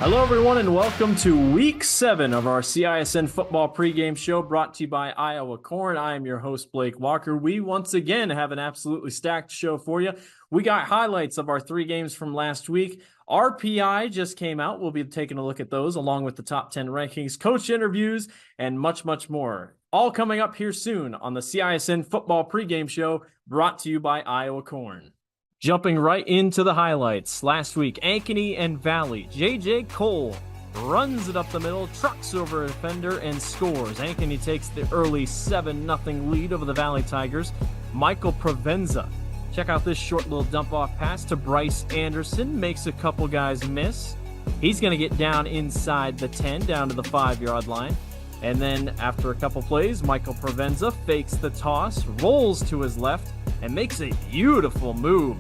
Hello, everyone, and welcome to Week 7 of our CISN football pregame show brought to you by Iowa Corn. I am your host, Blake Walker. We once again have an absolutely stacked show for you. We got highlights of our 3 games from last week. RPI just came out. We'll be taking a look at those along with the top 10 rankings, coach interviews, and much, much more. All coming up here soon on the CISN football pregame show brought to you by Iowa Corn. Jumping right into the highlights. Last week, Ankeny and Valley. J.J. Cole runs it up the middle, trucks over a defender, and scores. Ankeny takes the early 7-0 lead over the Valley Tigers. Michael Provenza. Check out this short little dump-off pass to Bryce Anderson. Makes a couple guys miss. He's going to get down inside the 10, down to the 5-yard line. And then after a couple plays, Michael Provenza fakes the toss, rolls to his left, and makes a beautiful move.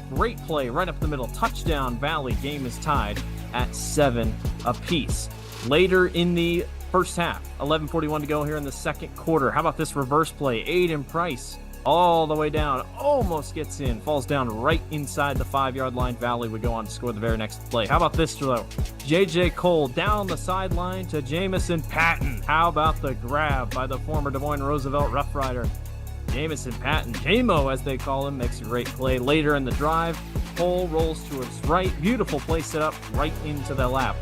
Great play right up the middle. Touchdown, Valley. Game is tied at 7 apiece. Later in the first half, 11:41 to go here in the second quarter. How about this reverse play? Aiden Price all the way down, almost gets in, falls down right inside the 5-yard line. Valley would go on to score the very next play. How about this throw? J.J. Cole down the sideline to Jamison Patton. How about the grab by the former Des Moines Roosevelt Rough Rider? Jamison Patton, J-Mo as they call him, makes a great play. Later in the drive, Cole rolls to his right. Beautiful play set up right into the lap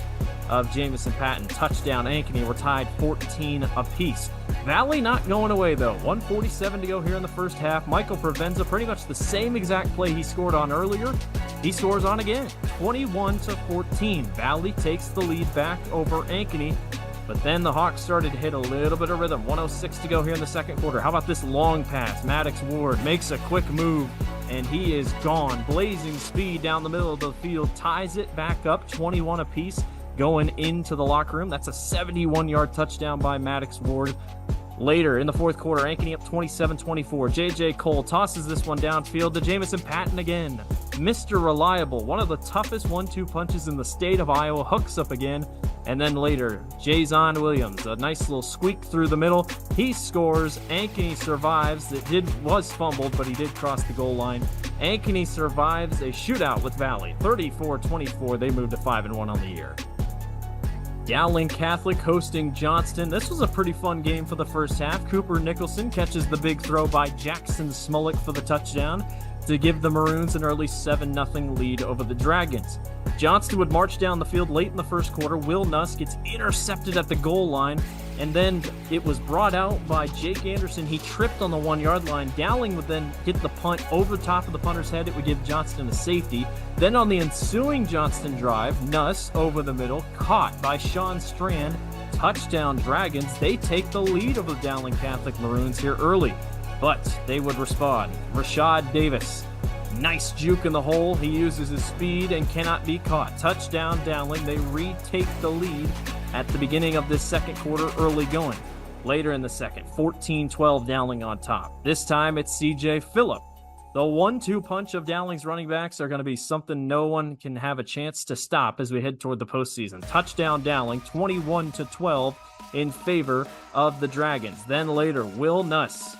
of Jamison Patton. Touchdown, Ankeny. We're tied 14 apiece. Valley not going away, though. 1:47 to go here in the first half. Michael Provenza, pretty much the same exact play he scored on earlier. He scores on again. 21-14. Valley takes the lead back over Ankeny. But then the Hawks started to hit a little bit of rhythm. 1:06 to go here in the second quarter. How about this long pass? Maddox Ward makes a quick move, and he is gone. Blazing speed down the middle of the field. Ties it back up, 21 apiece, going into the locker room. That's a 71-yard touchdown by Maddox Ward. Later in the fourth quarter, Ankeny up 27-24. J.J. Cole tosses this one downfield to Jamison Patton again. Mr. Reliable, one of the toughest 1-2 punches in the state of Iowa, hooks up again. And then later, Jason Williams, a nice little squeak through the middle. He scores. Ankeny survives. Was fumbled, but he did cross the goal line. Ankeny survives a shootout with Valley. 34-24. They moved to 5-1 on the year. Dowling Catholic hosting Johnston. This was a pretty fun game for the first half. Cooper Nicholson catches the big throw by Jackson Smolik for the touchdown to give the Maroons an early 7-0 lead over the Dragons. Johnston would march down the field late in the first quarter. Will Nuss gets intercepted at the goal line, and then it was brought out by Jake Anderson. He tripped on the 1-yard line. Dowling would then get the punt over the top of the punter's head. It would give Johnston a safety. Then on the ensuing Johnston drive, Nuss over the middle, caught by Sean Strand. Touchdown Dragons. They take the lead over the Dowling Catholic Maroons here early, but they would respond. Rashad Davis, nice juke in the hole. He uses his speed and cannot be caught. Touchdown Dowling. They retake the lead at the beginning of this second quarter, early going. Later in the second, 14-12 Dowling on top. This time it's C.J. Phillip. The 1-2 punch of Dowling's running backs are going to be something no one can have a chance to stop as we head toward the postseason. Touchdown Dowling, 21-12 in favor of the Dragons. Then later, Will Nuss.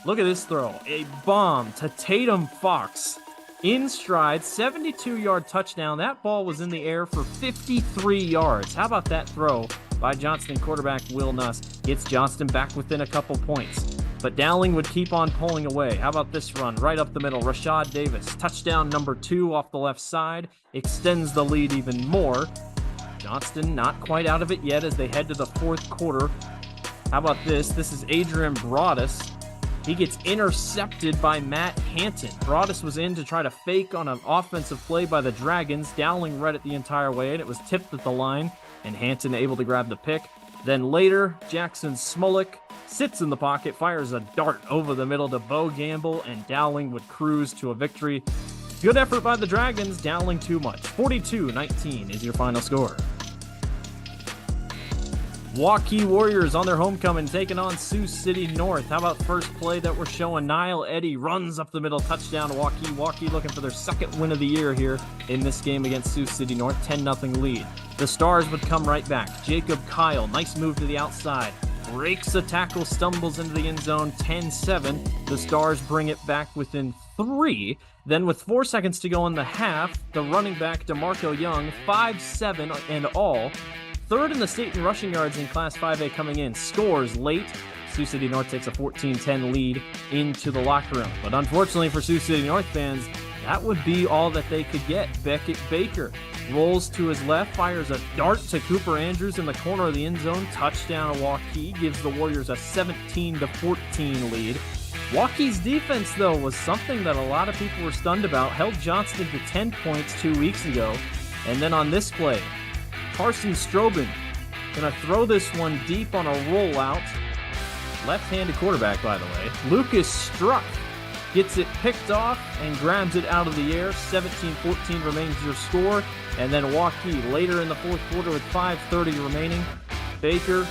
Look at this throw. A bomb to Tatum Fox. In stride, 72-yard touchdown. That ball was in the air for 53 yards. How about that throw by Johnston quarterback Will Nuss? Gets Johnston back within a couple points. But Dowling would keep on pulling away. How about this run right up the middle? Rashad Davis, touchdown number 2 off the left side. Extends the lead even more. Johnston not quite out of it yet as they head to the fourth quarter. How about this? This is Adrian Broadus. He gets intercepted by Matt Hanton. Broadus was in to try to fake on an offensive play by the Dragons. Dowling read it the entire way, and it was tipped at the line, and Hanton able to grab the pick. Then later, Jackson Smolik sits in the pocket, fires a dart over the middle to Bo Gamble, and Dowling would cruise to a victory. Good effort by the Dragons. Dowling too much. 42-19 is your final score. Waukee Warriors on their homecoming taking on Sioux City North. How about first play that we're showing? Niall Eddy runs up the middle, touchdown to Waukee. Waukee looking for their second win of the year here in this game against Sioux City North. 10-0 lead. The Stars would come right back. Jacob Kyle, nice move to the outside. breaks a tackle, stumbles into the end zone, 10-7. The Stars bring it back within 3. Then with 4 seconds to go in the half, the running back DeMarco Young, 5-7 and all, third in the state in rushing yards in Class 5A coming in, scores late. Sioux City North takes a 14-10 lead into the locker room. But unfortunately for Sioux City North fans, that would be all that they could get. Beckett Baker rolls to his left, fires a dart to Cooper Andrews in the corner of the end zone. Touchdown Waukee gives the Warriors a 17-14 lead. Waukee's defense, though, was something that a lot of people were stunned about. Held Johnston to 10 points 2 weeks ago. And then on this play, Carson Strobin gonna throw this one deep on a rollout. Left-handed quarterback, by the way. Lucas Struck gets it picked off and grabs it out of the air. 17-14 remains your score. And then Waukee later in the fourth quarter with 5:30 remaining. Baker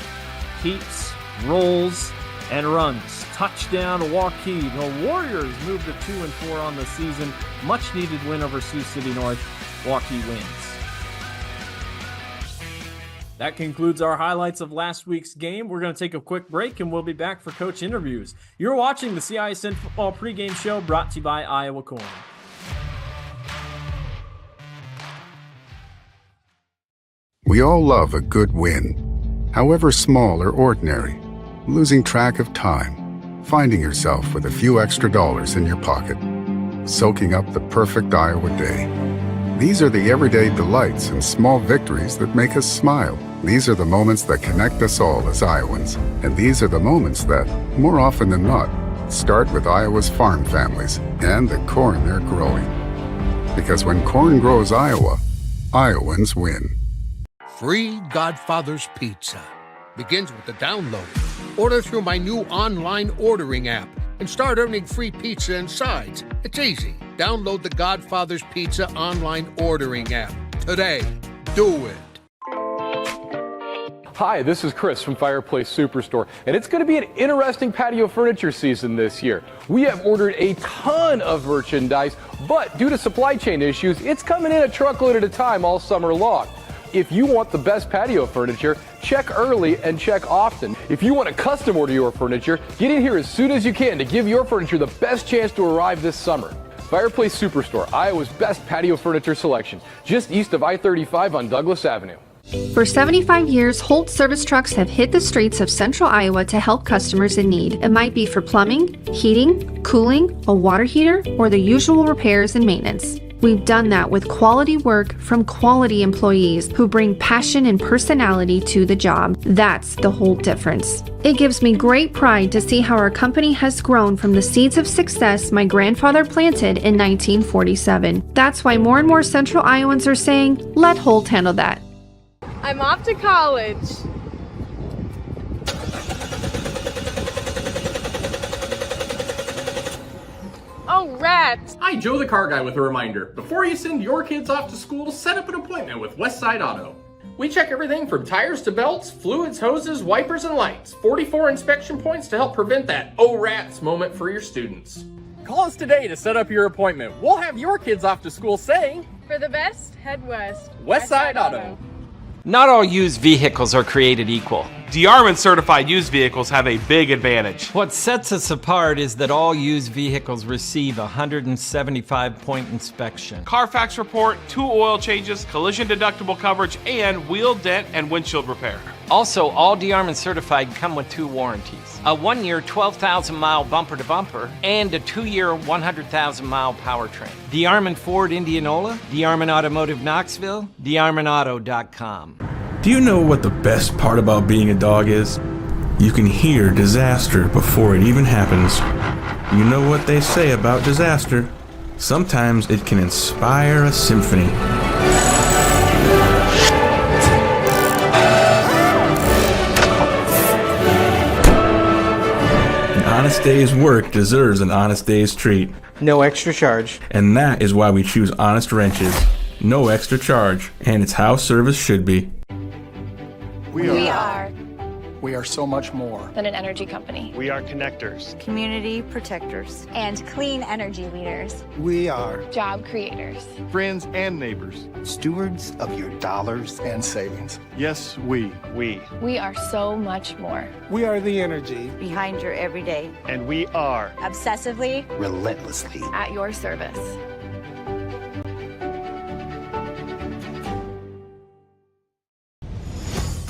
keeps, rolls, and runs. Touchdown Waukee. The Warriors move to 2-4 on the season. Much needed win over Sioux City North. Waukee wins. That concludes our highlights of last week's game. We're going to take a quick break and we'll be back for coach interviews. You're watching the CISN Football Pregame Show brought to you by Iowa Corn. We all love a good win, however small or ordinary. Losing track of time, finding yourself with a few extra dollars in your pocket, soaking up the perfect Iowa day. These are the everyday delights and small victories that make us smile. These are the moments that connect us all as Iowans. And these are the moments that, more often than not, start with Iowa's farm families and the corn they're growing. Because when corn grows Iowa, Iowans win. Free Godfather's Pizza begins with the download. Order through my new online ordering app and start earning free pizza and sides. It's easy. Download the Godfather's Pizza online ordering app today. Do it. Hi, this is Chris from Fireplace Superstore, and it's going to be an interesting patio furniture season this year. We have ordered a ton of merchandise, but due to supply chain issues, it's coming in a truckload at a time all summer long. If you want the best patio furniture, check early and check often. If you want to custom order your furniture, get in here as soon as you can to give your furniture the best chance to arrive this summer. Fireplace Superstore, Iowa's best patio furniture selection, just east of I-35 on Douglas Avenue. For 75 years, Holt service trucks have hit the streets of central Iowa to help customers in need. It might be for plumbing, heating, cooling, a water heater, or the usual repairs and maintenance. We've done that with quality work from quality employees who bring passion and personality to the job. That's the Holt difference. It gives me great pride to see how our company has grown from the seeds of success my grandfather planted in 1947. That's why more and more central Iowans are saying, let Holt handle that. I'm off to college. Oh, rats! Hi, Joe the car guy with a reminder. Before you send your kids off to school, set up an appointment with Westside Auto. We check everything from tires to belts, fluids, hoses, wipers, and lights. 44 inspection points to help prevent that oh rats moment for your students. Call us today to set up your appointment. We'll have your kids off to school saying, For the best, head west. Westside Auto. Not all used vehicles are created equal. DeArmond certified used vehicles have a big advantage. What sets us apart is that all used vehicles receive a 175-point inspection. Carfax report, 2 oil changes, collision deductible coverage, and wheel dent and windshield repair. Also, all DeArmond certified come with 2 warranties. A 1-year 12,000-mile bumper-to-bumper and a 2-year 100,000-mile powertrain. DeArmond Ford Indianola, DeArmond Automotive Knoxville, DeArmondAuto.com. Do you know what the best part about being a dog is? You can hear disaster before it even happens. You know what they say about disaster. Sometimes it can inspire a symphony. An honest day's work deserves an honest day's treat. No extra charge. And that is why we choose Honest Wrenches. No extra charge. And it's how service should be. We are We are so much more than an energy company. We are connectors, community protectors, and clean energy leaders. We are job creators, friends and neighbors, stewards of your dollars and savings. Yes, we are so much more. We are the energy behind your everyday. And we are obsessively, relentlessly at your service.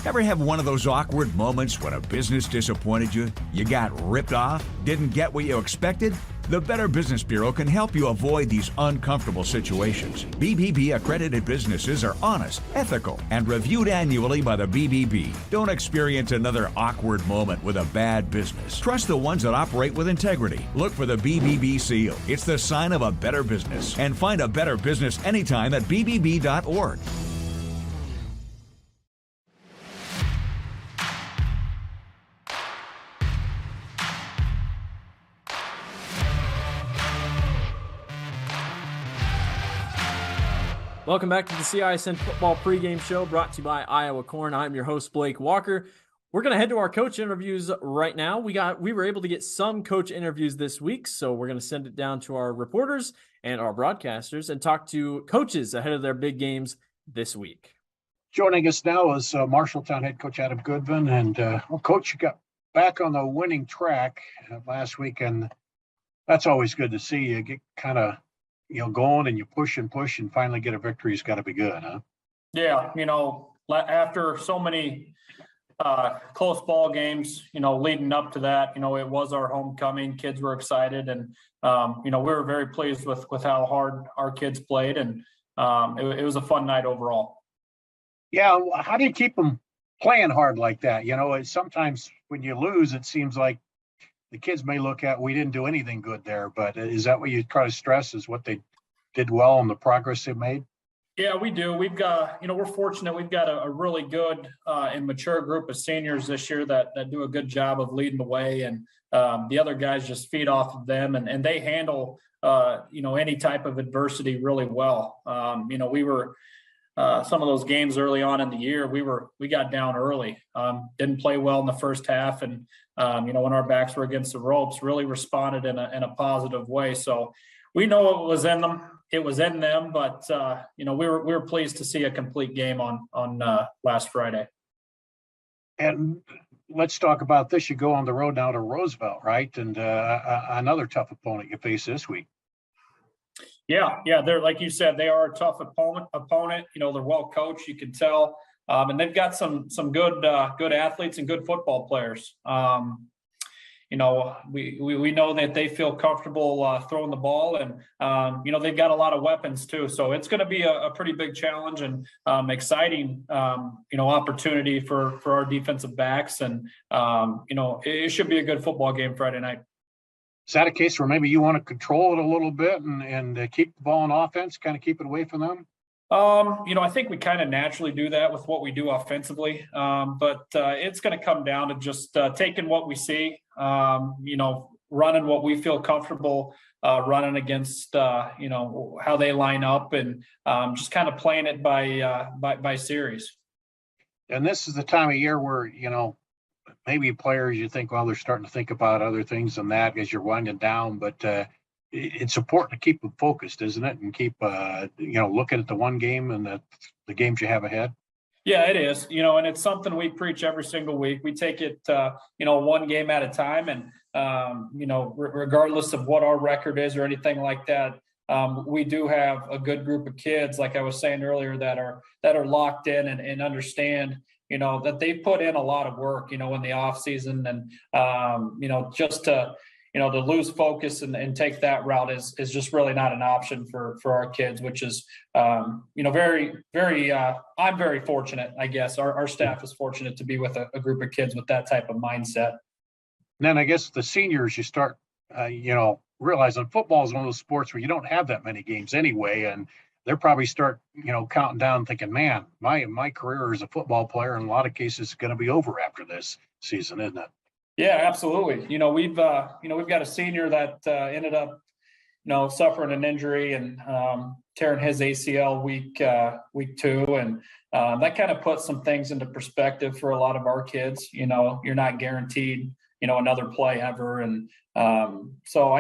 Ever have one of those awkward moments when a business disappointed you? You got ripped off? Didn't get what you expected? The Better Business Bureau can help you avoid these uncomfortable situations. BBB accredited businesses are honest, ethical, and reviewed annually by the BBB. Don't experience another awkward moment with a bad business. Trust the ones that operate with integrity. Look for the BBB seal. It's the sign of a better business. And find a better business anytime at bbb.org. Welcome back to the CISN Football Pregame Show brought to you by Iowa Corn. I'm your host, Blake Walker. We're going to head to our coach interviews right now. We were able to get some coach interviews this week, so we're going to send it down to our reporters and our broadcasters and talk to coaches ahead of their big games this week. Joining us now is Marshalltown head coach Adam Goodman. And, Coach, you got back on the winning track last week, and that's always good to see. You get kind of going and you push and finally get a victory. It's got to be good, huh? Yeah. After so many close ball games, leading up to that, it was our homecoming. Kids were excited, and, we were very pleased with how hard our kids played, and it was a fun night overall. Yeah. How do you keep them playing hard like that? Sometimes when you lose, it seems like the kids may look at, we didn't do anything good there, but is that what you try to stress, is what they did well and the progress they made? Yeah, we do. We've got, we're fortunate. We've got a really good and mature group of seniors this year that do a good job of leading the way. And the other guys just feed off of them, and they handle, any type of adversity really well. We were, some of those games early on in the year, we got down early, didn't play well in the first half. And, when our backs were against the ropes, really responded in a positive way. So we know it was in them. It was in them, but we were pleased to see a complete game on last Friday. And let's talk about this. You go on the road now to Roosevelt, right? And another tough opponent you face this week. Yeah. They're, like you said, they are a tough opponent. They're well coached, you can tell, and they've got some good athletes and good football players. We know that they feel comfortable throwing the ball, and they've got a lot of weapons too. So it's going to be a pretty big challenge and exciting opportunity for our defensive backs, and it should be a good football game Friday night. Is that a case where maybe you want to control it a little bit and keep the ball in offense, kind of keep it away from them? I think we kind of naturally do that with what we do offensively. But it's going to come down to just taking what we see, running what we feel comfortable running against, how they line up, and just kind of playing it by series. And this is the time of year where, maybe players, you think, well, they're starting to think about other things than that as you're winding down, but it's important to keep them focused, isn't it? And keep, looking at the one game and the games you have ahead. Yeah, it is, and it's something we preach every single week. We take it, one game at a time, and, regardless of what our record is or anything like that, we do have a good group of kids, like I was saying earlier, that are locked in and understand, that they put in a lot of work, in the off season, and, just to lose focus and take that route is just really not an option for our kids, which is, very, very, I'm very fortunate, I guess. Our staff is fortunate to be with a group of kids with that type of mindset. And then I guess the seniors, you start, realizing football is one of those sports where you don't have that many games anyway. And they're probably start, counting down thinking, man, my career as a football player in a lot of cases is going to be over after this season, isn't it? Yeah, absolutely. We've got a senior that ended up, suffering an injury and tearing his ACL week 2, and that kind of puts some things into perspective for a lot of our kids. You're not guaranteed another play ever, and so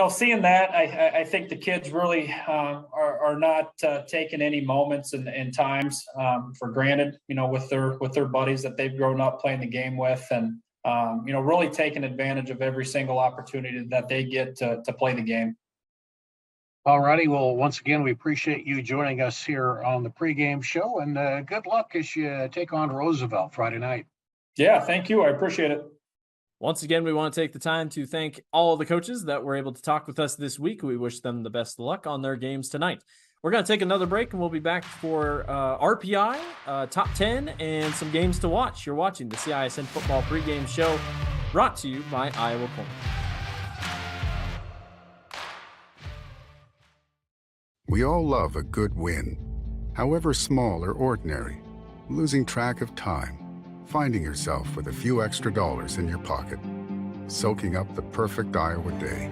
seeing that, I think the kids really are not taking any moments and times for granted, with their buddies that they've grown up playing the game with, and really taking advantage of every single opportunity that they get to play the game. All righty. Well, once again, we appreciate you joining us here on the pregame show, and good luck as you take on Roosevelt Friday night. Yeah, thank you. I appreciate it. Once again, we want to take the time to thank all of the coaches that were able to talk with us this week. We wish them the best of luck on their games tonight. We're going to take another break, and we'll be back for RPI, Top 10, and some games to watch. You're watching the CISN Football Pregame Show, brought to you by Iowa Corn. We all love a good win, however small or ordinary. Losing track of time, finding yourself with a few extra dollars in your pocket, soaking up the perfect Iowa day.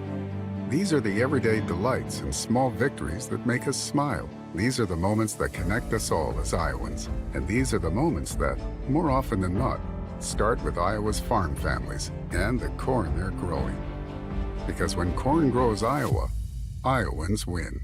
These are the everyday delights and small victories that make us smile. These are the moments that connect us all as Iowans. And these are the moments that, more often than not, start with Iowa's farm families and the corn they're growing. Because when corn grows Iowa, Iowans win.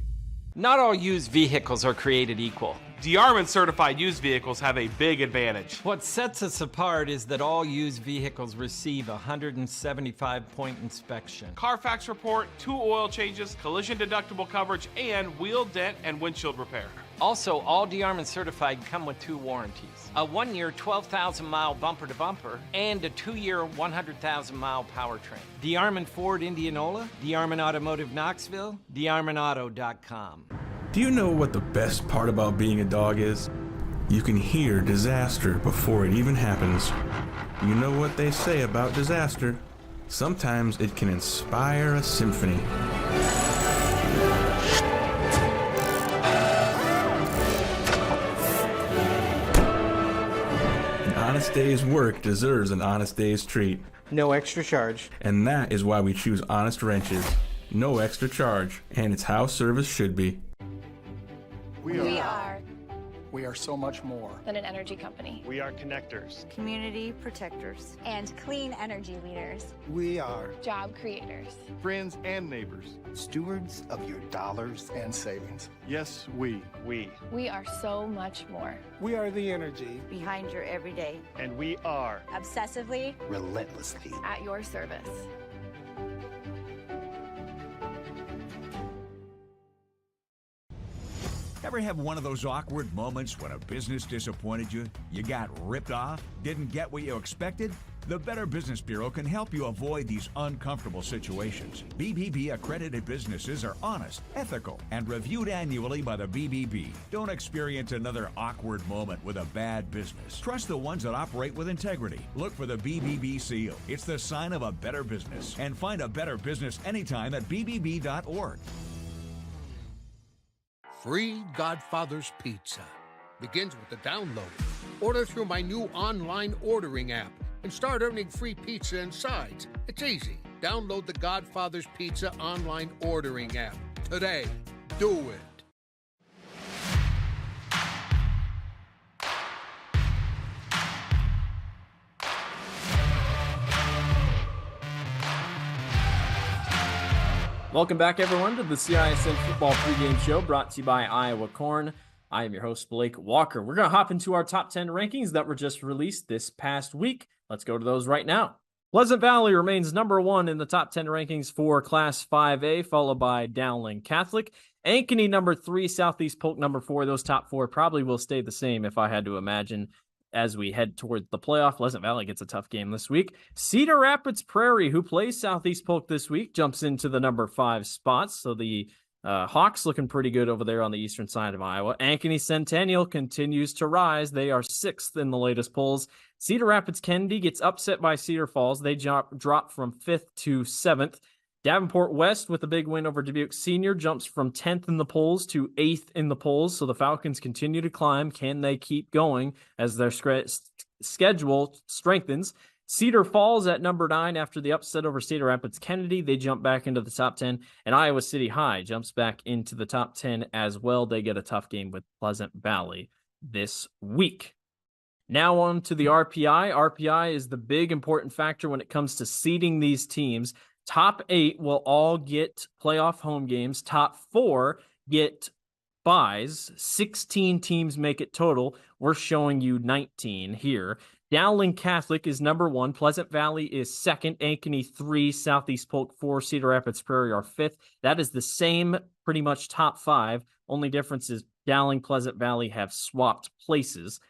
Not all used vehicles are created equal. DeArmond certified used vehicles have a big advantage. What sets us apart is that all used vehicles receive a 175-point inspection. Carfax report, 2 oil changes, collision deductible coverage, and wheel dent and windshield repair. Also, all DeArmond certified come with 2 warranties. A 1-year 12,000-mile bumper-to-bumper and a 2-year 100,000-mile powertrain. DeArmond Ford Indianola, DeArmond Automotive Knoxville, DeArmondAuto.com. Do you know what the best part about being a dog is? You can hear disaster before it even happens. You know what they say about disaster? Sometimes it can inspire a symphony. An honest day's work deserves an honest day's treat. No extra charge. And that is why we choose Honest Wrenches. No extra charge, and it's how service should be. We are We are so much more than an energy company. We are connectors, community protectors, and clean energy leaders. We are Job creators. friends and neighbors. stewards of your dollars and savings. Yes, we. We are so much more. We are the energy Behind your everyday, And we are. obsessively, relentlessly. At your service. Ever have one of those awkward moments when a business disappointed you? You got ripped off? Didn't get what you expected? The Better Business Bureau can help you avoid these uncomfortable situations. BBB accredited businesses are honest, ethical, and reviewed annually by the BBB. Don't experience another awkward moment with a bad business. Trust the ones that operate with integrity. Look for the BBB seal. It's the sign of a better business. And find a better business anytime at bbb.org. Free Godfather's Pizza begins with the download. Order through my new online ordering app and start earning free pizza and sides. It's easy. Download the Godfather's Pizza online ordering app today. Do it. Welcome back, everyone, to the CISN Football Pregame Show, brought to you by Iowa Corn. I am your host, Blake Walker. We're going to hop into our top 10 rankings that were just released this past week. Let's go to those right now. Pleasant Valley remains number 1 in the top 10 rankings for Class 5A, followed by Dowling Catholic. Ankeny, number 3, Southeast Polk, number 4. Those top 4 probably will stay the same if I had to imagine as we head toward the playoff. Pleasant Valley gets a tough game this week. Cedar Rapids Prairie, who plays Southeast Polk this week, jumps into the number 5 spots. So the Hawks looking pretty good over there on the eastern side of Iowa. Ankeny Centennial continues to rise. They are 6th in the latest polls. Cedar Rapids Kennedy gets upset by Cedar Falls. They drop from 5th to 7th. Davenport West, with a big win over Dubuque Senior, jumps from 10th in the polls to 8th in the polls. So the Falcons continue to climb. Can they keep going as their schedule strengthens? Cedar Falls at number 9 after the upset over Cedar Rapids Kennedy. They jump back into the top 10, and Iowa City High jumps back into the top 10 as well. They get a tough game with Pleasant Valley this week. Now on to the RPI. RPI is the big important factor when it comes to seeding these teams. Top 8 will all get playoff home games. Top 4 get buys. 16 teams make it total. We're showing you 19 here. Dowling Catholic is number 1. Pleasant Valley is 2nd. Ankeny 3. Southeast Polk 4. Cedar Rapids Prairie are 5th. That is the same pretty much top 5. Only difference is Dowling, Pleasant Valley have swapped places.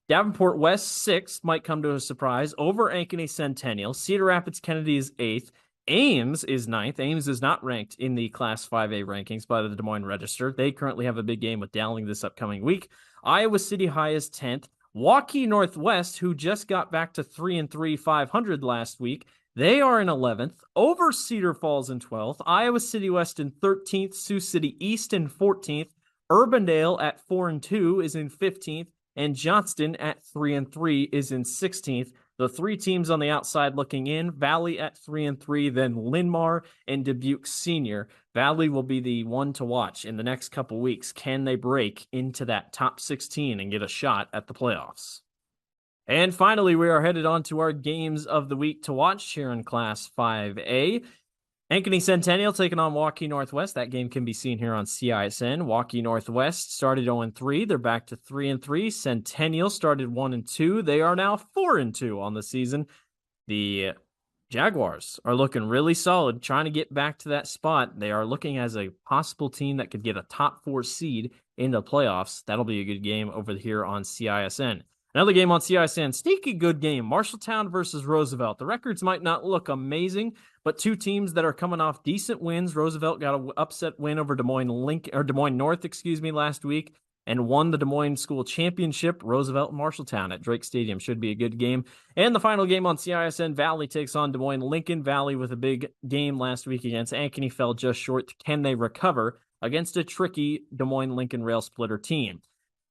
Davenport West 6th, might come to a surprise, over Ankeny Centennial. Cedar Rapids Kennedy is 8th. Ames is 9th. Ames is not ranked in the Class 5A rankings by the Des Moines Register. They currently have a big game with Dowling this upcoming week. Iowa City High is 10th. Waukee Northwest, who just got back to 3-3, 500 last week, they are in 11th. Over Cedar Falls in 12th. Iowa City West in 13th. Sioux City East in 14th. Urbandale at 4-2 is in 15th. And Johnston at 3-3 is in 16th. The 3 teams on the outside looking in, Valley at 3-3, then Linmar and Dubuque Senior. Valley will be the one to watch in the next couple weeks. Can they break into that top 16 and get a shot at the playoffs? And finally, we are headed on to our games of the week to watch here in Class 5A. Ankeny Centennial taking on Waukee Northwest. That game can be seen here on CISN. Waukee Northwest started 0-3. They're back to 3-3. Centennial started 1-2. They are now 4-2 on the season. The Jaguars are looking really solid, trying to get back to that spot. They are looking as a possible team that could get a top 4 seed in the playoffs. That'll be a good game over here on CISN. Another game on CISN, sneaky good game, Marshalltown versus Roosevelt. The records might not look amazing, but 2 teams that are coming off decent wins. Roosevelt got an upset win over Des Moines North, last week, and won the Des Moines School Championship. Roosevelt and Marshalltown at Drake Stadium should be a good game. And the final game on CISN, Valley takes on Des Moines. Lincoln Valley with a big game last week against Ankeny fell just short. Can they recover against a tricky Des Moines Lincoln Rail Splitter team?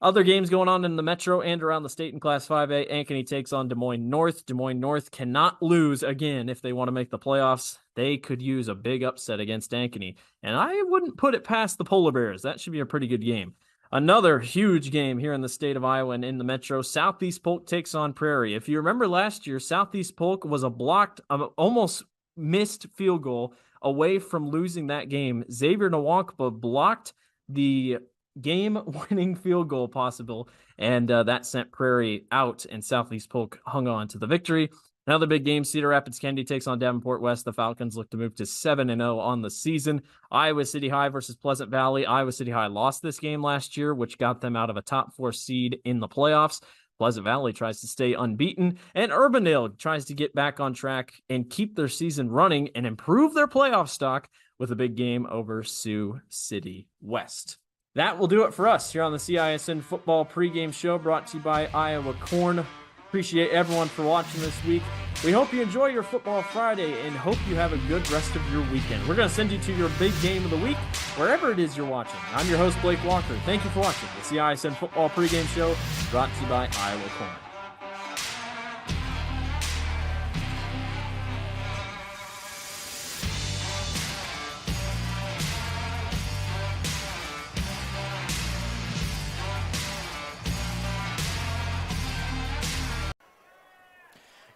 Other games going on in the Metro and around the state in Class 5A. Ankeny takes on Des Moines North. Des Moines North cannot lose again if they want to make the playoffs. They could use a big upset against Ankeny. And I wouldn't put it past the Polar Bears. That should be a pretty good game. Another huge game here in the state of Iowa and in the Metro. Southeast Polk takes on Prairie. If you remember last year, Southeast Polk was a blocked, almost missed field goal away from losing that game. Xavier Nawankpa blocked the game-winning field goal possible, and that sent Prairie out, and Southeast Polk hung on to the victory. Another big game, Cedar Rapids Kennedy takes on Davenport West. The Falcons look to move to 7-0 on the season. Iowa City High versus Pleasant Valley. Iowa City High lost this game last year, which got them out of a top 4 seed in the playoffs. Pleasant Valley tries to stay unbeaten, and Urbandale tries to get back on track and keep their season running and improve their playoff stock with a big game over Sioux City West. That will do it for us here on the CISN Football Pregame Show, brought to you by Iowa Corn. Appreciate everyone for watching this week. We hope you enjoy your Football Friday and hope you have a good rest of your weekend. We're going to send you to your big game of the week, wherever it is you're watching. I'm your host, Blake Walker. Thank you for watching the CISN Football Pregame Show, brought to you by Iowa Corn.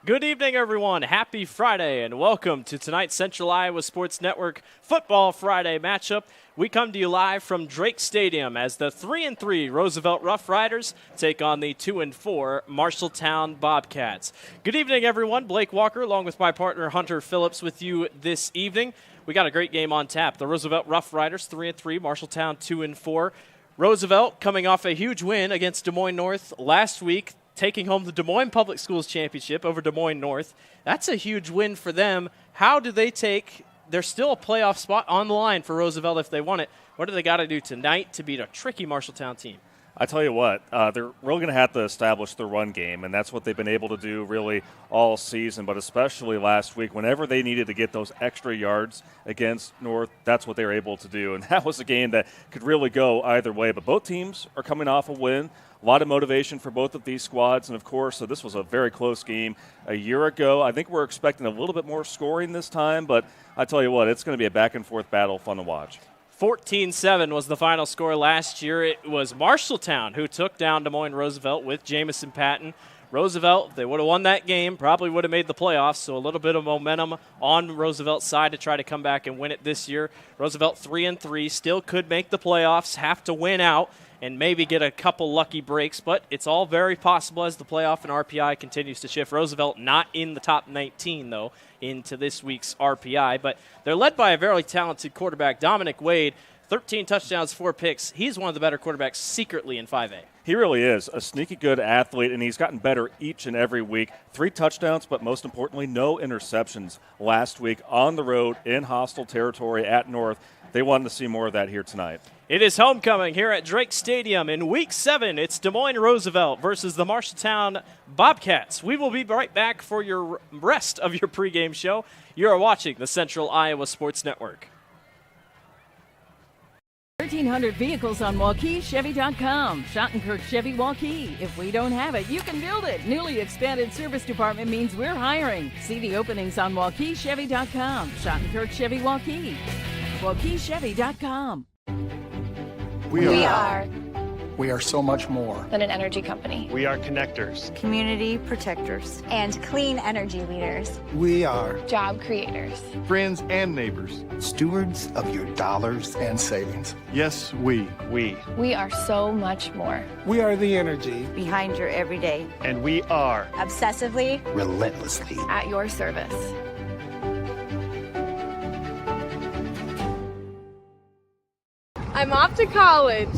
Good evening, everyone. Happy Friday, and welcome to tonight's Central Iowa Sports Network Football Friday matchup. We come to you live from Drake Stadium as the 3-3 Roosevelt Rough Riders take on the 2-4 Marshalltown Bobcats. Good evening, everyone. Blake Walker, along with my partner Hunter Phillips, with you this evening. We got a great game on tap. The Roosevelt Rough Riders 3-3, Marshalltown 2-4. Roosevelt coming off a huge win against Des Moines North last week, taking home the Des Moines Public Schools Championship over Des Moines North. That's a huge win for them. How do they take – there's still a playoff spot on the line for Roosevelt if they want it. What do they got to do tonight to beat a tricky Marshalltown team? I tell you what, they're really going to have to establish the run game, and that's what they've been able to do really all season, but especially last week. Whenever they needed to get those extra yards against North, that's what they were able to do, and that was a game that could really go either way. But both teams are coming off a win A lot of motivation for both of these squads, and of course, so this was a very close game a year ago. I think we're expecting a little bit more scoring this time, but I tell you what, it's going to be a back-and-forth battle, fun to watch. 14-7 was the final score last year. It was Marshalltown who took down Des Moines Roosevelt with Jamison Patton. Roosevelt, if they would have won that game, probably would have made the playoffs, so a little bit of momentum on Roosevelt's side to try to come back and win it this year. Roosevelt 3-3, still could make the playoffs, have to win out, and maybe get a couple lucky breaks, but it's all very possible as the playoff and RPI continues to shift. Roosevelt not in the top 19, though, into this week's RPI, but they're led by a very talented quarterback, Dominic Wade, 13 touchdowns, 4 picks. He's one of the better quarterbacks secretly in 5A. He really is a sneaky good athlete, and he's gotten better each and every week. 3 touchdowns, but most importantly, no interceptions last week on the road in hostile territory at North. They wanted to see more of that here tonight. It is homecoming here at Drake Stadium in Week 7. It's Des Moines Roosevelt versus the Marshalltown Bobcats. We will be right back for your rest of your pregame show. You are watching the Central Iowa Sports Network. 1,300 vehicles on WaukeeChevy.com. Schottenkirk Chevy Waukee. If we don't have it, you can build it. Newly expanded service department means we're hiring. See the openings on WaukeeChevy.com. Schottenkirk Chevy Waukee. WaukeeChevy.com. We are so much more than an energy company. We are connectors, community protectors, and clean energy leaders. We are Job creators. friends and neighbors. stewards of your dollars and savings. Yes, we. We are so much more. We are the energy Behind your everyday. And we are Obsessively. relentlessly. At your service. I'm off to college.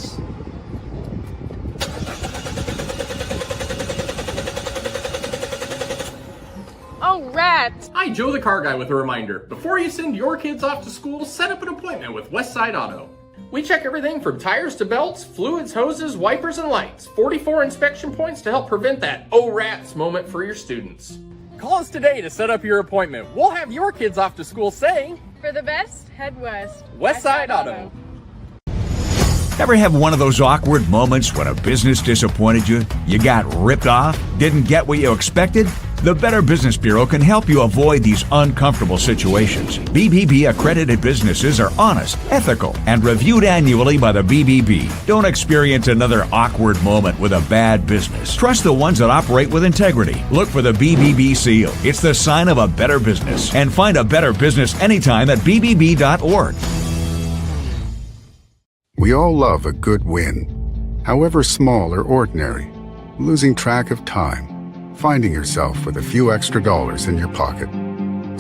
Oh, rats! Hi, Joe the Car Guy with a reminder. Before you send your kids off to school, set up an appointment with Westside Auto. We check everything from tires to belts, fluids, hoses, wipers, and lights. 44 inspection points to help prevent that oh rats moment for your students. Call us today to set up your appointment. We'll have your kids off to school saying, For the best, head west. Westside Auto. Ever have one of those awkward moments when a business disappointed you? You got ripped off? Didn't get what you expected? The Better Business Bureau can help you avoid these uncomfortable situations. BBB accredited businesses are honest, ethical, and reviewed annually by the BBB. Don't experience another awkward moment with a bad business. Trust the ones that operate with integrity. Look for the BBB seal. It's the sign of a better business. And find a better business anytime at bbb.org. We all love a good win, however small or ordinary. Losing track of time, finding yourself with a few extra dollars in your pocket,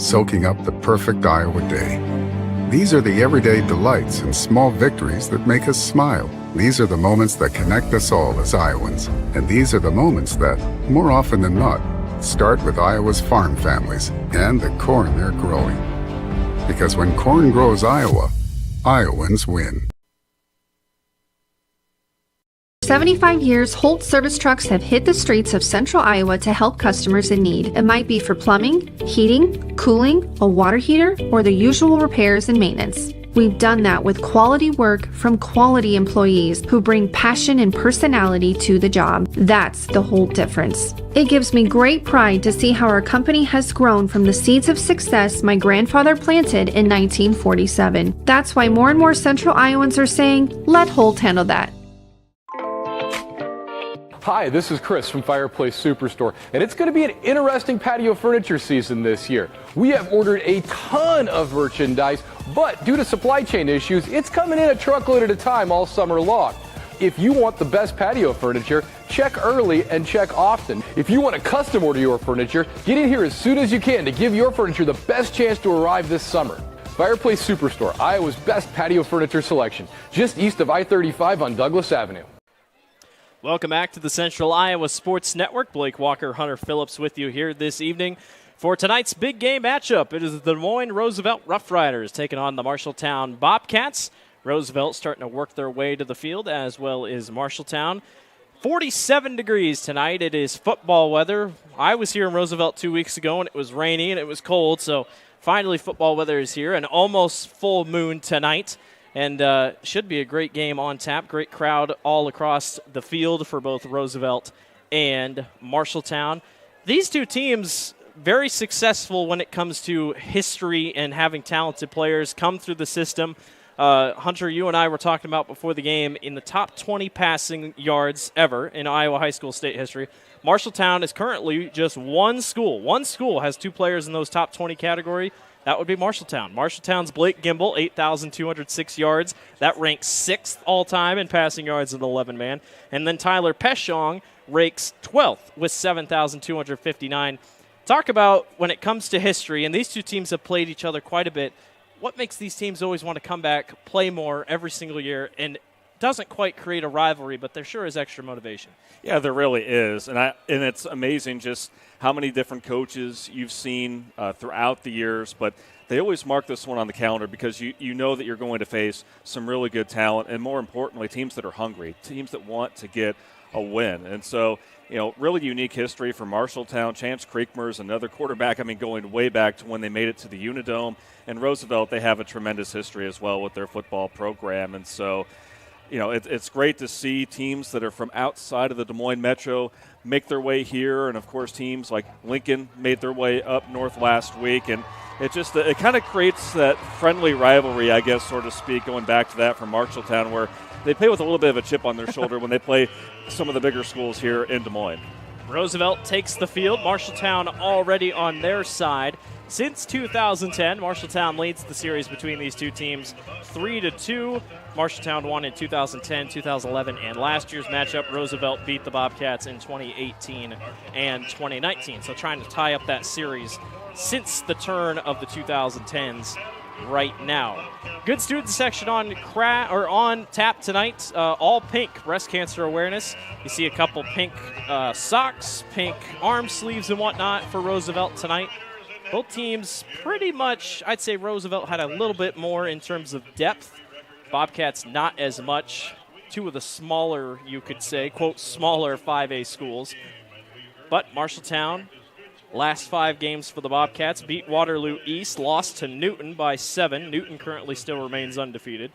soaking up the perfect Iowa day. These are the everyday delights and small victories that make us smile. These are the moments that connect us all as Iowans. And these are the moments that, more often than not, start with Iowa's farm families and the corn they're growing. Because when corn grows Iowa, Iowans win. 75 years, Holt service trucks have hit the streets of central Iowa to help customers in need. It might be for plumbing, heating, cooling, a water heater, or the usual repairs and maintenance. We've done that with quality work from quality employees who bring passion and personality to the job. That's the Holt difference. It gives me great pride to see how our company has grown from the seeds of success my grandfather planted in 1947. That's why more and more central Iowans are saying, let Holt handle that. Hi, this is Chris from Fireplace Superstore, and it's going to be an interesting patio furniture season this year. We have ordered a ton of merchandise, but due to supply chain issues, it's coming in a truckload at a time all summer long. If you want the best patio furniture, check early and check often. If you want to custom order your furniture, get in here as soon as you can to give your furniture the best chance to arrive this summer. Fireplace Superstore, Iowa's best patio furniture selection, just east of I-35 on Douglas Avenue. Welcome back to the Central Iowa Sports Network. Blake Walker, Hunter Phillips with you here this evening for tonight's big game matchup. It is the Des Moines Roosevelt Rough Riders taking on the Marshalltown Bobcats. Roosevelt starting to work their way to the field, as well as Marshalltown. 47 degrees tonight. It is football weather. I was here in Roosevelt 2 weeks ago, and it was rainy and it was cold, so finally football weather is here. An almost full moon tonight. And should be a great game on tap. Great crowd all across the field for both Roosevelt and Marshalltown. These two teams very successful when it comes to history and having talented players come through the system. Hunter, you and I were talking about before the game, in the top 20 passing yards ever in Iowa high school state history, Marshalltown is currently just one school. One school has two players in those top 20 category. That would be Marshalltown. Marshalltown's Blake Gimble, 8,206 yards. That ranks 6th all-time in passing yards in the 11-man. And then Tyler Peshong ranks 12th with 7,259. Talk about when it comes to history, and these two teams have played each other quite a bit. What makes these teams always want to come back, play more every single year, and doesn't quite create a rivalry, but there sure is extra motivation? Yeah, there really is, and it's amazing just how many different coaches you've seen throughout the years, but they always mark this one on the calendar because you know that you're going to face some really good talent, and more importantly, teams that are hungry, teams that want to get a win. And so, really unique history for Marshalltown. Chance Creekmer's another quarterback, going way back to when they made it to the Unidome. And Roosevelt, they have a tremendous history as well with their football program. And so, it's great to see teams that are from outside of the Des Moines Metro make their way here. And, of course, teams like Lincoln made their way up north last week. And it kind of creates that friendly rivalry, I guess, so to speak, going back to that from Marshalltown, where they play with a little bit of a chip on their shoulder when they play some of the bigger schools here in Des Moines. Roosevelt takes the field. Marshalltown already on their side. Since 2010, Marshalltown leads the series between these two teams 3-2. Marshalltown won in 2010, 2011, and last year's matchup, Roosevelt beat the Bobcats in 2018 and 2019. So trying to tie up that series since the turn of the 2010s right now. Good student section on tap tonight. All pink breast cancer awareness. You see a couple pink socks, pink arm sleeves and whatnot for Roosevelt tonight. Both teams pretty much, I'd say Roosevelt had a little bit more in terms of depth. Bobcats not as much. Two of the smaller, you could say, quote, smaller 5A schools. But Marshalltown, last 5 games for the Bobcats, beat Waterloo East, lost to Newton by 7. Newton currently still remains undefeated.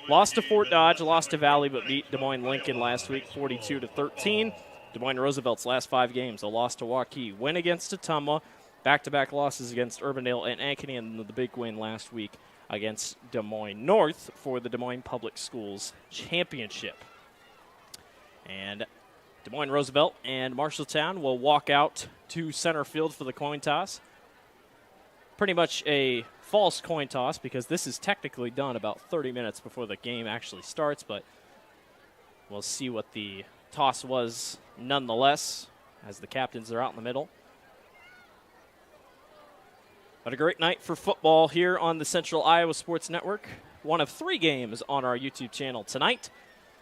Lost to Fort Dodge, lost to Valley, but beat Des Moines Lincoln last week 42-13. Des Moines Roosevelt's last 5 games, a loss to Waukee, win against Ottumwa, back-to-back losses against Urbandale and Ankeny, and the big win last week against Des Moines North for the Des Moines Public Schools Championship. And Des Moines Roosevelt and Marshalltown will walk out to center field for the coin toss. Pretty much a false coin toss because this is technically done about 30 minutes before the game actually starts, but we'll see what the toss was nonetheless as the captains are out in the middle. But a great night for football here on the Central Iowa Sports Network. One of 3 games on our YouTube channel tonight.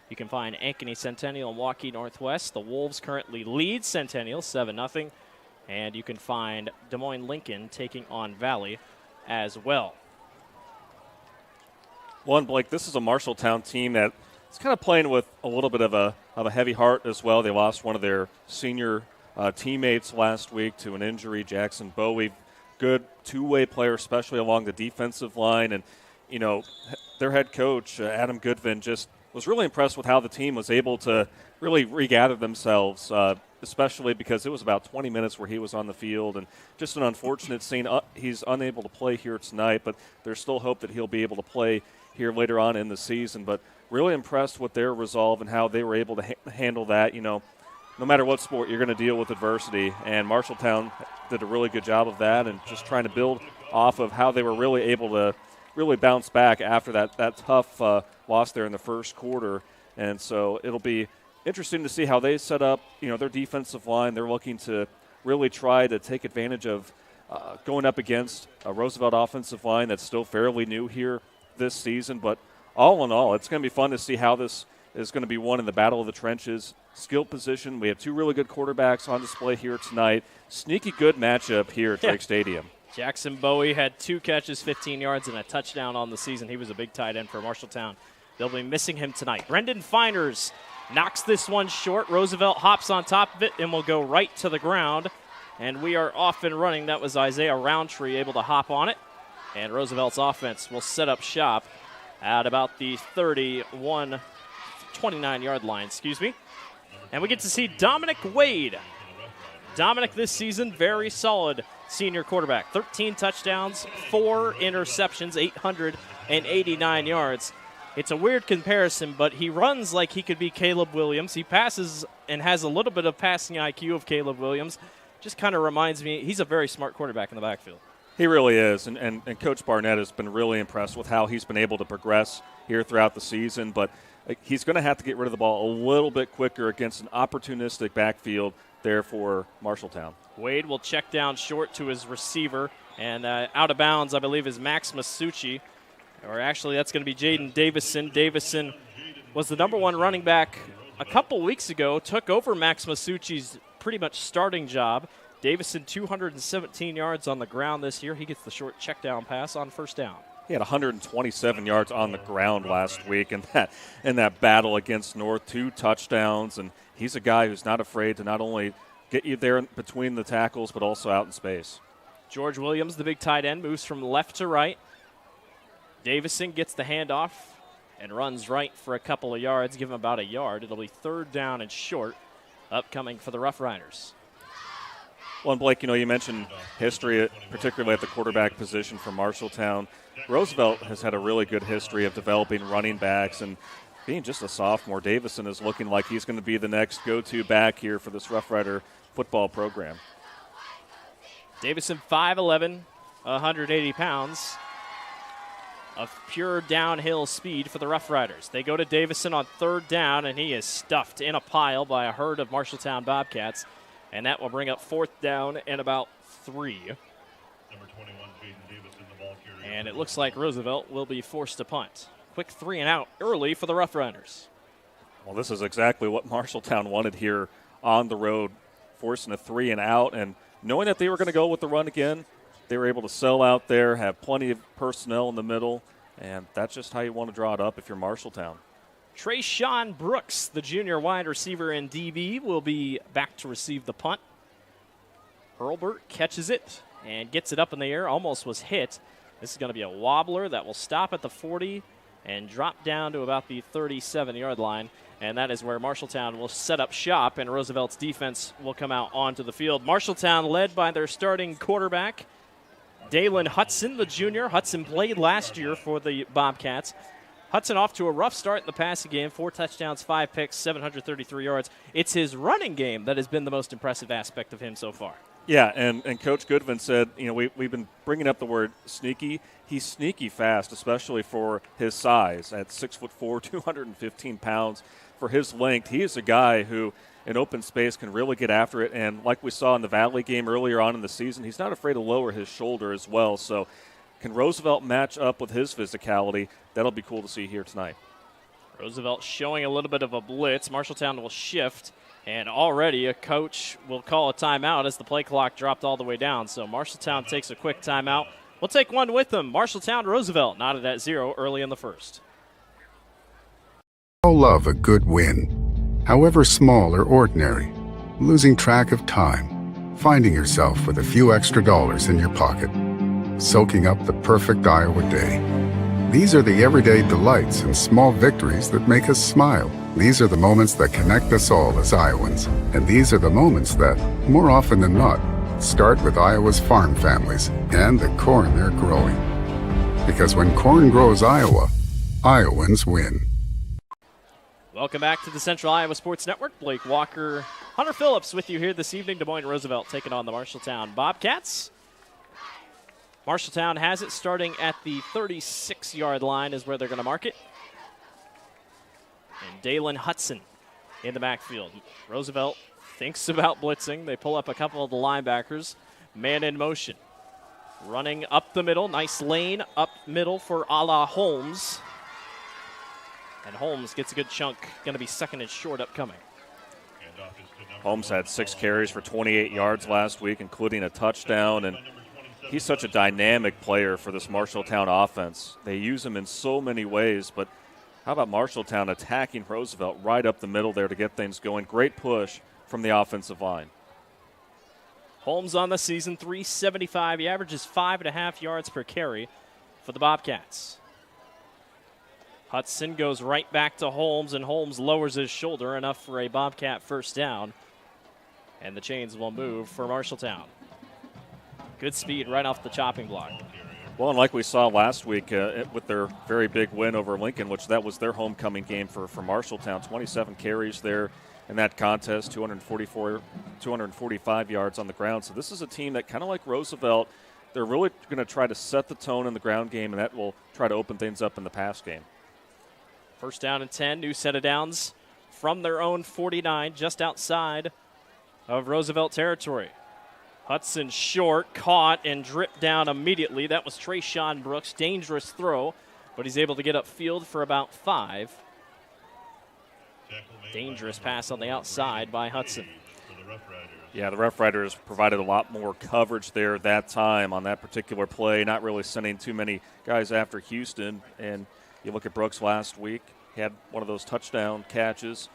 You can find Ankeny Centennial and Waukee Northwest. The Wolves currently lead Centennial 7-0. And you can find Des Moines Lincoln taking on Valley as well. Well, Blake, this is a Marshalltown team that is kind of playing with a little bit of a heavy heart as well. They lost one of their senior teammates last week to an injury, Jackson Bowie. Good two-way player, especially along the defensive line. And, their head coach, Adam Goodvin, just was really impressed with how the team was able to really regather themselves, especially because it was about 20 minutes where he was on the field. And just an unfortunate scene. He's unable to play here tonight, but there's still hope that he'll be able to play here later on in the season. But really impressed with their resolve and how they were able to handle that. No matter what sport, you're going to deal with adversity, and Marshalltown did a really good job of that and just trying to build off of how they were really able to really bounce back after that tough loss there in the first quarter. And so it'll be interesting to see how they set up, their defensive line. They're looking to really try to take advantage of going up against a Roosevelt offensive line that's still fairly new here this season. But all in all, it's going to be fun to see how this is going to be won in the battle of the trenches. Skill position. We have 2 really good quarterbacks on display here tonight. Sneaky good matchup here at Drake Stadium. Jackson Bowie had 2 catches, 15 yards, and a touchdown on the season. He was a big tight end for Marshalltown. They'll be missing him tonight. Brendan Feiners knocks this one short. Roosevelt hops on top of it and will go right to the ground. And we are off and running. That was Isaiah Roundtree able to hop on it. And Roosevelt's offense will set up shop at about the 29-yard line, And we get to see Dominic Wade. Dominic this season, very solid senior quarterback. 13 touchdowns, 4 interceptions, 889 yards. It's a weird comparison, but he runs like he could be Caleb Williams. He passes and has a little bit of passing IQ of Caleb Williams. Just kind of reminds me, he's a very smart quarterback in the backfield. He really is, and Coach Barnett has been really impressed with how he's been able to progress here throughout the season, but he's going to have to get rid of the ball a little bit quicker against an opportunistic backfield there for Marshalltown. Wade will check down short to his receiver, and out of bounds, I believe, is Max Masucci. Or actually, that's going to be Jaden Davison. Davison was the number 1 running back a couple weeks ago, took over Max Masucci's pretty much starting job. Davison, 217 yards on the ground this year. He gets the short check down pass on first down. He had 127 yards on the ground last week in that battle against North, 2 touchdowns, and he's a guy who's not afraid to not only get you there between the tackles but also out in space. George Williams, the big tight end, moves from left to right. Davison gets the handoff and runs right for a couple of yards, give him about a yard. It'll be 3rd down and short, upcoming for the Rough Riders. Well, and Blake, you mentioned history, particularly at the quarterback position for Marshalltown. Roosevelt has had a really good history of developing running backs, and being just a sophomore, Davison is looking like he's going to be the next go-to back here for this Rough Rider football program. Davison, 5'11", 180 pounds. Of pure downhill speed for the Rough Riders. They go to Davison on 3rd down, and he is stuffed in a pile by a herd of Marshalltown Bobcats, and that will bring up 4th down and about 3. And it looks like Roosevelt will be forced to punt. Quick 3 and out early for the Rough Riders. Well, this is exactly what Marshalltown wanted here on the road, forcing a 3 and out, and knowing that they were going to go with the run again. They were able to sell out there, have plenty of personnel in the middle, and that's just how you want to draw it up if you're Marshalltown. Trayshawn Brooks, the junior wide receiver and DB, will be back to receive the punt. Hurlbert catches it and gets it up in the air, almost was hit. This is going to be a wobbler that will stop at the 40 and drop down to about the 37-yard line, and that is where Marshalltown will set up shop, and Roosevelt's defense will come out onto the field. Marshalltown led by their starting quarterback, Dalen Hudson, the junior. Hudson played last year for the Bobcats. Hudson off to a rough start in the passing game. 4 touchdowns, 5 picks, 733 yards. It's his running game that has been the most impressive aspect of him so far. Yeah, and Coach Goodwin said, we've been bringing up the word sneaky. He's sneaky fast, especially for his size. At 6'4", 215 pounds. For his length, he is a guy who in open space can really get after it, and like we saw in the Valley game earlier on in the season, he's not afraid to lower his shoulder as well. So can Roosevelt match up with his physicality? That'll be cool to see here tonight. Roosevelt showing a little bit of a blitz. Marshalltown will shift, and already a coach will call a timeout as the play clock dropped all the way down. So Marshalltown takes a quick timeout. We'll take one with them. Marshalltown Roosevelt knotted at 0 early in the first. All love a good win, however small or ordinary. Losing track of time, finding yourself with a few extra dollars in your pocket, soaking up the perfect Iowa day. These are the everyday delights and small victories that make us smile. These are the moments that connect us all as Iowans. And these are the moments that, more often than not, start with Iowa's farm families and the corn they're growing. Because when corn grows Iowa, Iowans win. Welcome back to the Central Iowa Sports Network. Blake Walker, Hunter Phillips with you here this evening. Des Moines Roosevelt taking on the Marshalltown Bobcats. Marshalltown has it starting at the 36-yard line is where they're going to mark it. And Dalen Hudson in the backfield. Roosevelt thinks about blitzing. They pull up a couple of the linebackers. Man in motion. Running up the middle. Nice lane up middle for a-la Holmes. And Holmes gets a good chunk. Going to be second and short upcoming. Holmes had 6 carries for 28 yards last week, including a touchdown. And he's such a dynamic player for this Marshalltown offense. They use him in so many ways, but how about Marshalltown attacking Roosevelt right up the middle there to get things going? Great push from the offensive line. Holmes on the season, 375. He averages 5.5 yards per carry for the Bobcats. Hudson goes right back to Holmes, and Holmes lowers his shoulder, enough for a Bobcat first down. And the chains will move for Marshalltown. Good speed right off the chopping block. Well, and like we saw last week with their very big win over Lincoln, which that was their homecoming game for Marshalltown, 27 carries there in that contest, 245 yards on the ground. So this is a team that, kind of like Roosevelt, they're really going to try to set the tone in the ground game, and that will try to open things up in the pass game. First down and 10, new set of downs from their own 49, just outside of Roosevelt territory. Hudson short, caught, and dripped down immediately. That was Trayshawn Brooks. Dangerous throw, but he's able to get upfield for about 5. Dangerous pass on the outside by Hudson. Yeah, the Rough Riders provided a lot more coverage there that time on that particular play, not really sending too many guys after Houston. And you look at Brooks last week, he had one of those touchdown catches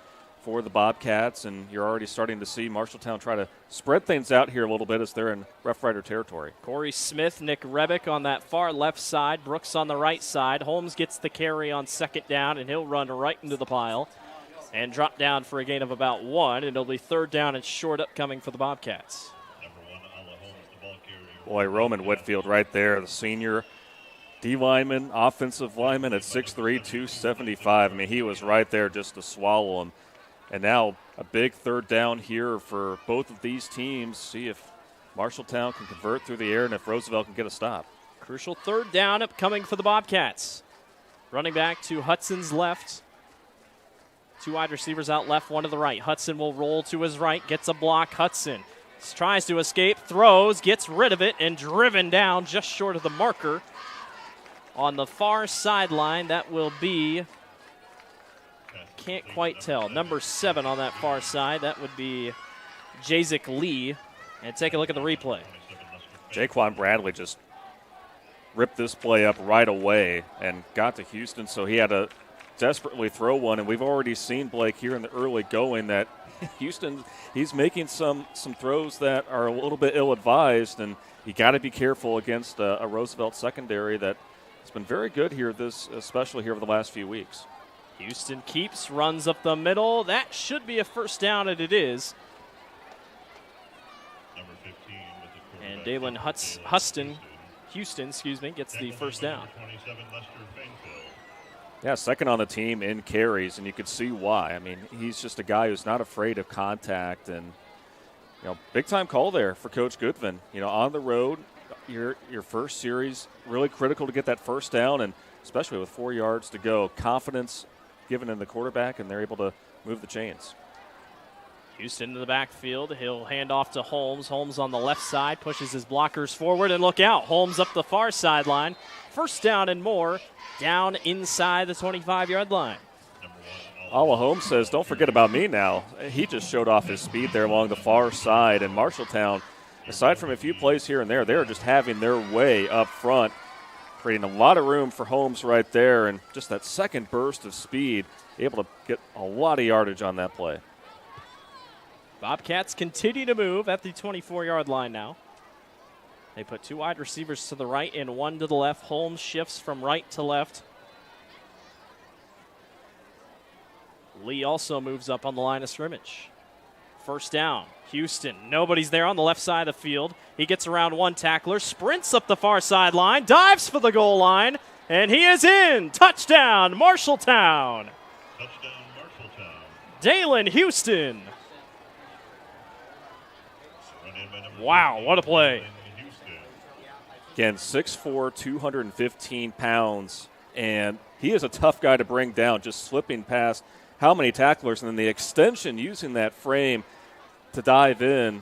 for the Bobcats, and you're already starting to see Marshalltown try to spread things out here a little bit as they're in Rough Rider territory. Corey Smith, Nick Rebick on that far left side, Brooks on the right side. Holmes gets the carry on second down, and he'll run right into the pile and drop down for a gain of about 1, and it'll be third down and short upcoming for the Bobcats. Boy, Roman Whitfield right there, the senior D-lineman, offensive lineman at 6'3", 275. I mean, he was right there just to swallow him. And now a big third down here for both of these teams. See if Marshalltown can convert through the air and if Roosevelt can get a stop. Crucial third down upcoming for the Bobcats. Running back to Hudson's left. 2 wide receivers out left, 1 to the right. Hudson will roll to his right, gets a block. Hudson tries to escape, throws, gets rid of it, and driven down just short of the marker. On the far sideline, that will be, can't quite tell, number 7 on that far side. That would be Jazik Lee. And take a look at the replay. Jaquan Bradley just ripped this play up right away and got to Houston, so he had to desperately throw one. And we've already seen, Blake, here in the early going that Houston, he's making some throws that are a little bit ill-advised, and you got to be careful against a Roosevelt secondary that has been very good here, especially here over the last few weeks. Houston keeps, runs up the middle. That should be a first down, and it is. And Dalen Houston, gets the first down. Yeah, second on the team in carries, and you could see why. I mean, he's just a guy who's not afraid of contact, and big-time call there for Coach Goodvin. On the road, your first series, really critical to get that first down, and especially with 4 yards to go. Confidence given in the quarterback, and they're able to move the chains. Houston in the backfield. He'll hand off to Holmes. Holmes on the left side, pushes his blockers forward, and look out. Holmes up the far sideline. First down and more, down inside the 25-yard line. Alla Holmes says, don't forget about me now. He just showed off his speed there along the far side, and Marshalltown, aside from a few plays here and there, they're just having their way up front, creating a lot of room for Holmes right there, and just that second burst of speed, able to get a lot of yardage on that play. Bobcats continue to move at the 24-yard line now. They put 2 wide receivers to the right and 1 to the left. Holmes shifts from right to left. Lee also moves up on the line of scrimmage. First down, Houston. Nobody's there on the left side of the field. He gets around 1 tackler, sprints up the far sideline, dives for the goal line, and he is in. Touchdown, Marshalltown. Touchdown, Marshalltown. Dalen Houston. Wow, what a play. Again, 6'4", 215 pounds, and he is a tough guy to bring down, just slipping past how many tacklers, and then the extension using that frame to dive in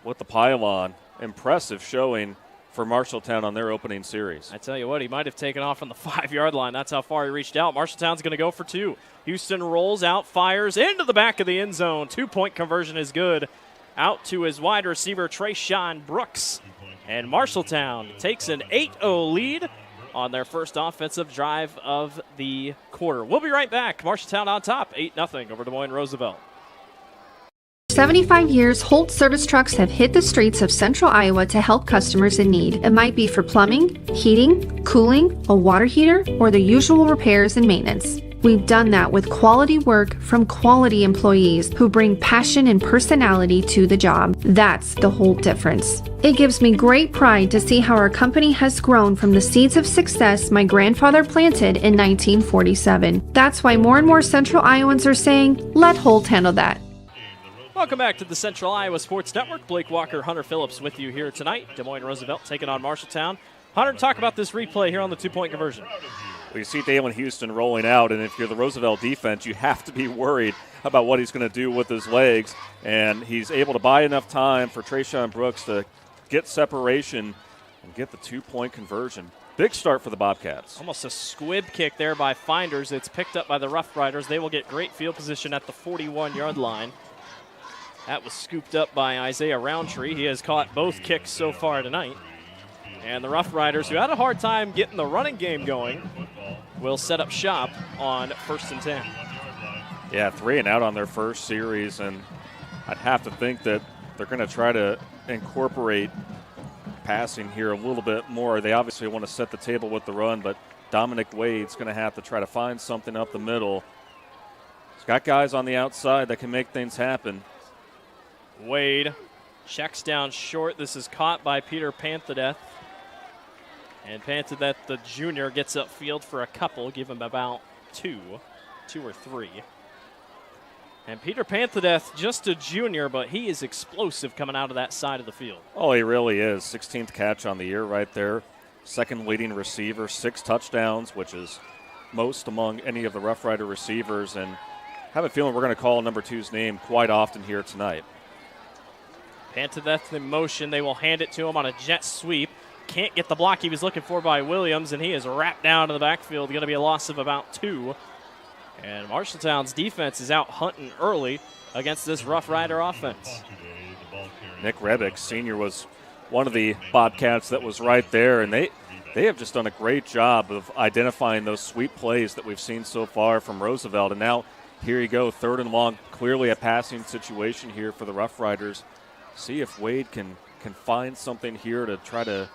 with the pylon. Impressive showing for Marshalltown on their opening series. I tell you what, he might have taken off from the 5-yard line. That's how far he reached out. Marshalltown's going to go for 2. Houston rolls out, fires into the back of the end zone. 2-point conversion is good. Out to his wide receiver, Trayshawn Brooks. And Marshalltown takes an 8-0 lead on their first offensive drive of the quarter. We'll be right back. Marshalltown on top, 8-0 over Des Moines Roosevelt. 75 years, Holt service trucks have hit the streets of central Iowa to help customers in need. It might be for plumbing, heating, cooling, a water heater, or the usual repairs and maintenance. We've done that with quality work from quality employees who bring passion and personality to the job. That's the Holt difference. It gives me great pride to see how our company has grown from the seeds of success my grandfather planted in 1947. That's why more and more Central Iowans are saying, let Holt handle that. Welcome back to the Central Iowa Sports Network. Blake Walker, Hunter Phillips with you here tonight. Des Moines Roosevelt taking on Marshalltown. Hunter, talk about this replay here on the two-point conversion. Well, you see Dalen Houston rolling out, and if you're the Roosevelt defense, you have to be worried about what he's going to do with his legs. And he's able to buy enough time for Trayshawn Brooks to get separation and get the two-point conversion. Big start for the Bobcats. Almost a squib kick there by Finders. It's picked up by the Rough Riders. They will get great field position at the 41-yard line. That was scooped up by Isaiah Roundtree. He has caught both kicks so far tonight. And the Rough Riders, who had a hard time getting the running game going, will set up shop on 1st and 10. Yeah, 3 and out on their first series, and I'd have to think that they're going to try to incorporate passing here a little bit more. They obviously want to set the table with the run, but Dominic Wade's going to have to try to find something up the middle. He's got guys on the outside that can make things happen. Wade checks down short. This is caught by Peter Panthadeth. And Panthadeth, the junior, gets upfield for a couple. Give him about two or three. And Peter Panthadeth, just a junior, but he is explosive coming out of that side of the field. Oh, he really is. 16th catch on the year right there. Second leading receiver, 6 touchdowns, which is most among any of the Rough Rider receivers. And I have a feeling we're going to call number 2's name quite often here tonight. Panthadeth in motion. They will hand it to him on a jet sweep. Can't get the block he was looking for by Williams, and he is wrapped down to the backfield. Going to be a loss of about 2. And Marshalltown's defense is out hunting early against this Rough Rider offense. Nick Rebick, senior, was one of the Bobcats that was right there, and they have just done a great job of identifying those sweep plays that we've seen so far from Roosevelt. And now here you go, 3rd and long, clearly a passing situation here for the Rough Riders. See if Wade can find something here to try to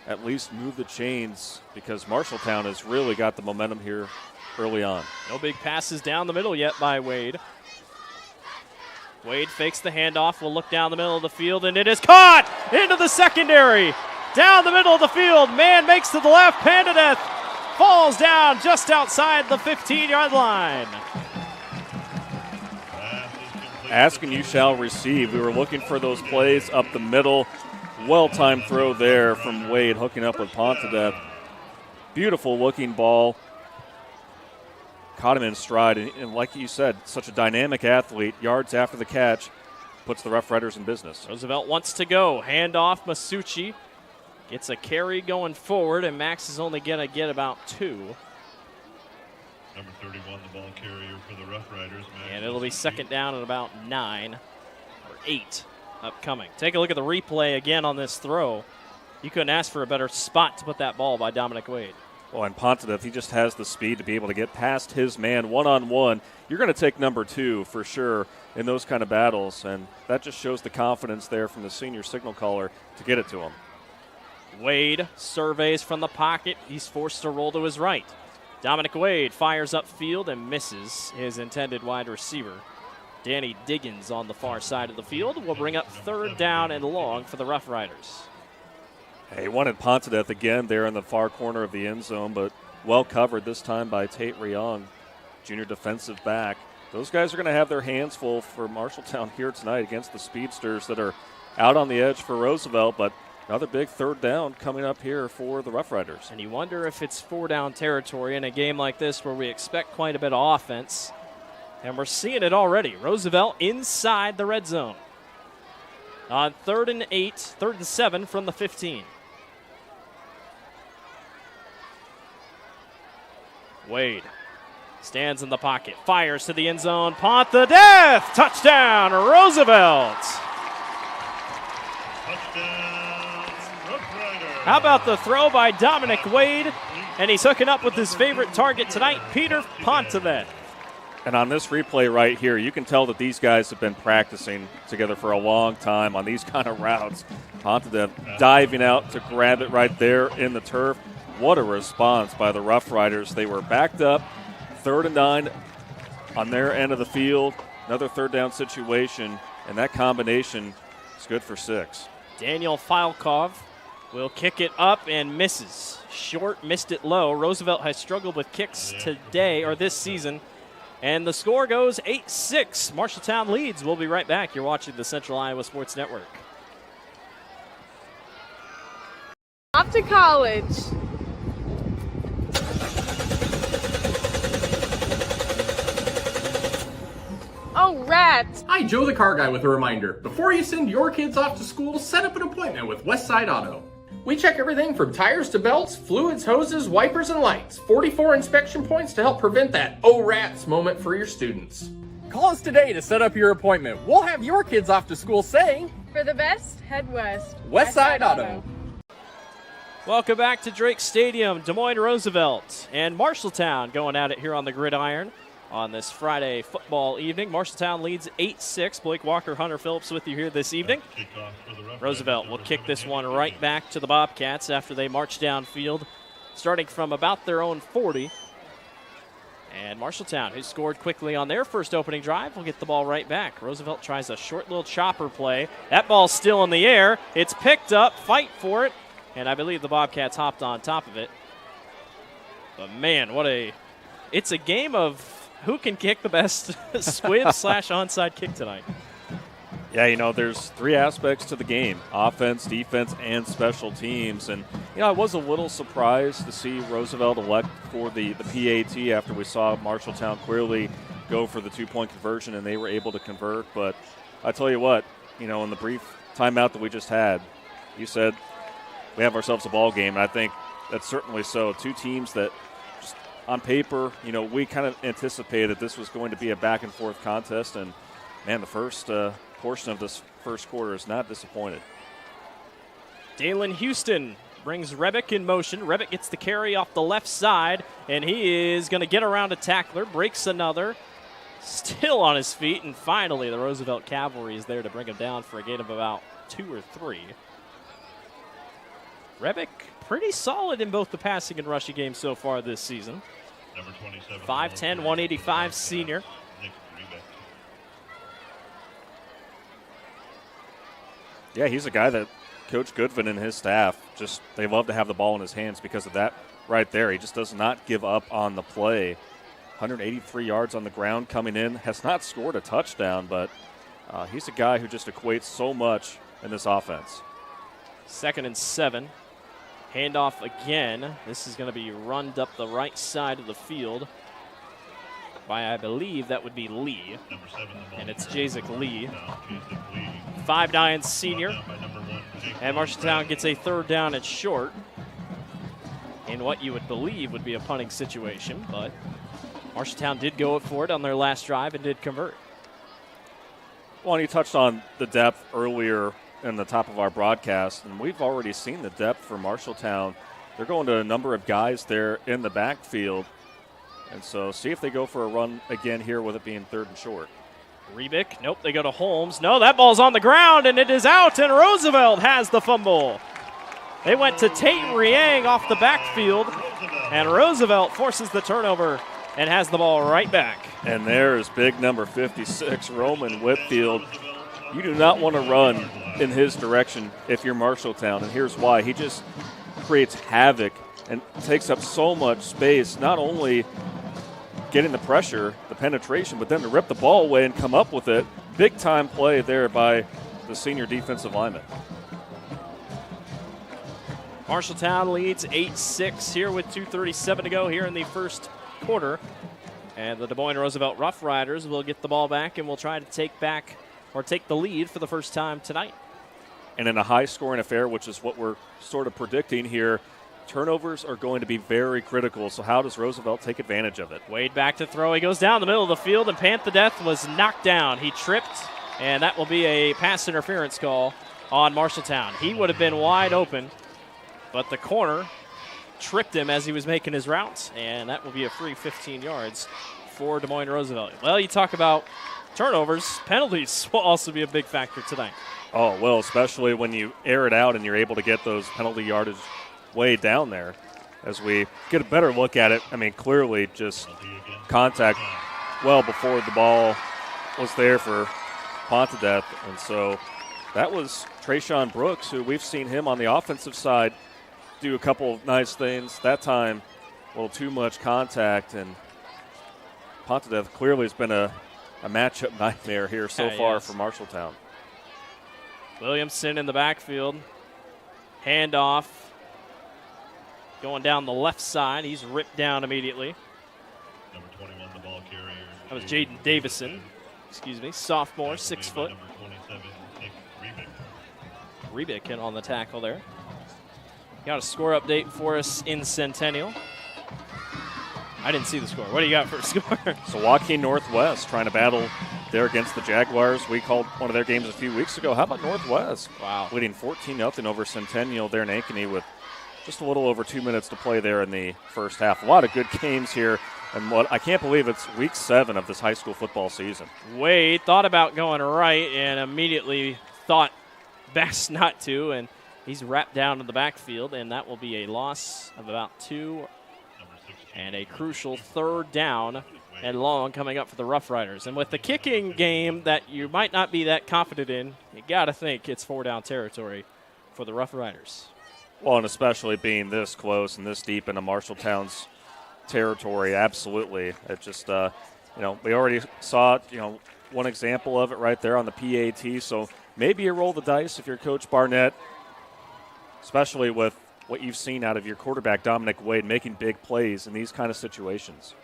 at least move the chains, because Marshalltown has really got the momentum here early on. No big passes down the middle yet by Wade. Wade fakes the handoff, will look down the middle of the field, and it is caught into the secondary. Down the middle of the field, man makes to the left, Panthadeth falls down just outside the 15-yard line. Ask and you shall receive. We were looking for those plays up the middle. Well-timed throw there from Wade, hooking up with Panthadeth. Beautiful looking ball. Caught him in stride, and like you said, such a dynamic athlete. Yards after the catch, puts the Rough Riders in business. Roosevelt wants to go. Handoff, Masucci gets a carry going forward, and Max is only going to get about 2. Number 31, the ball carrier for the Rough Riders. And it'll be 2nd down at about 9 or 8 upcoming. Take a look at the replay again on this throw. You couldn't ask for a better spot to put that ball by Dominic Wade. Well, and Panthadeth, he just has the speed to be able to get past his man one-on-one. You're going to take number 2 for sure in those kind of battles, and that just shows the confidence there from the senior signal caller to get it to him. Wade surveys from the pocket. He's forced to roll to his right. Dominic Wade fires upfield and misses his intended wide receiver. Danny Diggins on the far side of the field will bring up 3rd down and long for the Rough Riders. He wanted Panthadeth again there in the far corner of the end zone, but well covered this time by Tate Ryong, junior defensive back. Those guys are going to have their hands full for Marshalltown here tonight against the Speedsters that are out on the edge for Roosevelt, but another big 3rd down coming up here for the Rough Riders. And you wonder if it's 4-down territory in a game like this where we expect quite a bit of offense. And we're seeing it already. Roosevelt inside the red zone. On 3rd and 8, 3rd and 7 from the 15. Wade stands in the pocket, fires to the end zone. Panthadeth, touchdown, Roosevelt. How about the throw by Dominic Wade? And he's hooking up with his favorite target tonight, Peter Panthadeth. And on this replay right here, you can tell that these guys have been practicing together for a long time on these kind of routes. Pontedev diving out to grab it right there in the turf. What a response by the Rough Riders. They were backed up, 3rd and 9 on their end of the field. Another third down situation, and that combination is good for 6. Daniel Filekov will kick it up and misses. Short, missed it low. Roosevelt has struggled with kicks today or this season. And the score goes 8-6. Marshalltown leads. We'll be right back. You're watching the Central Iowa Sports Network. Off to college. Oh, rats. Hi, Joe the Car Guy with a reminder. Before you send your kids off to school, set up an appointment with Westside Auto. We check everything from tires to belts, fluids, hoses, wipers, and lights. 44 inspection points to help prevent that oh rats moment for your students. Call us today to set up your appointment. We'll have your kids off to school saying, For the best, head west. Westside Auto. Welcome back to Drake Stadium. Des Moines Roosevelt and Marshalltown going at it here on the gridiron on this Friday football evening. Marshalltown leads 8-6. Blake Walker, Hunter Phillips with you here this evening. Roosevelt will kick this one right back to the Bobcats after they march downfield, starting from about their own 40. And Marshalltown, who scored quickly on their first opening drive, will get the ball right back. Roosevelt tries a short little chopper play. That ball's still in the air. It's picked up, fight for it, and I believe the Bobcats hopped on top of it. But man, it's a game of who can kick the best squib/onside kick tonight. Yeah, there's 3 aspects to the game: offense, defense, and special teams. And, I was a little surprised to see Roosevelt elect for the PAT after we saw Marshalltown clearly go for the 2-point conversion, and they were able to convert. But I tell you what, in the brief timeout that we just had, you said we have ourselves a ball game, and I think that's certainly so. 2 teams that just on paper, we kind of anticipated this was going to be a back-and-forth contest, and, man, the first portion of this first quarter is not disappointed. Dalen Houston brings Rebick in motion. Rebick gets the carry off the left side, and he is going to get around a tackler, breaks another, still on his feet, and finally the Roosevelt Cavalry is there to bring him down for a gain of about 2 or 3. Rebick pretty solid in both the passing and rushing games so far this season. Number 27. 5'10", 185 senior. Yeah, he's a guy that Coach Goodvin and his staff they love to have the ball in his hands because of that right there. He just does not give up on the play. 183 yards on the ground coming in. Has not scored a touchdown, but he's a guy who just equates so much in this offense. 2nd and 7. Handoff again. This is going to be run up the right side of the field by, I believe, that would be Lee. And it's Jacek Lee. 5'9" senior. And Marshalltown gets a 3rd down and short in what you would believe would be a punting situation, but Marshalltown did go for it on their last drive and did convert. Well, and you touched on the depth earlier in the top of our broadcast, and we've already seen the depth for Marshalltown. They're going to a number of guys there in the backfield, and so see if they go for a run again here with it being 3rd and short. Rebick, nope, they go to Holmes. No, that ball's on the ground, and it is out, and Roosevelt has the fumble. They went to Tate Riang off the backfield, and Roosevelt forces the turnover and has the ball right back. And there's big number 56, Roman Whitfield. You do not want to run in his direction if you're Marshalltown, and here's why. He just creates havoc and takes up so much space, not only getting the pressure, the penetration, but then to rip the ball away and come up with it. Big time play there by the senior defensive lineman. Marshalltown leads 8-6 here with 2:37 to go here in the first quarter. And the Des Moines Roosevelt Rough Riders will get the ball back and will try to take the lead for the first time tonight. And in a high-scoring affair, which is what we're sort of predicting here, turnovers are going to be very critical, so how does Roosevelt take advantage of it? Wade back to throw. He goes down the middle of the field, and Panther Death was knocked down. He tripped, and that will be a pass interference call on Marshalltown. He would have been wide open, but the corner tripped him as he was making his routes, and that will be a free 15 yards for Des Moines Roosevelt. Well, you talk about turnovers. Penalties will also be a big factor tonight. Oh, well, especially when you air it out and you're able to get those penalty yardage way down there. As we get a better look at it, I mean, clearly just contact well before the ball was there for Pontedeth. And so that was Trayshawn Brooks, who we've seen him on the offensive side do a couple of nice things. That time, a little too much contact, and Pontedeth clearly has been a matchup nightmare here so far for Marshalltown. Williamson in the backfield. Handoff. Going down the left side. He's ripped down immediately. Number 21, the ball carrier. That was Jaden Davison. Excuse me. Sophomore, 6 foot. Number 27, Nick Rebick in on the tackle there. Got a score update for us in Centennial. I didn't see the score. What do you got for a score? So Joaquin Northwest trying to battle there against the Jaguars. We called one of their games a few weeks ago. How about Northwest? Wow. Leading 14-0 over Centennial there in Ankeny with just a little over 2 minutes to play there in the first half. A lot of good games here. And what I can't believe it's week 7 of this high school football season. Wade thought about going right and immediately thought best not to, and he's wrapped down in the backfield, and that will be a loss of about 2 and a crucial 3rd down and long coming up for the Rough Riders. And with the kicking game that you might not be that confident in, you got to think it's 4-down territory for the Rough Riders. Well, and especially being this close and this deep into Marshalltown's territory, absolutely. It just, we already saw, one example of it right there on the PAT. So maybe you roll the dice if you're Coach Barnett, especially with what you've seen out of your quarterback, Dominic Wade, making big plays in these kind of situations.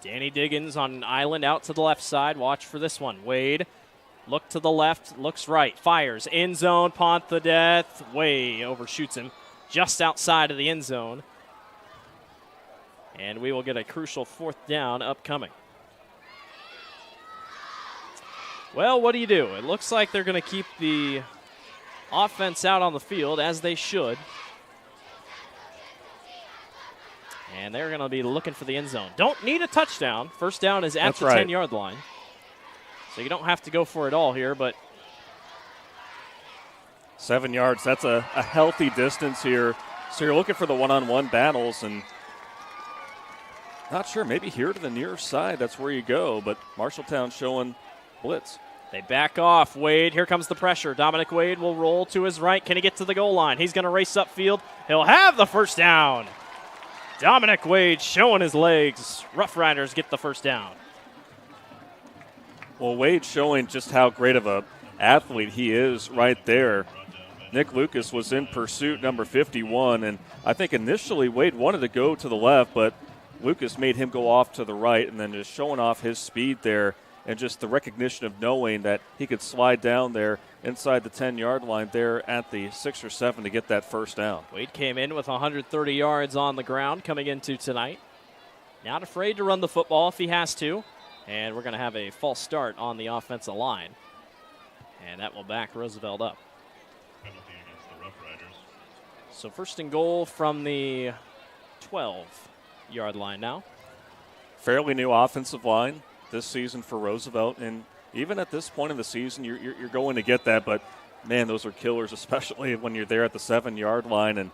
Danny Diggins on an island out to the left side. Watch for this one. Wade, look to the left, looks right, fires. End zone, Pontedeth, way overshoots him just outside of the end zone. And we will get a crucial 4th down upcoming. Well, what do you do? It looks like they're going to keep the offense out on the field, as they should. And they're going to be looking for the end zone. Don't need a touchdown. First down is at the 10-yard line. So you don't have to go for it all here, but 7 yards, that's a healthy distance here. So you're looking for the one-on-one battles, and not sure, maybe here to the near side, that's where you go, but Marshalltown showing blitz. They back off. Wade, here comes the pressure. Dominic Wade will roll to his right. Can he get to the goal line? He's going to race upfield. He'll have the first down. Dominic Wade showing his legs. Rough Riders get the first down. Well, Wade showing just how great of a athlete he is right there. Nick Lucas was in pursuit, number 51, and I think initially Wade wanted to go to the left, but Lucas made him go off to the right, and then just showing off his speed there and just the recognition of knowing that he could slide down there inside the 10-yard line there at the 6 or 7 to get that first down. Wade came in with 130 yards on the ground coming into tonight. Not afraid to run the football if he has to. And we're going to have a false start on the offensive line. And that will back Roosevelt up. Penalty against the Rough Riders. So 1st and goal from the 12-yard line now. Fairly new offensive line this season for Roosevelt, and even at this point in the season, you're going to get that, but man, those are killers, especially when you're there at the 7-yard line and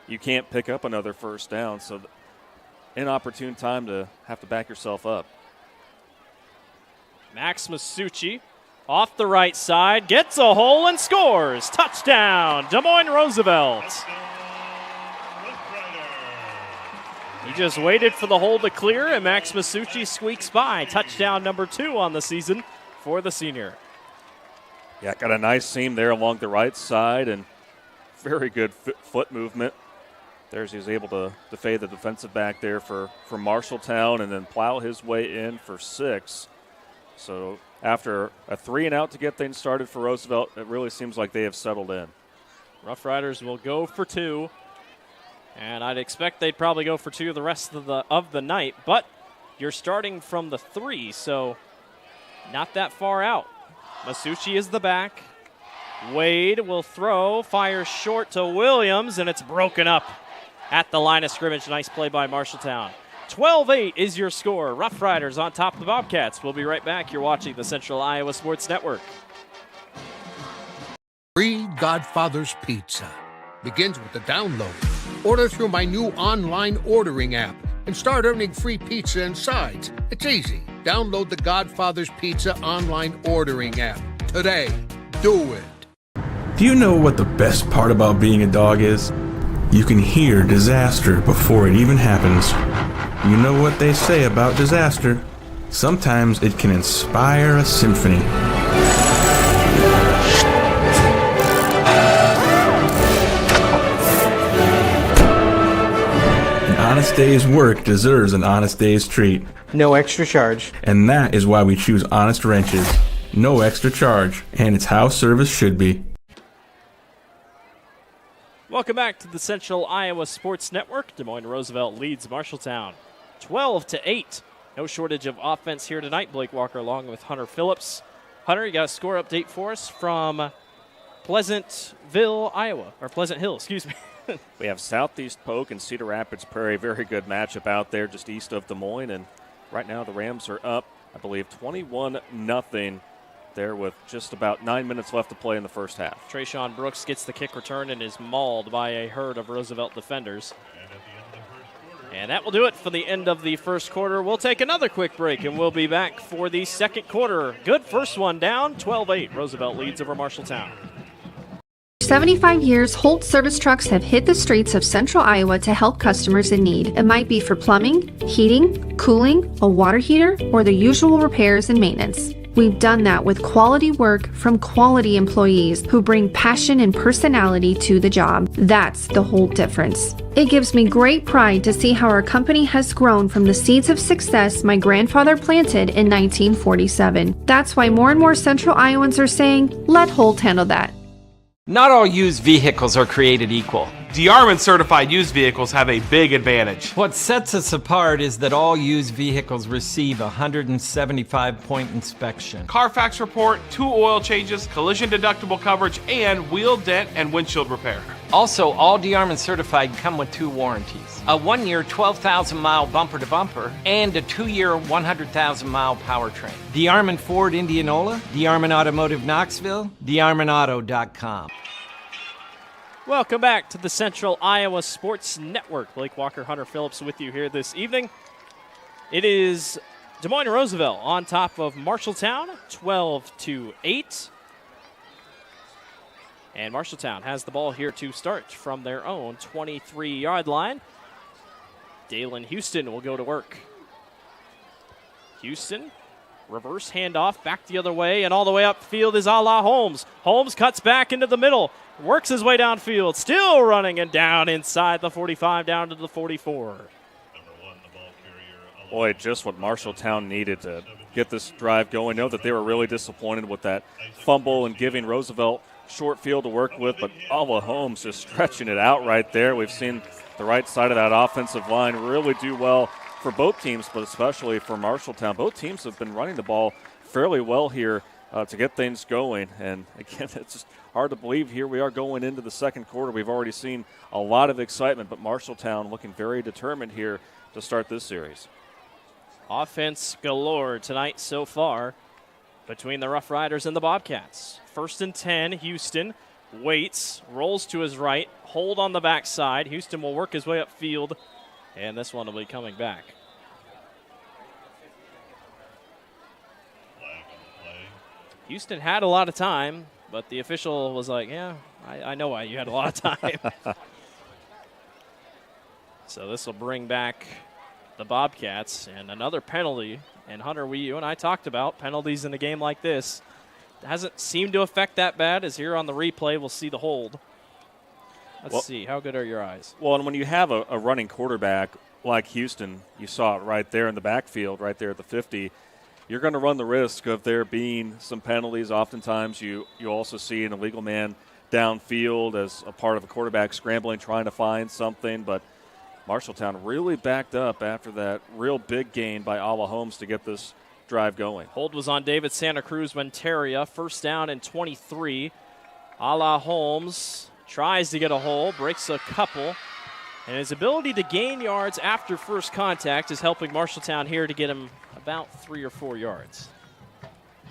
you can't pick up another first down, so inopportune time to have to back yourself up. Max Masucci off the right side, gets a hole and scores. Touchdown, Des Moines Roosevelt. He just waited for the hole to clear, and Max Masucci squeaks by. Touchdown number 2 on the season for the senior. Yeah, got a nice seam there along the right side, and very good foot movement. There's he's able to defy the defensive back there for Marshalltown and then plow his way in for 6. So after a 3-and-out to get things started for Roosevelt, it really seems like they have settled in. Rough Riders will go for 2. And I'd expect they'd probably go for 2 the rest of the night, but you're starting from the 3, so not that far out. Masucci is the back. Wade will throw, fires short to Williams, and it's broken up at the line of scrimmage. Nice play by Marshalltown. 12-8 is your score. Rough Riders on top of the Bobcats. We'll be right back. You're watching the Central Iowa Sports Network. Free Godfather's Pizza begins with the download. Order through my new online ordering app and start earning free pizza and sides. It's easy. Download the Godfather's Pizza online ordering app today. Do it. Do you know what the best part about being a dog is? You can hear disaster before it even happens. You know what they say about disaster. Sometimes it can inspire a symphony. An honest day's work deserves an honest day's treat. No extra charge. And that is why we choose Honest Wrenches. No extra charge. And it's how service should be. Welcome back to the Central Iowa Sports Network. Des Moines Roosevelt leads Marshalltown 12-8. No shortage of offense here tonight. Blake Walker along with Hunter Phillips. Hunter, you got a score update for us from Pleasantville, Iowa, or Pleasant Hill, excuse me. We have Southeast Polk and Cedar Rapids Prairie. Very good matchup out there just east of Des Moines. And right now the Rams are up, I believe, 21-0 there with just about 9 minutes left to play in the first half. Trayshawn Brooks gets the kick return and is mauled by a herd of Roosevelt defenders. And that will do it for the end of the first quarter. We'll take another quick break, and we'll be back for the second quarter. Good first one down, 12-8. Roosevelt leads over Marshalltown. 75 years, Holt service trucks have hit the streets of central Iowa to help customers in need. It might be for plumbing, heating, cooling, a water heater, or the usual repairs and maintenance. We've done that with quality work from quality employees who bring passion and personality to the job. That's the Holt difference. It gives me great pride to see how our company has grown from the seeds of success my grandfather planted in 1947. That's why more and more central Iowans are saying, let Holt handle that. Not all used vehicles are created equal. DeArmond certified used vehicles have a big advantage. What sets us apart is that all used vehicles receive a 175-point inspection. Carfax report, 2 oil changes, collision deductible coverage, and wheel dent and windshield repair. Also, all DeArmond certified come with 2 warranties. A 1-year 12,000-mile bumper-to-bumper and a 2-year 100,000-mile powertrain. DeArmond Ford Indianola, DeArmond Automotive Knoxville, DeArmondAuto.com. Welcome back to the Central Iowa Sports Network. Blake Walker, Hunter Phillips with you here this evening. It is Des Moines Roosevelt on top of Marshalltown, 12-8. And Marshalltown has the ball here to start from their own 23-yard line. Dalen Houston will go to work. Houston, reverse handoff, back the other way, and all the way upfield is Ala Holmes. Holmes cuts back into the middle, works his way downfield, still running and down inside the 45, down to the 44. Boy, just what Marshalltown needed to get this drive going. Know that they were really disappointed with that fumble and giving Roosevelt short field to work with, but Ala Holmes just stretching it out right there. We've seen the right side of that offensive line really do well for both teams, but especially for Marshalltown. Both teams have been running the ball fairly well here to get things going. And again, it's just hard to believe here we are going into the second quarter. We've already seen a lot of excitement, but Marshalltown looking very determined here to start this series. Offense galore tonight so far between the Rough Riders and the Bobcats. 1st and 10, Houston waits, rolls to his right, hold on the backside. Houston will work his way upfield, and this one will be coming back. Houston had a lot of time, but the official was like, yeah, I know why you had a lot of time. So this will bring back the Bobcats, and another penalty. And Hunter, you and I talked about penalties in a game like this. It hasn't seemed to affect that bad, as here on the replay we'll see the hold. Let's see, how good are your eyes? Well, and when you have a running quarterback like Houston, you saw it right there in the backfield, right there at the 50, you're going to run the risk of there being some penalties. Oftentimes you also see an illegal man downfield as a part of a quarterback scrambling, trying to find something, but Marshalltown really backed up after that real big gain by Ala Holmes to get this drive going. Hold was on David Santa Cruz Monteria. 1st down and 23. Ala Holmes tries to get a hole, breaks a couple, And his ability to gain yards after first contact is helping Marshalltown here to get him about 3 or 4 yards.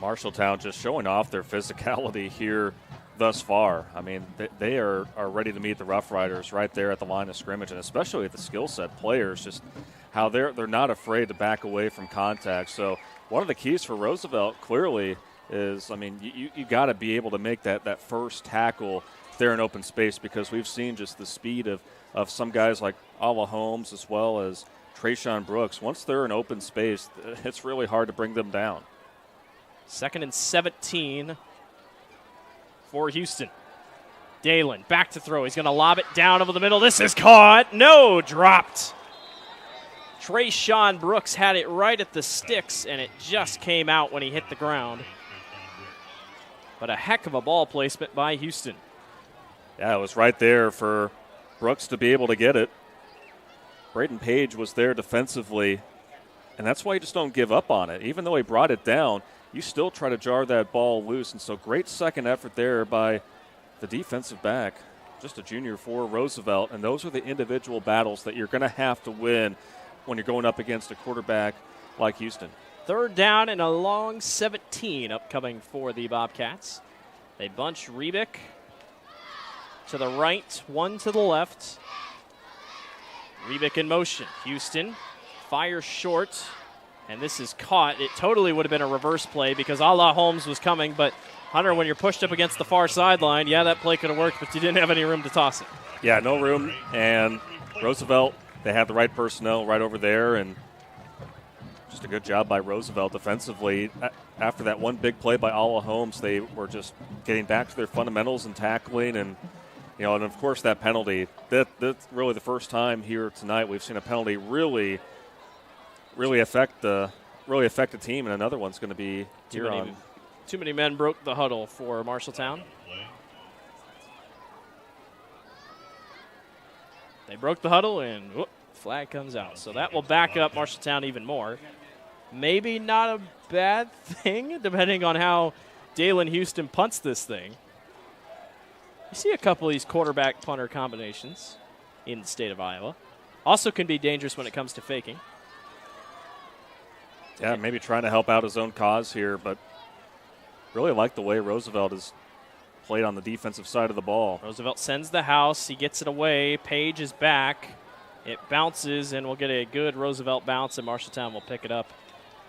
Marshalltown just showing off their physicality here thus far. I mean, they are ready to meet the Rough Riders right there at the line of scrimmage, and especially at the skill set players, just how they're not afraid to back away from contact. So one of the keys for Roosevelt clearly is, I mean, you got to be able to make that first tackle there in open space, because we've seen just the speed of some guys like Ala Holmes as well as Trayshawn Brooks. Once they're in open space, it's really hard to bring them down. 2nd and 17 for Houston. Dalen back to throw. He's going to lob it down over the middle. This is caught. No, dropped. Trayshawn Brooks had it right at the sticks, and it just came out when he hit the ground. But a heck of a ball placement by Houston. Yeah, it was right there for Brooks to be able to get it. Braden Page was there defensively, and that's why you just don't give up on it. Even though he brought it down, you still try to jar that ball loose. And so great second effort there by the defensive back, just a junior for Roosevelt. And those are the individual battles that you're going to have to win when you're going up against a quarterback like Houston. 3rd down and a long 17 upcoming for the Bobcats. They bunch Rebick to the right, 1 to the left. Rebick in motion. Houston fires short, and this is caught. It totally would have been a reverse play because Ala Holmes was coming, but Hunter, when you're pushed up against the far sideline, yeah, that play could have worked, but you didn't have any room to toss it. Yeah, no room, and Roosevelt, they had the right personnel right over there, and just a good job by Roosevelt defensively. After that one big play by Ala Holmes, they were just getting back to their fundamentals and tackling, and and of course that penalty. That's really the first time here tonight we've seen a penalty really affect the team, and another one's going to be here on. Too many men broke the huddle for Marshalltown. They broke the huddle, and flag comes out. So that will back up Marshalltown even more. Maybe not a bad thing, depending on how Dalen Houston punts this thing. You see a couple of these quarterback-punter combinations in the state of Iowa. Also can be dangerous when it comes to faking. Yeah, maybe trying to help out his own cause here, but really like the way Roosevelt has played on the defensive side of the ball. Roosevelt sends the house. He gets it away. Page is back. It bounces, and we'll get a good Roosevelt bounce, and Marshalltown will pick it up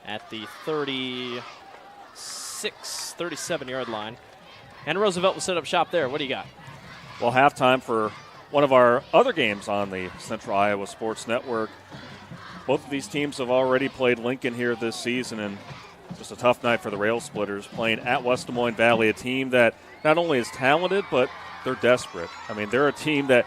at the 37-yard line. And Roosevelt will set up shop there. What do you got? Well, halftime for one of our other games on the Central Iowa Sports Network. Both of these teams have already played Lincoln here this season, and just a tough night for the Rail Splitters playing at West Des Moines Valley, a team that not only is talented, but they're desperate. I mean, they're a team that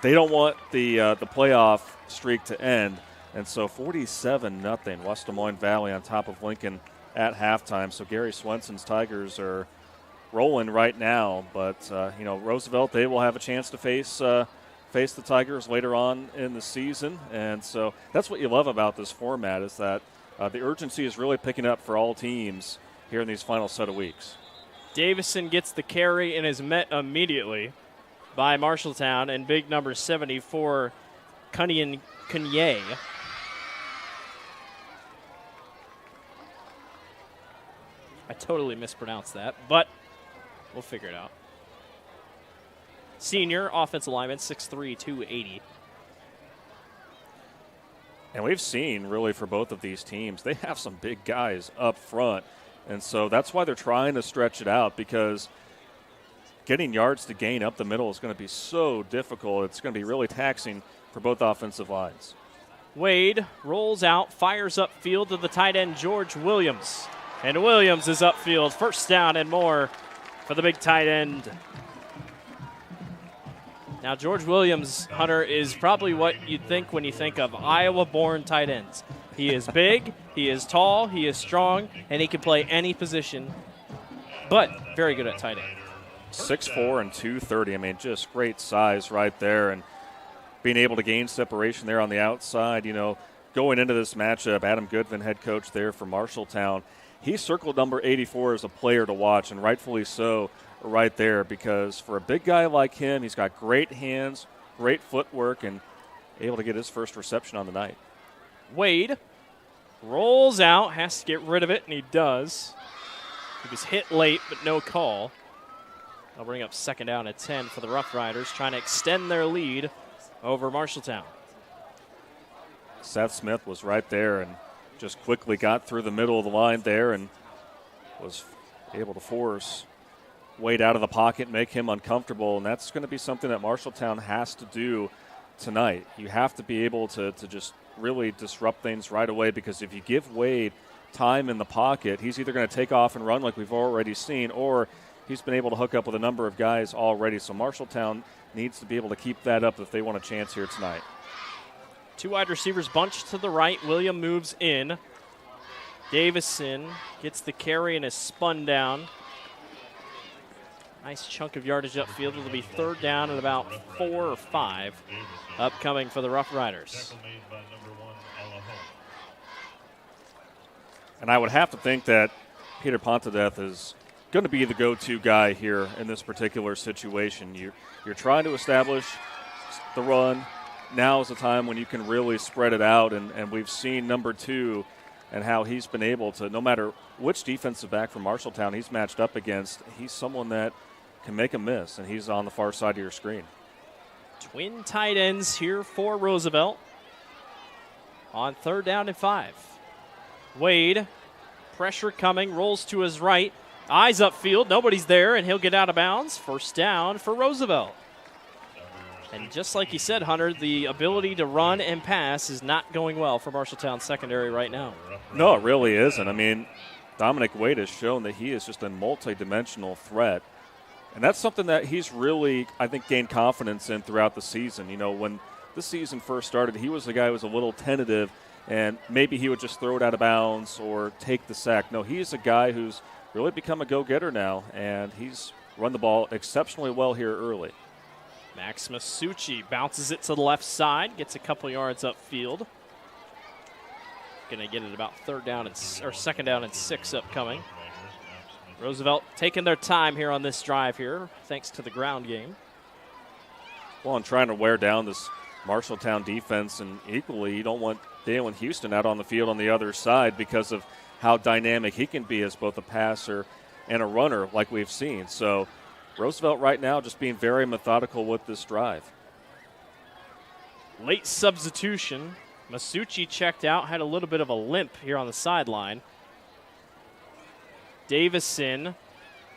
they don't want the playoff streak to end, and so 47-0 West Des Moines Valley on top of Lincoln at halftime. So Gary Swenson's Tigers are rolling right now, but Roosevelt, they will have a chance to face the Tigers later on in the season, and so that's what you love about this format is that the urgency is really picking up for all teams here in these final set of weeks. Davison gets the carry and is met immediately by Marshalltown and big number 74, Cunye. I totally mispronounced that, but we'll figure it out. Senior offensive lineman, 6'3", 280. And we've seen, really, for both of these teams, they have some big guys up front. And so that's why they're trying to stretch it out, because getting yards to gain up the middle is going to be so difficult. It's going to be really taxing for both offensive lines. Wade rolls out, fires upfield to the tight end, George Williams. And Williams is upfield, first down and more for the big tight end. Now, George Williams, Hunter, is probably what you'd think when you think of Iowa-born tight ends. He is big, he is tall, he is strong, and he can play any position, but very good at tight end. 6'4" and 230. I mean, just great size right there, and being able to gain separation there on the outside. Going into this matchup, Adam Goodvin, head coach there for Marshalltown, he circled number 84 as a player to watch, and rightfully so right there, because for a big guy like him, he's got great hands, great footwork, and able to get his first reception on the night. Wade rolls out, has to get rid of it, and he does. He was hit late, but no call. I'll bring up 2nd down at 10 for the Rough Riders, trying to extend their lead over Marshalltown. Seth Smith was right there and just quickly got through the middle of the line there and was able to force Wade out of the pocket, make him uncomfortable, and that's going to be something that Marshalltown has to do tonight. You have to be able to just really disrupt things right away, because if you give Wade time in the pocket, he's either going to take off and run like we've already seen, or he's been able to hook up with a number of guys already. So Marshalltown needs to be able to keep that up if they want a chance here tonight. 2 wide receivers bunched to the right. William moves in. Davison gets the carry and is spun down. Nice chunk of yardage upfield. It'll be 3rd down and about 4 or 5 upcoming for the Rough Riders. And I would have to think that Peter Pontedeth is going to be the go-to guy here in this particular situation. You're trying to establish the run. Now is the time when you can really spread it out, and we've seen number 2 and how he's been able to, no matter which defensive back from Marshalltown he's matched up against, he's someone that can make a miss, and he's on the far side of your screen. Twin tight ends here for Roosevelt on 3rd down and 5. Wade, pressure coming, rolls to his right, eyes upfield, nobody's there, and he'll get out of bounds. 1st down for Roosevelt. And just like you said, Hunter, the ability to run and pass is not going well for Marshalltown secondary right now. No, it really isn't. I mean, Dominic Wade has shown that he is just a multi-dimensional threat. And that's something that he's really, I think, gained confidence in throughout the season. You know, when the season first started, he was the guy who was a little tentative, and maybe he would just throw it out of bounds or take the sack. No, he's a guy who's really become a go-getter now, and he's run the ball exceptionally well here early. Max Masucci bounces it to the left side, gets a couple yards upfield. Going to get it about 2nd down and 6 upcoming. Roosevelt taking their time here on this drive here, thanks to the ground game. Well, and trying to wear down this Marshalltown defense, and equally, you don't want Dalen Houston out on the field on the other side because of how dynamic he can be as both a passer and a runner like we've seen. So Roosevelt right now just being very methodical with this drive. Late substitution. Masucci checked out, had a little bit of a limp here on the sideline. Davison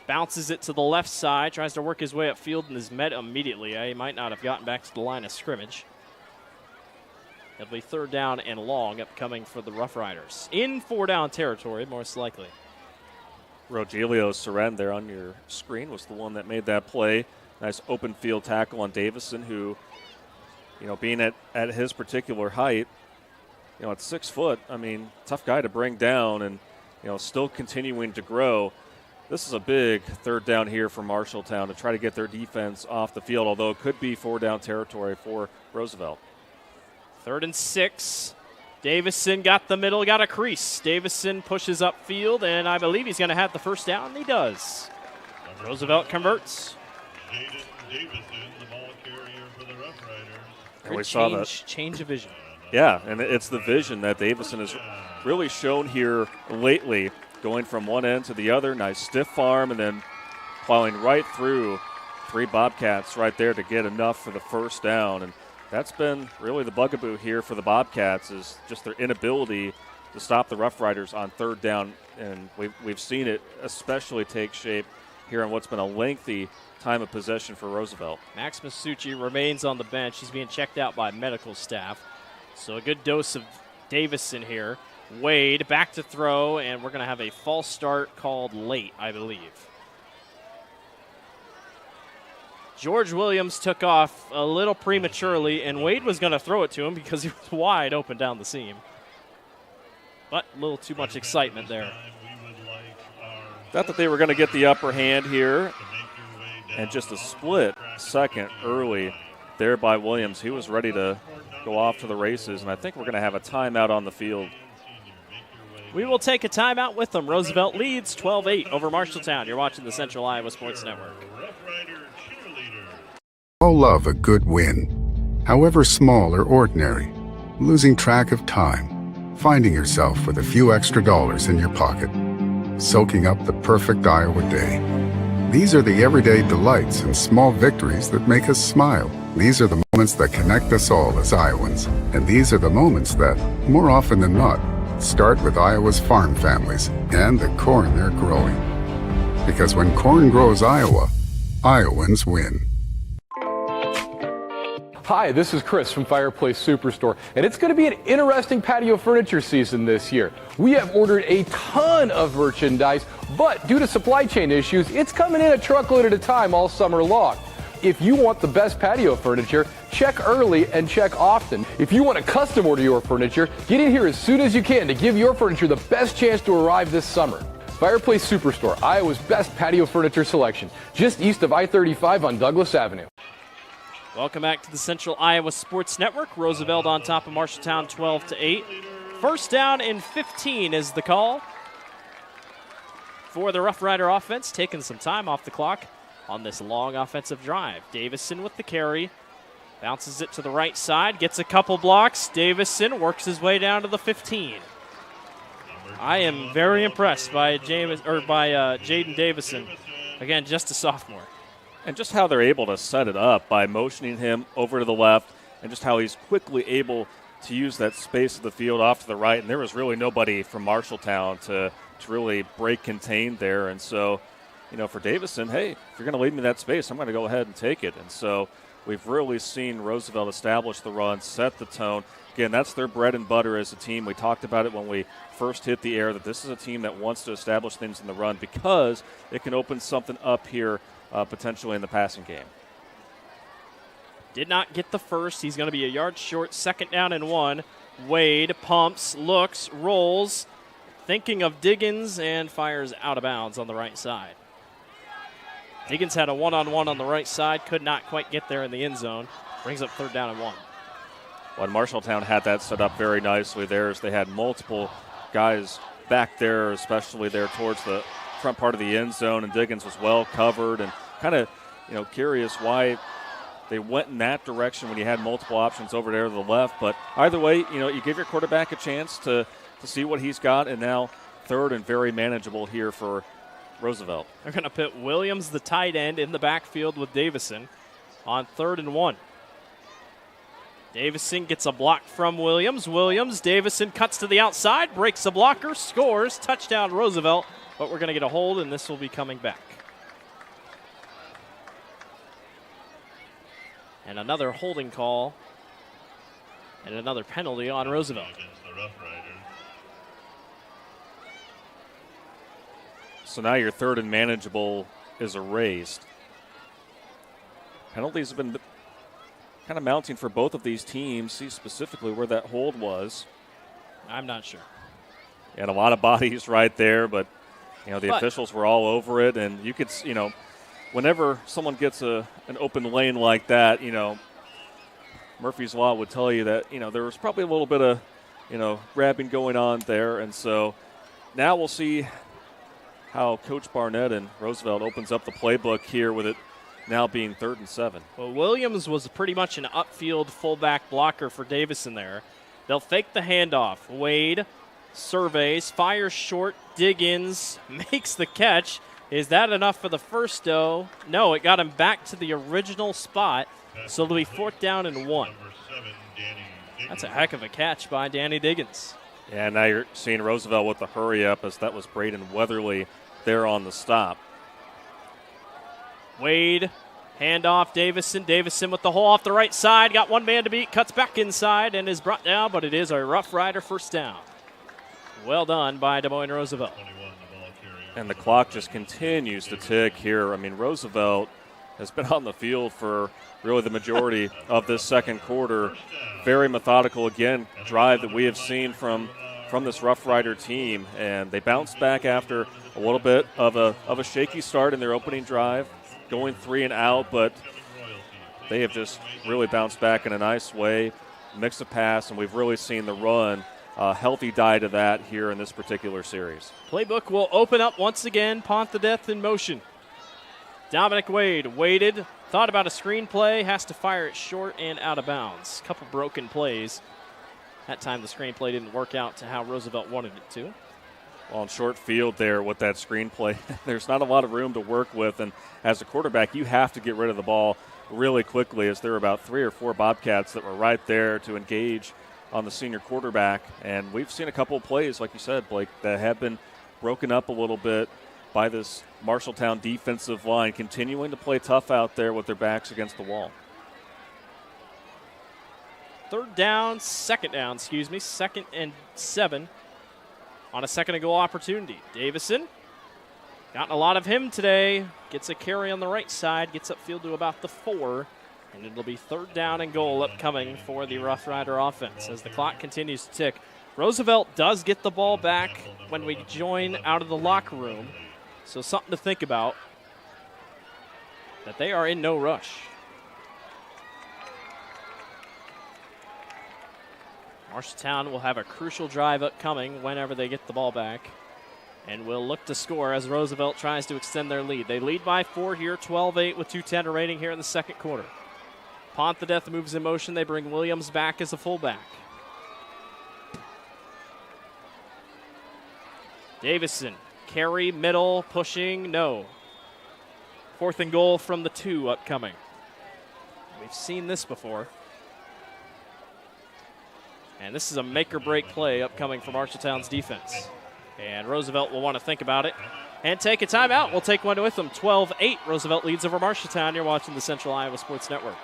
bounces it to the left side, tries to work his way upfield and is met immediately. He might not have gotten back to the line of scrimmage. It'll be 3rd down and long upcoming for the Rough Riders. In 4-down territory, most likely. Rogelio Seren there on your screen was the one that made that play. Nice open field tackle on Davison, who, you know, being at his particular height, you know, at 6 foot, I mean, tough guy to bring down and, you know, still continuing to grow. This is a big 3rd down here for Marshalltown to try to get their defense off the field, although it could be 4-down territory for Roosevelt. 3rd and 6. Davison got the middle, got a crease. Davison pushes upfield, and I believe he's going to have the 1st down, and he does. Roosevelt converts. Davison, the ball carrier for the Rough Riders. And we saw that change of vision. Yeah, and it's the vision that Davison has really shown here lately, going from one end to the other. Nice stiff arm, and then plowing right through 3 Bobcats right there to get enough for the 1st down. And that's been really the bugaboo here for the Bobcats, is just their inability to stop the Rough Riders on 3rd down. And we've seen it especially take shape here in what's been a lengthy time of possession for Roosevelt. Max Masucci remains on the bench. He's being checked out by medical staff. So a good dose of Davison here. Wade back to throw, and we're going to have a false start called late, I believe. George Williams took off a little prematurely, and Wade was going to throw it to him because he was wide open down the seam. But a little too much excitement there. Thought that they were going to get the upper hand here, and just a split second early there by Williams. He was ready to go off to the races, and I think we're going to have a timeout on the field. We will take a timeout with them. Roosevelt leads 12-8 over Marshalltown. You're watching the Central Iowa Sports Network. All love a good win. However small or ordinary, losing track of time, finding yourself with a few extra dollars in your pocket, soaking up the perfect Iowa day. These are the everyday delights and small victories that make us smile. These are the moments that connect us all as Iowans. And these are the moments that, more often than not, start with Iowa's farm families and the corn they're growing. Because when corn grows Iowa, Iowans win. Hi, this is Chris from Fireplace Superstore, and it's going to be an interesting patio furniture season this year. We have ordered a ton of merchandise, but due to supply chain issues, it's coming in a truckload at a time all summer long. If you want the best patio furniture, check early and check often. If you want to custom order your furniture, get in here as soon as you can to give your furniture the best chance to arrive this summer. Fireplace Superstore, Iowa's best patio furniture selection, just east of I-35 on Douglas Avenue. Welcome back to the Central Iowa Sports Network. Roosevelt on top of Marshalltown 12-8. First down and 15 is the call for the Rough Rider offense, taking some time off the clock on this long offensive drive. Davison with the carry, bounces it to the right side, gets a couple blocks. Davison works his way down to the 15. I am very impressed by Jaden Davison. Again, just a sophomore. And just how they're able to set it up by motioning him over to the left, and just how he's quickly able to use that space of the field off to the right. And there was really nobody from Marshalltown to really break contain there. And so, for Davison, hey, if you're going to leave me that space, I'm going to go ahead and take it. And so we've really seen Roosevelt establish the run, set the tone. Again, that's their bread and butter as a team. We talked about it when we first hit the air, that this is a team that wants to establish things in the run because it can open something up here potentially in the passing game. Did not get the first. He's going to be a yard short. Second down and 1. Wade pumps, looks, rolls, thinking of Diggins, and fires out of bounds on the right side. Diggins had a one-on-one on the right side, could not quite get there in the end zone. Brings up third down and 1. Well, Marshalltown had that set up very nicely there as they had multiple guys back there, especially there towards the front part of the end zone, and Diggins was well covered, and kind of, curious why they went in that direction when you had multiple options over there to the left. But either way, you give your quarterback a chance to see what he's got, and now third and very manageable here for Roosevelt. They're going to put Williams, the tight end, in the backfield with Davison on 3rd and 1. Davison gets a block from Williams. Davison cuts to the outside, breaks the blocker, scores, touchdown Roosevelt. But we're going to get a hold, and this will be coming back. And another holding call and another penalty on Roosevelt. So now your third and manageable is erased. Penalties have been kind of mounting for both of these teams. See specifically where that hold was. I'm not sure. And a lot of bodies right there, but the officials were all over it, and you could, whenever someone gets an open lane like that, Murphy's Law would tell you that, there was probably a little bit of, grabbing going on there. And so now we'll see how Coach Barnett and Roosevelt opens up the playbook here with it now being 3rd and 7. Well, Williams was pretty much an upfield fullback blocker for Davison there. They'll fake the handoff. Wade surveys, fires short, Diggins makes the catch. Is that enough for the first though? No, it got him back to the original spot, so it'll be 4th down and 1. That's a heck of a catch by Danny Diggins. Yeah, now you're seeing Roosevelt with the hurry up as that was Braden Weatherly there on the stop. Wade, handoff, Davison with the hole off the right side, got one man to beat, cuts back inside and is brought down, but it is a Rough Rider first down. Well done by Des Moines Roosevelt. And the clock just continues to tick here. I mean, Roosevelt has been on the field for really the majority of this second quarter. Very methodical, again, drive that we have seen from this Rough Rider team. And they bounced back after a little bit of a shaky start in their opening drive, going 3 and out, but they have just really bounced back in a nice way, mix of pass, and we've really seen the run healthy die to that here in this particular series. Playbook will open up once again. Pont the Death in motion. Dominic Wade waited, Thought about a screenplay, has to fire it short and out of bounds. Couple broken plays. That time the screenplay didn't work out to how Roosevelt wanted it to. Well, in short field there with that screenplay, there's not a lot of room to work with. And as a quarterback, you have to get rid of the ball really quickly, as there were about 3 or 4 Bobcats that were right there to engage on the senior quarterback. And we've seen a couple of plays, like you said, Blake, that have been broken up a little bit by this Marshalltown defensive line, continuing to play tough out there with their backs against the wall. Second and 7 on a second and goal opportunity. Davison, gotten a lot of him today, gets a carry on the right side, gets upfield to about the 4, and it'll be 3rd down and goal upcoming for the Rough Rider offense as the clock continues to tick. Roosevelt does get the ball back when we join out of the locker room, so something to think about, that they are in no rush. Marshalltown will have a crucial drive upcoming whenever they get the ball back, and will look to score as Roosevelt tries to extend their lead. They lead by 4 here, 12-8 with 2:10 remaining here in the second quarter. Pont the Death moves in motion. They bring Williams back as a fullback. Davison, carry, middle, pushing, no. 4th and goal from the 2 upcoming. We've seen this before. And this is a make-or-break play upcoming for Marshalltown's defense. And Roosevelt will want to think about it and take a timeout. We'll take one with them. 12-8. Roosevelt leads over Marshalltown. You're watching the Central Iowa Sports Network.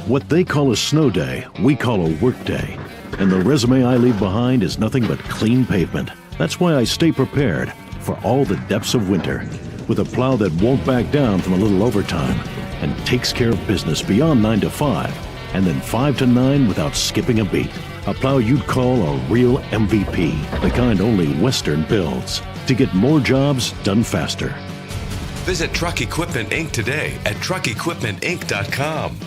What they call a snow day, we call a work day. And the resume I leave behind is nothing but clean pavement. That's why I stay prepared for all the depths of winter with a plow that won't back down from a little overtime and takes care of business beyond 9 to 5 and then 5 to 9 without skipping a beat. A plow you'd call a real MVP, the kind only Western builds, to get more jobs done faster. Visit Truck Equipment Inc. today at truckequipmentinc.com.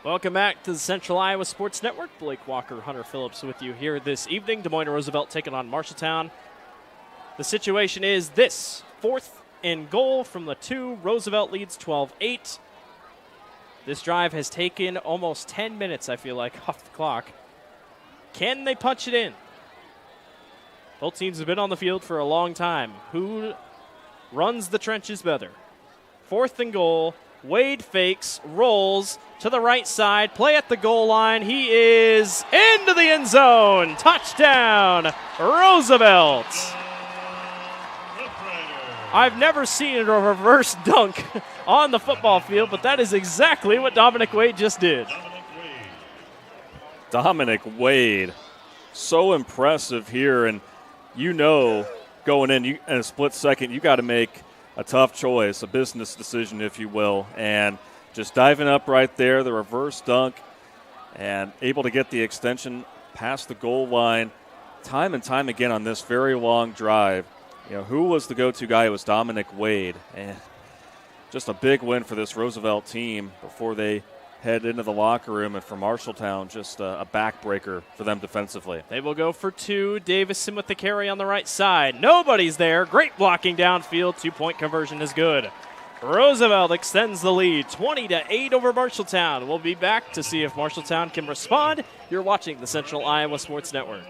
Welcome back to the Central Iowa Sports Network. Blake Walker, Hunter Phillips with you here this evening. Des Moines Roosevelt taking on Marshalltown. The situation is this: 4th and goal from the 2. Roosevelt leads 12-8. This drive has taken almost 10 minutes, I feel like, off the clock. Can they punch it in? Both teams have been on the field for a long time. Who runs the trenches better? 4th and goal. Wade fakes, rolls to the right side, play at the goal line. He is into the end zone. Touchdown, Roosevelt. I've never seen a reverse dunk on the football field, but that is exactly what Dominic Wade just did. Dominic Wade, so impressive here, and you know going in a split second, you got to make a tough choice, a business decision, if you will, and just diving up right there, the reverse dunk, and able to get the extension past the goal line time and time again on this very long drive. You know, who was the go-to guy? It was Dominic Wade, and just a big win for this Roosevelt team before they head into the locker room, and for Marshalltown, just a backbreaker for them defensively. They will go for 2. Davison with the carry on the right side. Nobody's there. Great blocking downfield. 2-point conversion is good. Roosevelt extends the lead 20-8 over Marshalltown. We'll be back to see if Marshalltown can respond. You're watching the Central Iowa Sports Network.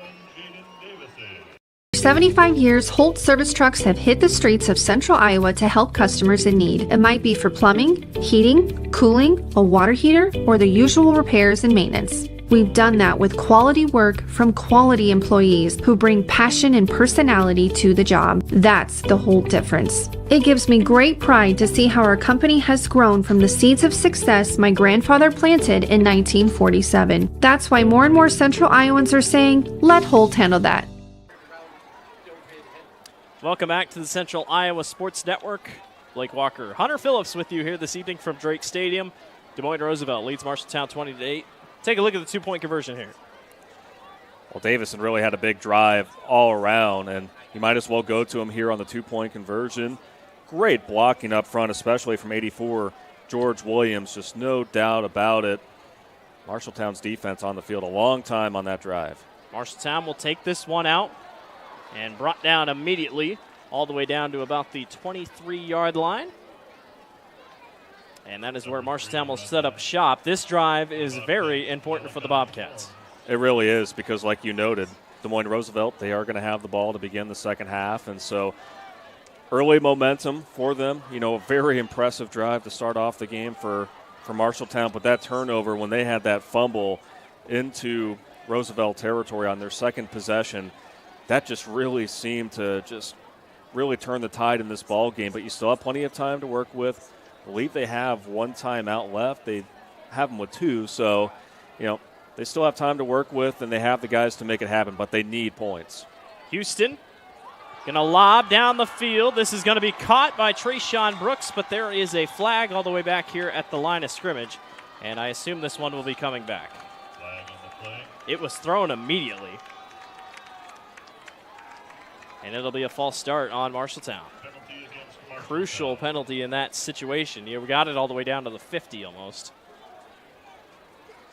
For 75 years, Holt service trucks have hit the streets of central Iowa to help customers in need. It might be for plumbing, heating, cooling, a water heater, or the usual repairs and maintenance. We've done that with quality work from quality employees who bring passion and personality to the job. That's the Holt difference. It gives me great pride to see how our company has grown from the seeds of success my grandfather planted in 1947. That's why more and more Central Iowans are saying, let Holt handle that. Welcome back to the Central Iowa Sports Network. Blake Walker, Hunter Phillips with you here this evening from Drake Stadium. Des Moines Roosevelt leads Marshalltown 20-8. Take a look at the 2-point conversion here. Well, Davison really had a big drive all around, and you might as well go to him here on the 2-point conversion. Great blocking up front, especially from 84, George Williams, just no doubt about it. Marshalltown's defense on the field a long time on that drive. Marshalltown will take this one out. and brought down immediately all the way down to about the 23-yard line. And that is where Marshalltown will set up shop. This drive is very important for the Bobcats. It really is, because like you noted, Des Moines Roosevelt, they are going to have the ball to begin the second half. And so early momentum for them. A very impressive drive to start off the game for Marshalltown. But that turnover, when they had that fumble into Roosevelt territory on their second possession, that just really seemed to just really turn the tide in this ball game. But you still have plenty of time to work with. I believe they have one timeout left. They have them with two, so they still have time to work with, and they have the guys to make it happen, but they need points. Houston going to lob down the field. This is going to be caught by Trayshawn Brooks, but there is a flag all the way back here at the line of scrimmage, and I assume this one will be coming back. Flag on the play. It was thrown immediately, and it'll be a false start on Marshalltown. Crucial penalty in that situation. We got it all the way down to the 50 almost.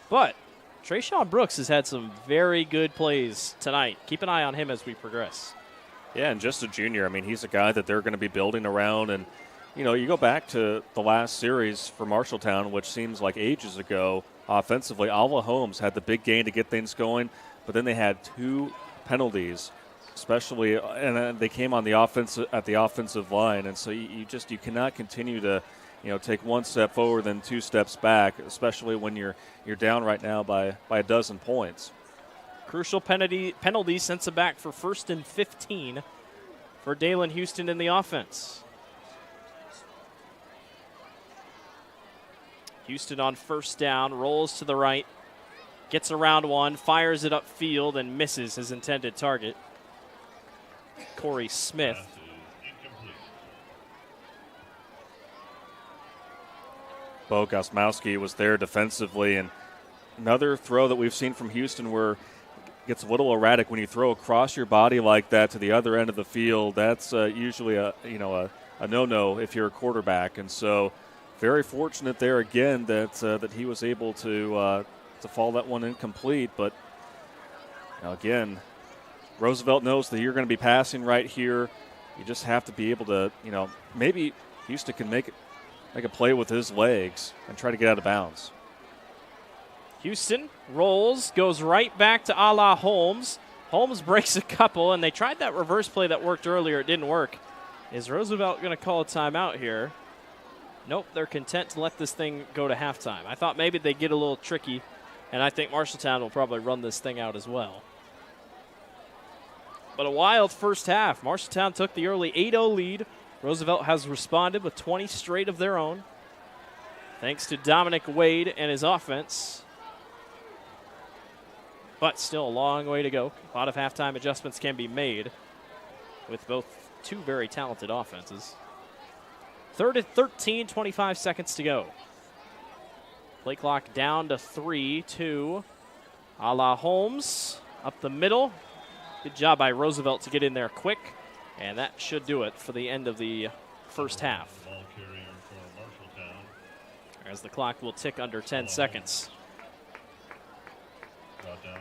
But Trayshawn Brooks has had some very good plays tonight. Keep an eye on him as we progress. Yeah, and just a junior. I mean, he's a guy that they're going to be building around. And, you go back to the last series for Marshalltown, which seems like ages ago offensively. Alva Holmes had the big gain to get things going, but then they had two penalties, especially, and they came on the offensive line. And so you cannot continue to take one step forward, then two steps back, especially when you're down right now by a dozen points. Crucial penalty sends them back for 1st and 15 for Dalen Houston in the offense. Houston on first down, rolls to the right, gets around one, fires it upfield, and misses his intended target. Corey Smith. Bo Gosmowski was there defensively, and another throw that we've seen from Houston where it gets a little erratic when you throw across your body like that to the other end of the field. That's usually a no-no if you're a quarterback, and so very fortunate there again that he was able to fall that one incomplete. But again, Roosevelt knows that you're going to be passing right here. You just have to be able to, maybe Houston can make a play with his legs and try to get out of bounds. Houston rolls, goes right back to a-la Holmes. Holmes breaks a couple, and they tried that reverse play that worked earlier. It didn't work. Is Roosevelt going to call a timeout here? Nope, they're content to let this thing go to halftime. I thought maybe they'd get a little tricky, and I think Marshalltown will probably run this thing out as well. But a wild first half. Marshalltown took the early 8-0 lead. Roosevelt has responded with 20 straight of their own, thanks to Dominic Wade and his offense. But still a long way to go. A lot of halftime adjustments can be made with both two very talented offenses. 3rd and 13, 25 seconds to go. Play clock down to 3-2. a-la Holmes up the middle. Good job by Roosevelt to get in there quick. And that should do it for the end of the first half, as the clock will tick under 10 seconds.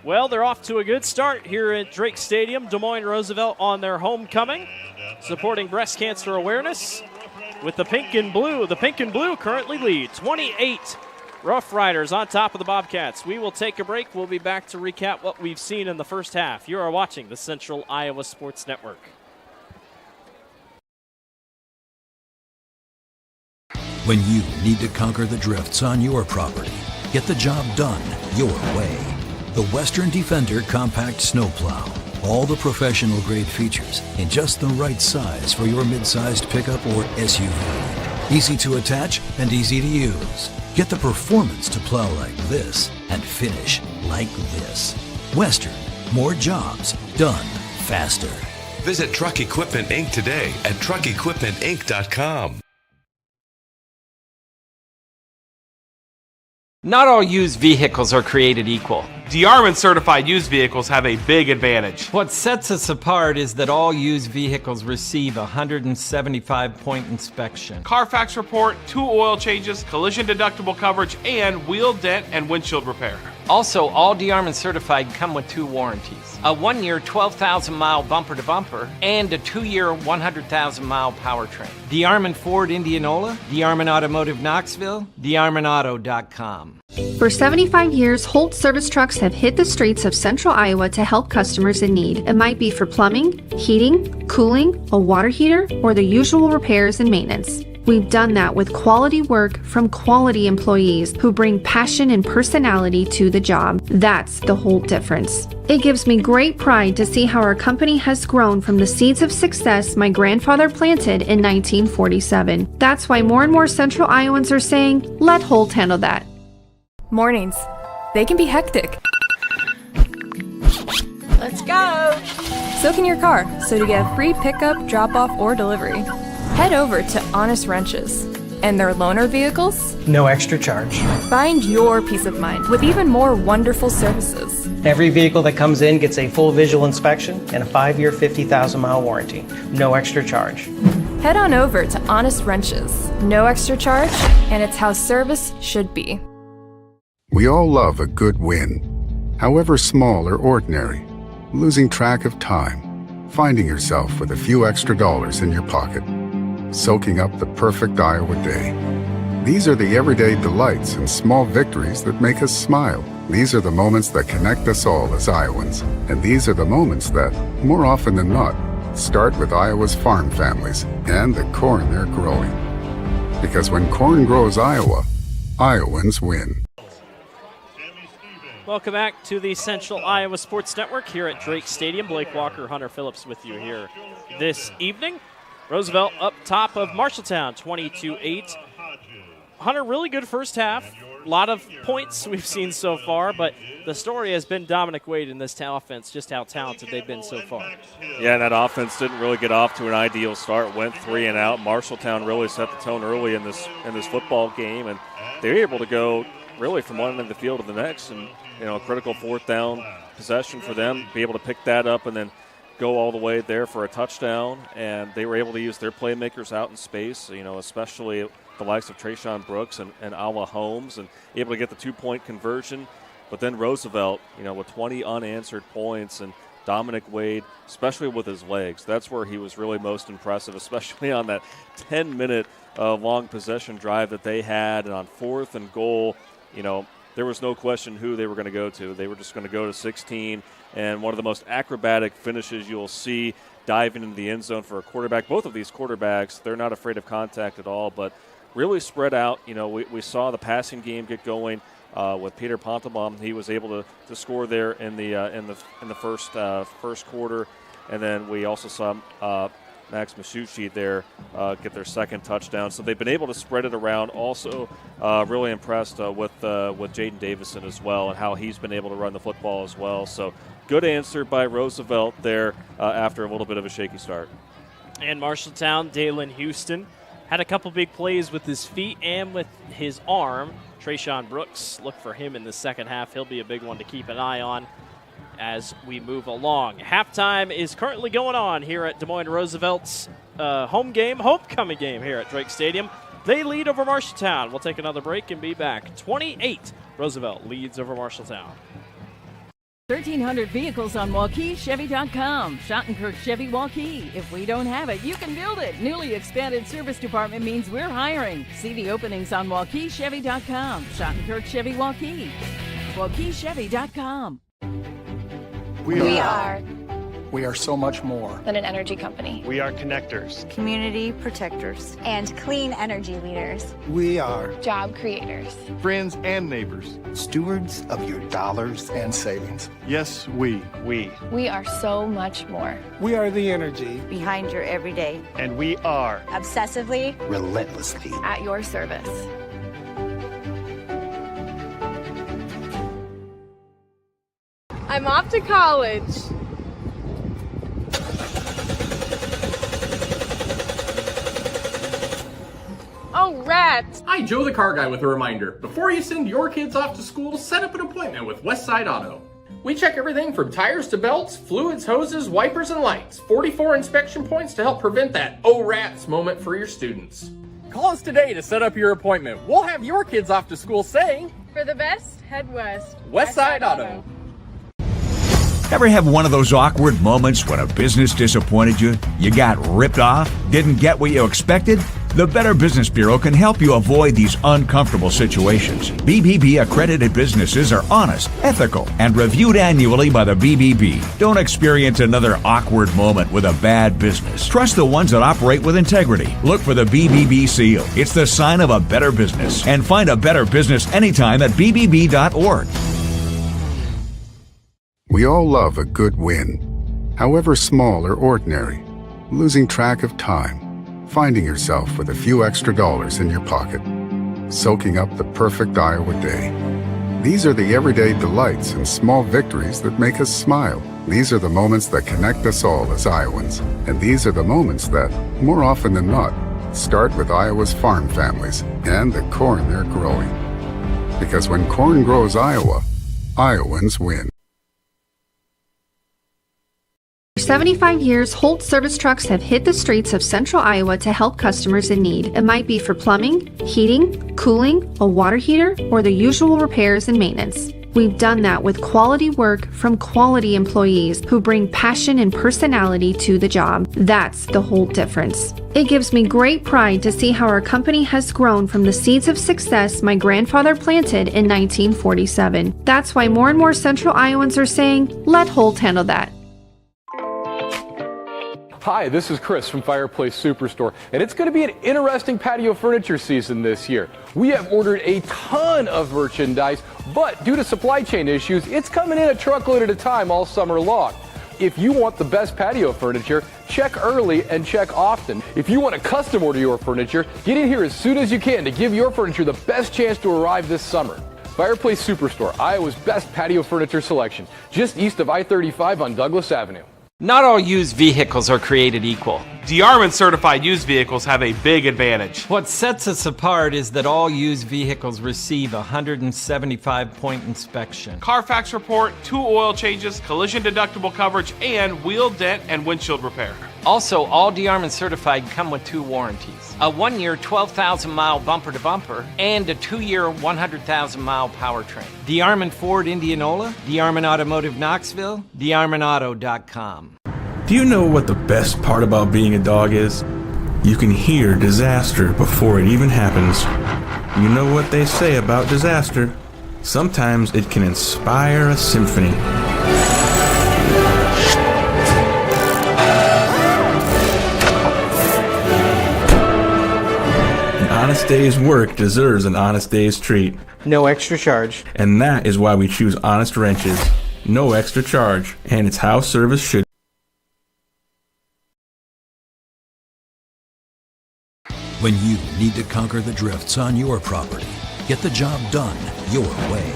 Well, they're off to a good start here at Drake Stadium. Des Moines Roosevelt on their homecoming, supporting breast cancer awareness with the pink and blue. The pink and blue currently lead 28 Rough Riders on top of the Bobcats. We will take a break. We'll be back to recap what we've seen in the first half. You are watching the Central Iowa Sports Network. When you need to conquer the drifts on your property, get the job done your way. The Western Defender Compact Snowplow. All the professional grade features in just the right size for your mid-sized pickup or SUV. Easy to attach and easy to use. Get the performance to plow like this and finish like this. Western, more jobs done faster. Visit Truck Equipment Inc. today at truckequipmentinc.com. Not all used vehicles are created equal. DeArmond certified used vehicles have a big advantage. What sets us apart is that all used vehicles receive a 175-point inspection. Carfax report, 2 oil changes, collision deductible coverage, and wheel dent and windshield repair. Also, all DeArmond certified come with 2 warranties. A 1-year 12,000-mile bumper-to-bumper and a 2-year 100,000-mile powertrain. DeArmond Ford Indianola, DeArmond Automotive Knoxville, DeArmondAuto.com. For 75 years, Holt service trucks have hit the streets of central Iowa to help customers in need. It might be for plumbing, heating, cooling, a water heater, or the usual repairs and maintenance. We've done that with quality work from quality employees who bring passion and personality to the job. That's the Holt difference. It gives me great pride to see how our company has grown from the seeds of success my grandfather planted in 1947. That's why more and more central Iowans are saying, let Holt handle that. Mornings. They can be hectic. Let's go! So can your car, so to get a free pickup, drop-off, or delivery, head over to Honest Wrenches. And their loaner vehicles? No extra charge. Find your peace of mind with even more wonderful services. Every vehicle that comes in gets a full visual inspection and a 5-year, 50,000-mile warranty. No extra charge. Head on over to Honest Wrenches. No extra charge, and it's how service should be. We all love a good win, however small or ordinary. Losing track of time, finding yourself with a few extra dollars in your pocket, soaking up the perfect Iowa day. These are the everyday delights and small victories that make us smile. These are the moments that connect us all as Iowans. And these are the moments that, more often than not, start with Iowa's farm families and the corn they're growing. Because when corn grows Iowa, Iowans win. Welcome back to the Central Iowa Sports Network here at Drake Stadium. Blake Walker, Hunter Phillips with you here this evening. Roosevelt up top of Marshalltown, 22-8. Hunter, really good first half. A lot of points we've seen so far, but the story has been Dominic Wade in this offense, just how talented they've been so far. Yeah, and that offense didn't really get off to an ideal start. Went 3 and out. Marshalltown really set the tone early in this football game, and they were able to go really from one end of the field to the next, and a critical 4th down possession for them, be able to pick that up and then go all the way there for a touchdown. And they were able to use their playmakers out in space, especially the likes of Trayshawn Brooks and Ala Holmes, and able to get the 2-point conversion. But then Roosevelt, with 20 unanswered points, and Dominic Wade, especially with his legs, that's where he was really most impressive, especially on that 10-minute long possession drive that they had. And on 4th and goal, there was no question who they were going to go to. They were just going to go to 16, and one of the most acrobatic finishes you'll see, diving into the end zone for a quarterback. Both of these quarterbacks, they're not afraid of contact at all, but really spread out. We saw the passing game get going with Peter Pontelbaum. He was able to score there in the first quarter, and then we also saw Max Masucci there get their 2nd touchdown. So they've been able to spread it around. Also really impressed with Jaden Davison as well, and how he's been able to run the football as well. So good answer by Roosevelt there after a little bit of a shaky start. And Marshalltown, Dalen Houston had a couple big plays with his feet and with his arm. Trayshawn Brooks, look for him in the second half. He'll be a big one to keep an eye on as we move along. Halftime is currently going on here at Des Moines Roosevelt's homecoming game here at Drake Stadium. They lead over Marshalltown. We'll take another break and be back. 28, Roosevelt leads over Marshalltown. 1,300 vehicles on WauKeeChevy.com. Schottenkirk Chevy Waukee. If we don't have it, you can build it. Newly expanded service department means we're hiring. See the openings on WauKeeChevy.com. Schottenkirk Chevy Waukee. WauKeeChevy.com. We are so much more than an energy company. We are connectors, community protectors, and clean energy leaders. We are job creators, friends and neighbors, stewards of your dollars and savings. Yes, we are so much more. We are the energy behind your everyday. And we are obsessively, relentlessly at your service. I'm off to college. Oh, rats! Hi, Joe the Car Guy with a reminder. Before you send your kids off to school, set up an appointment with Westside Auto. We check everything from tires to belts, fluids, hoses, wipers, and lights. 44 inspection points to help prevent that oh rats moment for your students. Call us today to set up your appointment. We'll have your kids off to school saying, For the best, head west. Westside Auto. Ever have one of those awkward moments when a business disappointed you? You got ripped off? Didn't get what you expected? The Better Business Bureau can help you avoid these uncomfortable situations. BBB accredited businesses are honest, ethical, and reviewed annually by the BBB. Don't experience another awkward moment with a bad business. Trust the ones that operate with integrity. Look for the BBB seal. It's the sign of a better business. And find a better business anytime at bbb.org. We all love a good win, however small or ordinary. Losing track of time, finding yourself with a few extra dollars in your pocket, soaking up the perfect Iowa day. These are the everyday delights and small victories that make us smile. These are the moments that connect us all as Iowans. And these are the moments that, more often than not, start with Iowa's farm families and the corn they're growing. Because when corn grows Iowa, Iowans win. For 75 years, Holt service trucks have hit the streets of central Iowa to help customers in need. It might be for plumbing, heating, cooling, a water heater, or the usual repairs and maintenance. We've done that with quality work from quality employees who bring passion and personality to the job. That's the Holt difference. It gives me great pride to see how our company has grown from the seeds of success my grandfather planted in 1947. That's why more and more central Iowans are saying, let Holt handle that. Hi, this is Chris from Fireplace Superstore, and it's going to be an interesting patio furniture season this year. We have ordered a ton of merchandise, but due to supply chain issues, it's coming in a truckload at a time all summer long. If you want the best patio furniture, check early and check often. If you want to custom order your furniture, get in here as soon as you can to give your furniture the best chance to arrive this summer. Fireplace Superstore, Iowa's best patio furniture selection, just east of I-35 on Douglas Avenue. Not all used vehicles are created equal. DeArmond certified used vehicles have a big advantage. What sets us apart is that all used vehicles receive a 175-point inspection. Carfax report, 2 oil changes, collision deductible coverage, and wheel dent and windshield repair. Also, all DeArmond certified come with 2 warranties. A 1-year 12,000-mile bumper-to-bumper and a 2-year 100,000-mile powertrain. DeArmond Ford Indianola, DeArmond Automotive Knoxville, DeArmondAuto.com. Do you know what the best part about being a dog is? You can hear disaster before it even happens. You know what they say about disaster. Sometimes it can inspire a symphony. An honest day's work deserves an honest day's treat. No extra charge. And that is why we choose Honest Wrenches. No extra charge. And it's how service should. When you need to conquer the drifts on your property, get the job done your way.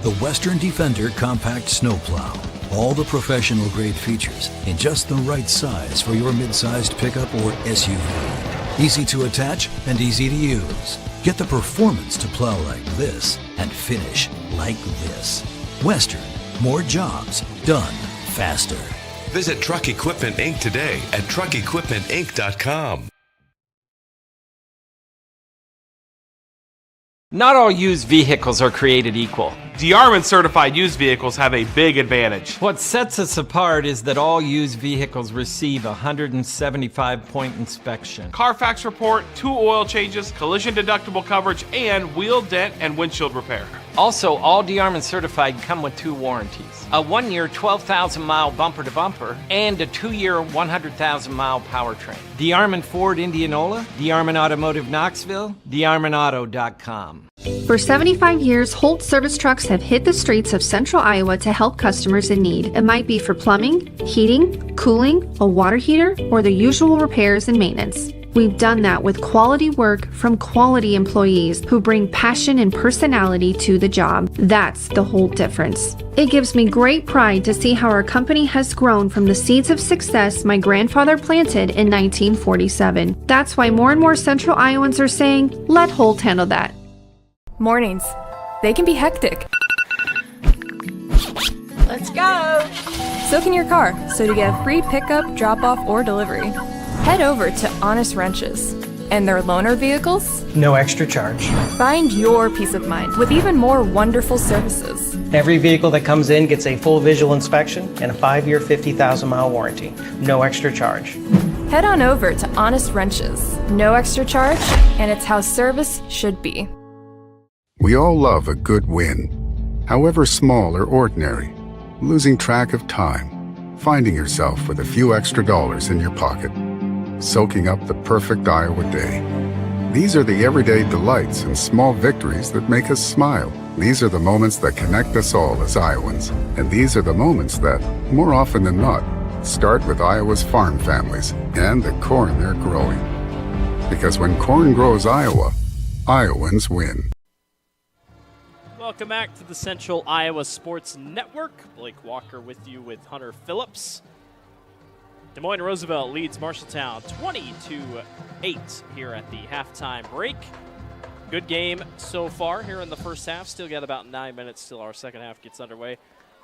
The Western Defender Compact Snowplow. All the professional grade features in just the right size for your mid-sized pickup or SUV. Easy to attach and easy to use. Get the performance to plow like this and finish like this. Western. More jobs done faster. Visit Truck Equipment Inc. today at truckequipmentinc.com. Not all used vehicles are created equal. DeArmond certified used vehicles have a big advantage. What sets us apart is that all used vehicles receive a 175-point inspection. Carfax report, 2 oil changes, collision deductible coverage, and wheel dent and windshield repair. Also, all DeArmond certified come with 2 warranties. A 1-year 12,000-mile bumper-to-bumper and a 2-year 100,000-mile powertrain. DeArmond Ford Indianola, DeArmond Automotive Knoxville, DeArmondAuto.com. For 75 years, Holt service trucks have hit the streets of central Iowa to help customers in need. It might be for plumbing, heating, cooling, a water heater, or the usual repairs and maintenance. We've done that with quality work from quality employees who bring passion and personality to the job. That's the Holt difference. It gives me great pride to see how our company has grown from the seeds of success my grandfather planted in 1947. That's why more and more central Iowans are saying, let Holt handle that. Mornings. They can be hectic. Let's go! So can your car, so to get free pickup, drop-off, or delivery. Head over to Honest Wrenches. and their loaner vehicles? No extra charge. Find your peace of mind with even more wonderful services. Every vehicle that comes in gets a full visual inspection and a 5-year, 50,000-mile warranty. No extra charge. Head on over to Honest Wrenches. No extra charge, and it's how service should be. We all love a good win, however small or ordinary. Losing track of time, finding yourself with a few extra dollars in your pocket, soaking up the perfect Iowa day. These are the everyday delights and small victories that make us smile. These are the moments that connect us all as Iowans. And these are the moments that, more often than not, start with Iowa's farm families and the corn they're growing. Because when corn grows Iowa, Iowans win. Welcome back to the Central Iowa Sports Network. Blake Walker with you with Hunter Phillips. Des Moines Roosevelt leads Marshalltown 20-8 here at the halftime break. Good game so far here in the first half. Still got about 9 minutes till our second half gets underway.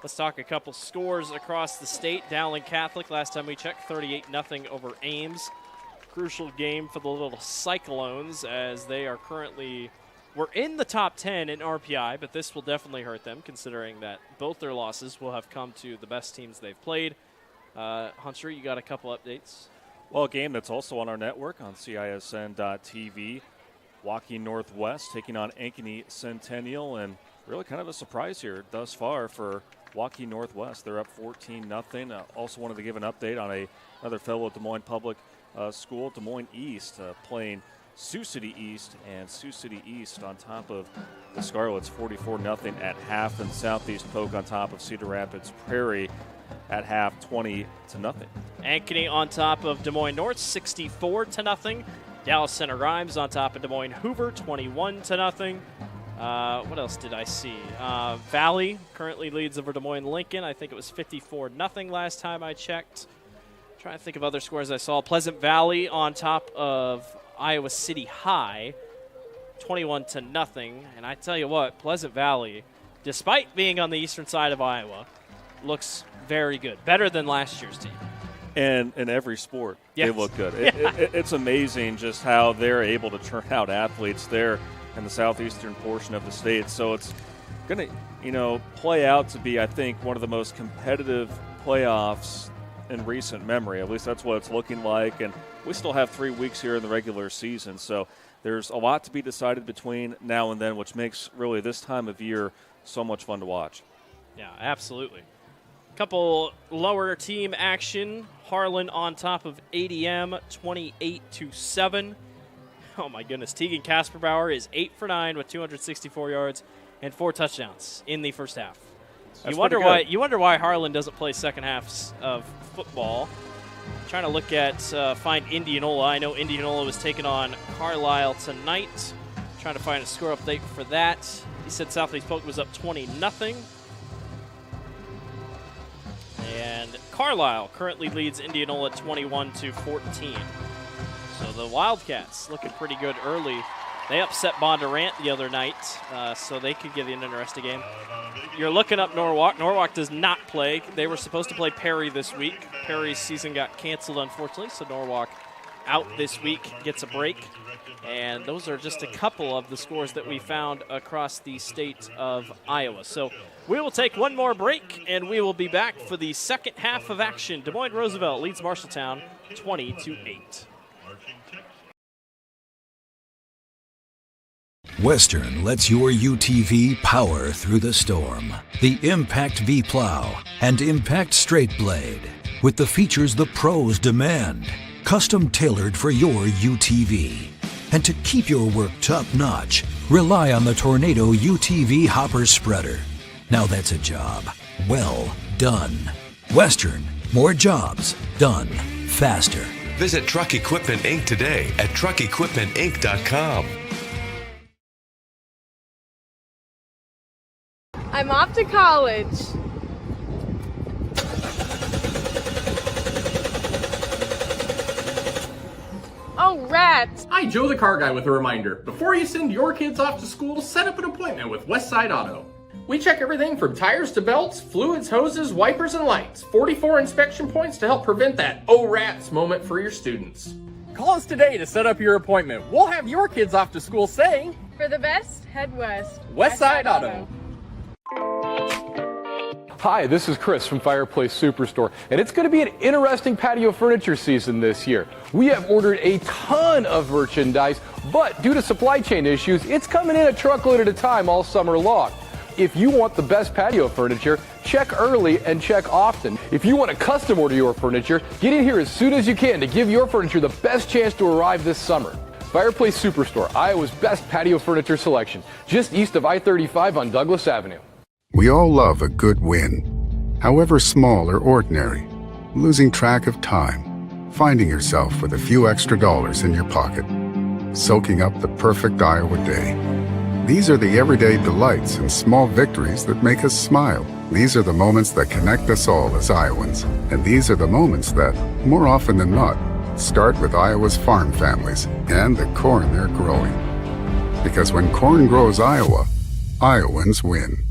Let's talk a couple scores across the state. Dowling Catholic, last time we checked, 38-0 over Ames. Crucial game for the little Cyclones as they are currently... We're in the top 10 in RPI, but this will definitely hurt them considering that both their losses will have come to the best teams they've played. Hunter, you got a couple updates? Well, a game that's also on our network on CISN.TV. Waukee Northwest taking on Ankeny Centennial, and really kind of a surprise here thus far for Waukee Northwest. They're up 14-0. Also wanted to give an update on another fellow Des Moines Public School, Des Moines East, playing Sioux City East, and Sioux City East on top of the Scarlets 44-0 at half, and Southeast Polk on top of Cedar Rapids Prairie at half 20-0. Ankeny on top of Des Moines North 64-0. Dallas Center Grimes on top of Des Moines Hoover 21-0. What else did I see? Valley currently leads over Des Moines Lincoln. I think it was 54-0 last time I checked. Trying to think of other scores I saw. Pleasant Valley on top of Iowa City High, 21-0. And I tell you what, Pleasant Valley, despite being on the eastern side of Iowa, looks very good. Better than last year's team. And in every sport, yes. They look good. It's amazing just how they're able to turn out athletes there in the southeastern portion of the state. So it's going to, play out to be, I think, one of the most competitive playoffs in recent memory. At least that's what it's looking like. And we still have 3 weeks here in the regular season. So there's a lot to be decided between now and then, which makes really this time of year so much fun to watch. Yeah, absolutely. Couple lower team action. Harlan on top of ADM, 28-7. Oh my goodness. Tegan Kasperbauer is 8 for 9 with 264 yards and 4 touchdowns in the first half. You wonder why Harlan doesn't play second halves of football. Trying to look at find Indianola. I know Indianola was taking on Carlisle tonight. Trying to find a score update for that. He said Southeast Polk was up 20-0. And Carlisle currently leads Indianola 21-14. So the Wildcats looking pretty good early. They upset Bondurant the other night, so they could get an interesting game. You're looking up Norwalk. Norwalk does not play. They were supposed to play Perry this week. Perry's season got canceled, unfortunately, so Norwalk out this week, gets a break. And those are just a couple of the scores that we found across the state of Iowa. So we will take one more break, and we will be back for the second half of action. Des Moines Roosevelt leads Marshalltown 20-8. Western lets your UTV power through the storm. The Impact V-Plow and Impact Straight Blade, with the features the pros demand. Custom tailored for your UTV. And to keep your work top-notch, rely on the Tornado UTV Hopper Spreader. Now that's a job well done. Western, more jobs done faster. Visit Truck Equipment Inc. today at truckequipmentinc.com. I'm off to college. Oh, rats! Hi, Joe the Car Guy with a reminder. Before you send your kids off to school, set up an appointment with Westside Auto. We check everything from tires to belts, fluids, hoses, wipers, and lights. 44 inspection points to help prevent that oh rats moment for your students. Call us today to set up your appointment. We'll have your kids off to school saying, For the best, head west. Westside Auto. Hi, this is Chris from Fireplace Superstore, and it's going to be an interesting patio furniture season this year. We have ordered a ton of merchandise, but due to supply chain issues, it's coming in a truckload at a time all summer long. If you want the best patio furniture, check early and check often. If you want to custom order your furniture, get in here as soon as you can to give your furniture the best chance to arrive this summer. Fireplace Superstore, Iowa's best patio furniture selection, just east of I-35 on Douglas Avenue. We all love a good win, however small or ordinary. Losing track of time, finding yourself with a few extra dollars in your pocket, soaking up the perfect Iowa day. These are the everyday delights and small victories that make us smile. These are the moments that connect us all as Iowans. And these are the moments that, more often than not, start with Iowa's farm families and the corn they're growing. Because when corn grows Iowa, Iowans win.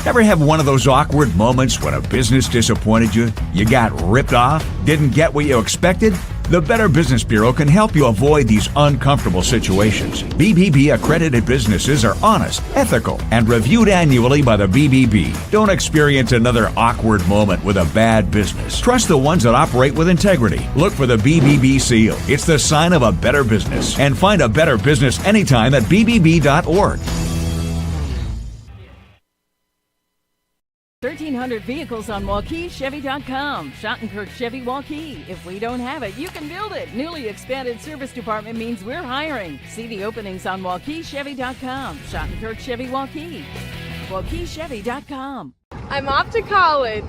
Ever have one of those awkward moments when a business disappointed you? You got ripped off? Didn't get what you expected? The Better Business Bureau can help you avoid these uncomfortable situations. BBB accredited businesses are honest, ethical, and reviewed annually by the BBB. Don't experience another awkward moment with a bad business. Trust the ones that operate with integrity. Look for the BBB seal. It's the sign of a better business. And find a better business anytime at bbb.org. 1,300 vehicles on WaukeeChevy.com. Schottenkirk Chevy Waukee. If we don't have it, you can build it. Newly expanded service department means we're hiring. See the openings on WaukeeChevy.com. Schottenkirk Chevy Waukee. WaukeeChevy.com. I'm off to college.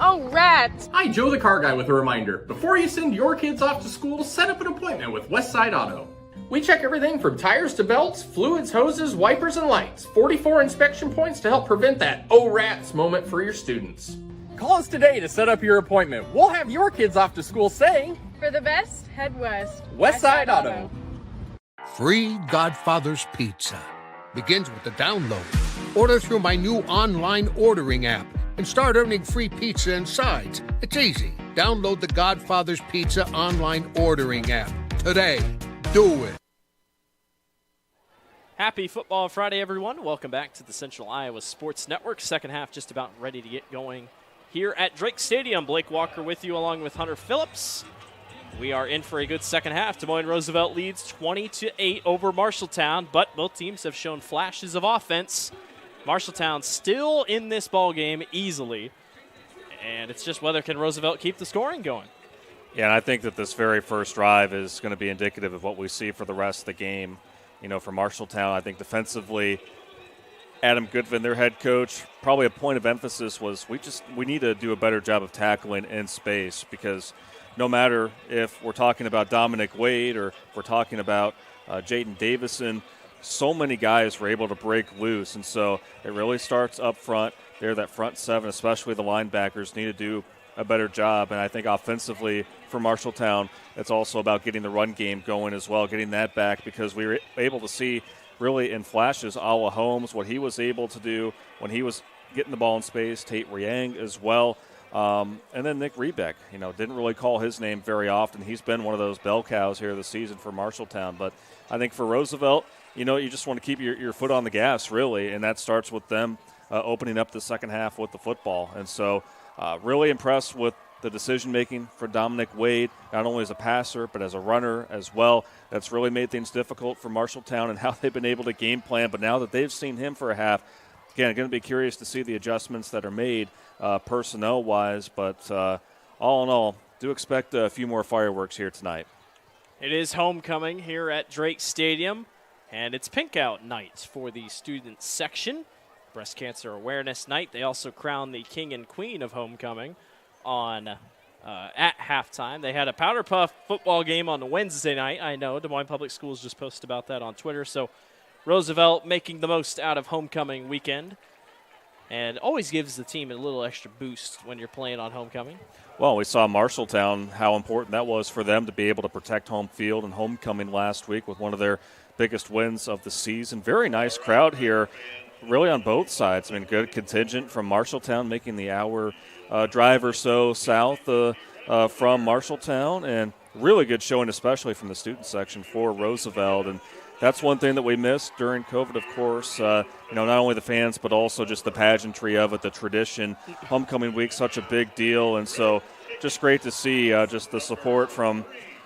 Oh, rats. Hi, Joe the Car Guy with a reminder. Before you send your kids off to school, set up an appointment with Westside Auto. We check everything from tires to belts, fluids, hoses, wipers, and lights. 44 inspection points to help prevent that oh rats moment for your students. Call us today to set up your appointment. We'll have your kids off to school saying, For the best, head west. Westside Auto. Free Godfather's Pizza begins with the download. Order through my new online ordering app and start earning free pizza and sides. It's easy. Download the Godfather's Pizza online ordering app today. Do it. Happy Football Friday, everyone. Welcome back to the Central Iowa Sports Network. Second half just about ready to get going here at Drake Stadium. Blake Walker with you along with Hunter Phillips. We are in for a good second half. Des Moines Roosevelt leads 20-8 over Marshalltown, but both teams have shown flashes of offense. Marshalltown still in this ball game easily, and it's just whether can Roosevelt keep the scoring going. Yeah, and I think that this very first drive is going to be indicative of what we see for the rest of the game. You know, for Marshalltown, I think defensively, Adam Goodvin, their head coach, probably a point of emphasis was we need to do a better job of tackling in space, because no matter if we're talking about Dominic Wade or if we're talking about Jaden Davison, so many guys were able to break loose. And so it really starts up front. There, that front seven, especially the linebackers, need to do a better job. And I think offensively for Marshalltown, it's also about getting the run game going as well, getting that back, because we were able to see really in flashes Ala Holmes, what he was able to do when he was getting the ball in space, Tate Riang as well. And then Nick Rebeck, didn't really call his name very often. He's been one of those bell cows here this season for Marshalltown. But I think for Roosevelt, you just want to keep your foot on the gas, really, and that starts with them opening up the second half with the football. And so really impressed with the decision-making for Dominic Wade, not only as a passer but as a runner as well. That's really made things difficult for Marshalltown and how they've been able to game plan. But now that they've seen him for a half, again, going to be curious to see the adjustments that are made personnel-wise. But all in all, do expect a few more fireworks here tonight. It is homecoming here at Drake Stadium, and it's pink out night for the student section. Breast Cancer Awareness Night. They also crown the king and queen of homecoming on at halftime. They had a Powder Puff football game on Wednesday night. I know Des Moines Public Schools just posted about that on Twitter. So Roosevelt making the most out of homecoming weekend, and always gives the team a little extra boost when you're playing on homecoming. Well, we saw Marshalltown, how important that was for them to be able to protect home field and homecoming last week with one of their biggest wins of the season. Very nice crowd here. really on both sides. I mean, good contingent from Marshalltown, making the hour drive or so south from Marshalltown, and really good showing, especially from the student section for Roosevelt. And that's one thing that we missed during COVID, of course. Not only the fans, but also just the pageantry of it, the tradition. Homecoming week, such a big deal, and so just great to see just the support from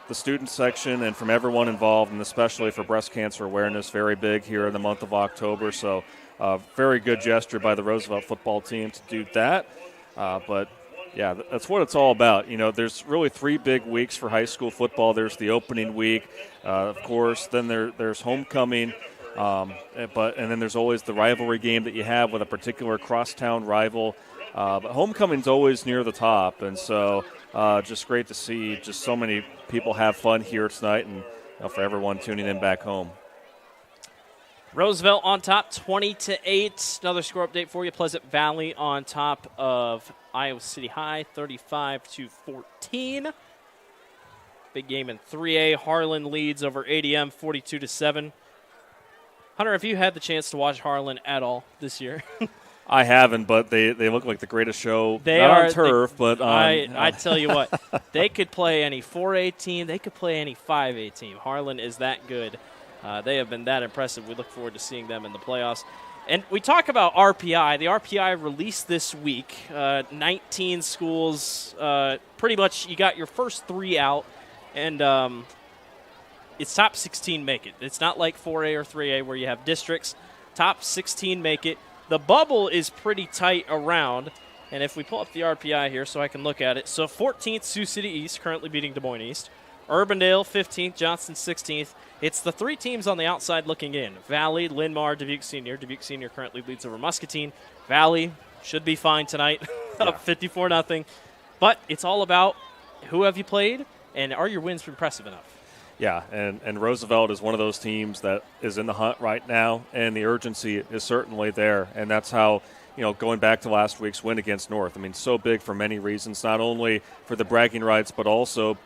the student section and from everyone involved, and especially for breast cancer awareness, very big here in the month of October. So very good gesture by the Roosevelt football team to do that. But, yeah, that's what it's all about. There's really 3 big weeks for high school football. There's the opening week, of course. Then there's homecoming. And then there's always the rivalry game that you have with a particular crosstown rival. But homecoming's always near the top, and so just great to see just so many people have fun here tonight, and for everyone tuning in back home. Roosevelt on top, 20-8. Another score update for you. Pleasant Valley on top of Iowa City High, 35-14. Big game in 3A. Harlan leads over ADM, 42-7. Hunter, have you had the chance to watch Harlan at all this year? I haven't, but they look like the greatest show. They not are on turf, but on. I tell you what, they could play any 4A team. They could play any 5A team. Harlan is that good. They have been that impressive. We look forward to seeing them in the playoffs. And we talk about RPI. The RPI released this week. 19 schools. Pretty much you got your first 3 out, and it's top 16 make it. It's not like 4A or 3A where you have districts. Top 16 make it. The bubble is pretty tight around, and if we pull up the RPI here so I can look at it. So 14th, Sioux City East, currently beating Des Moines East. Urbandale, 15th, Johnston, 16th. It's the 3 teams on the outside looking in. Valley, Linn-Mar, Dubuque Senior. Dubuque Senior currently leads over Muscatine. Valley should be fine tonight, up 54-0. But it's all about who have you played, and are your wins impressive enough? Yeah, and Roosevelt is one of those teams that is in the hunt right now, and the urgency is certainly there. And that's how, going back to last week's win against North, I mean, so big for many reasons, not only for the bragging rights, but also,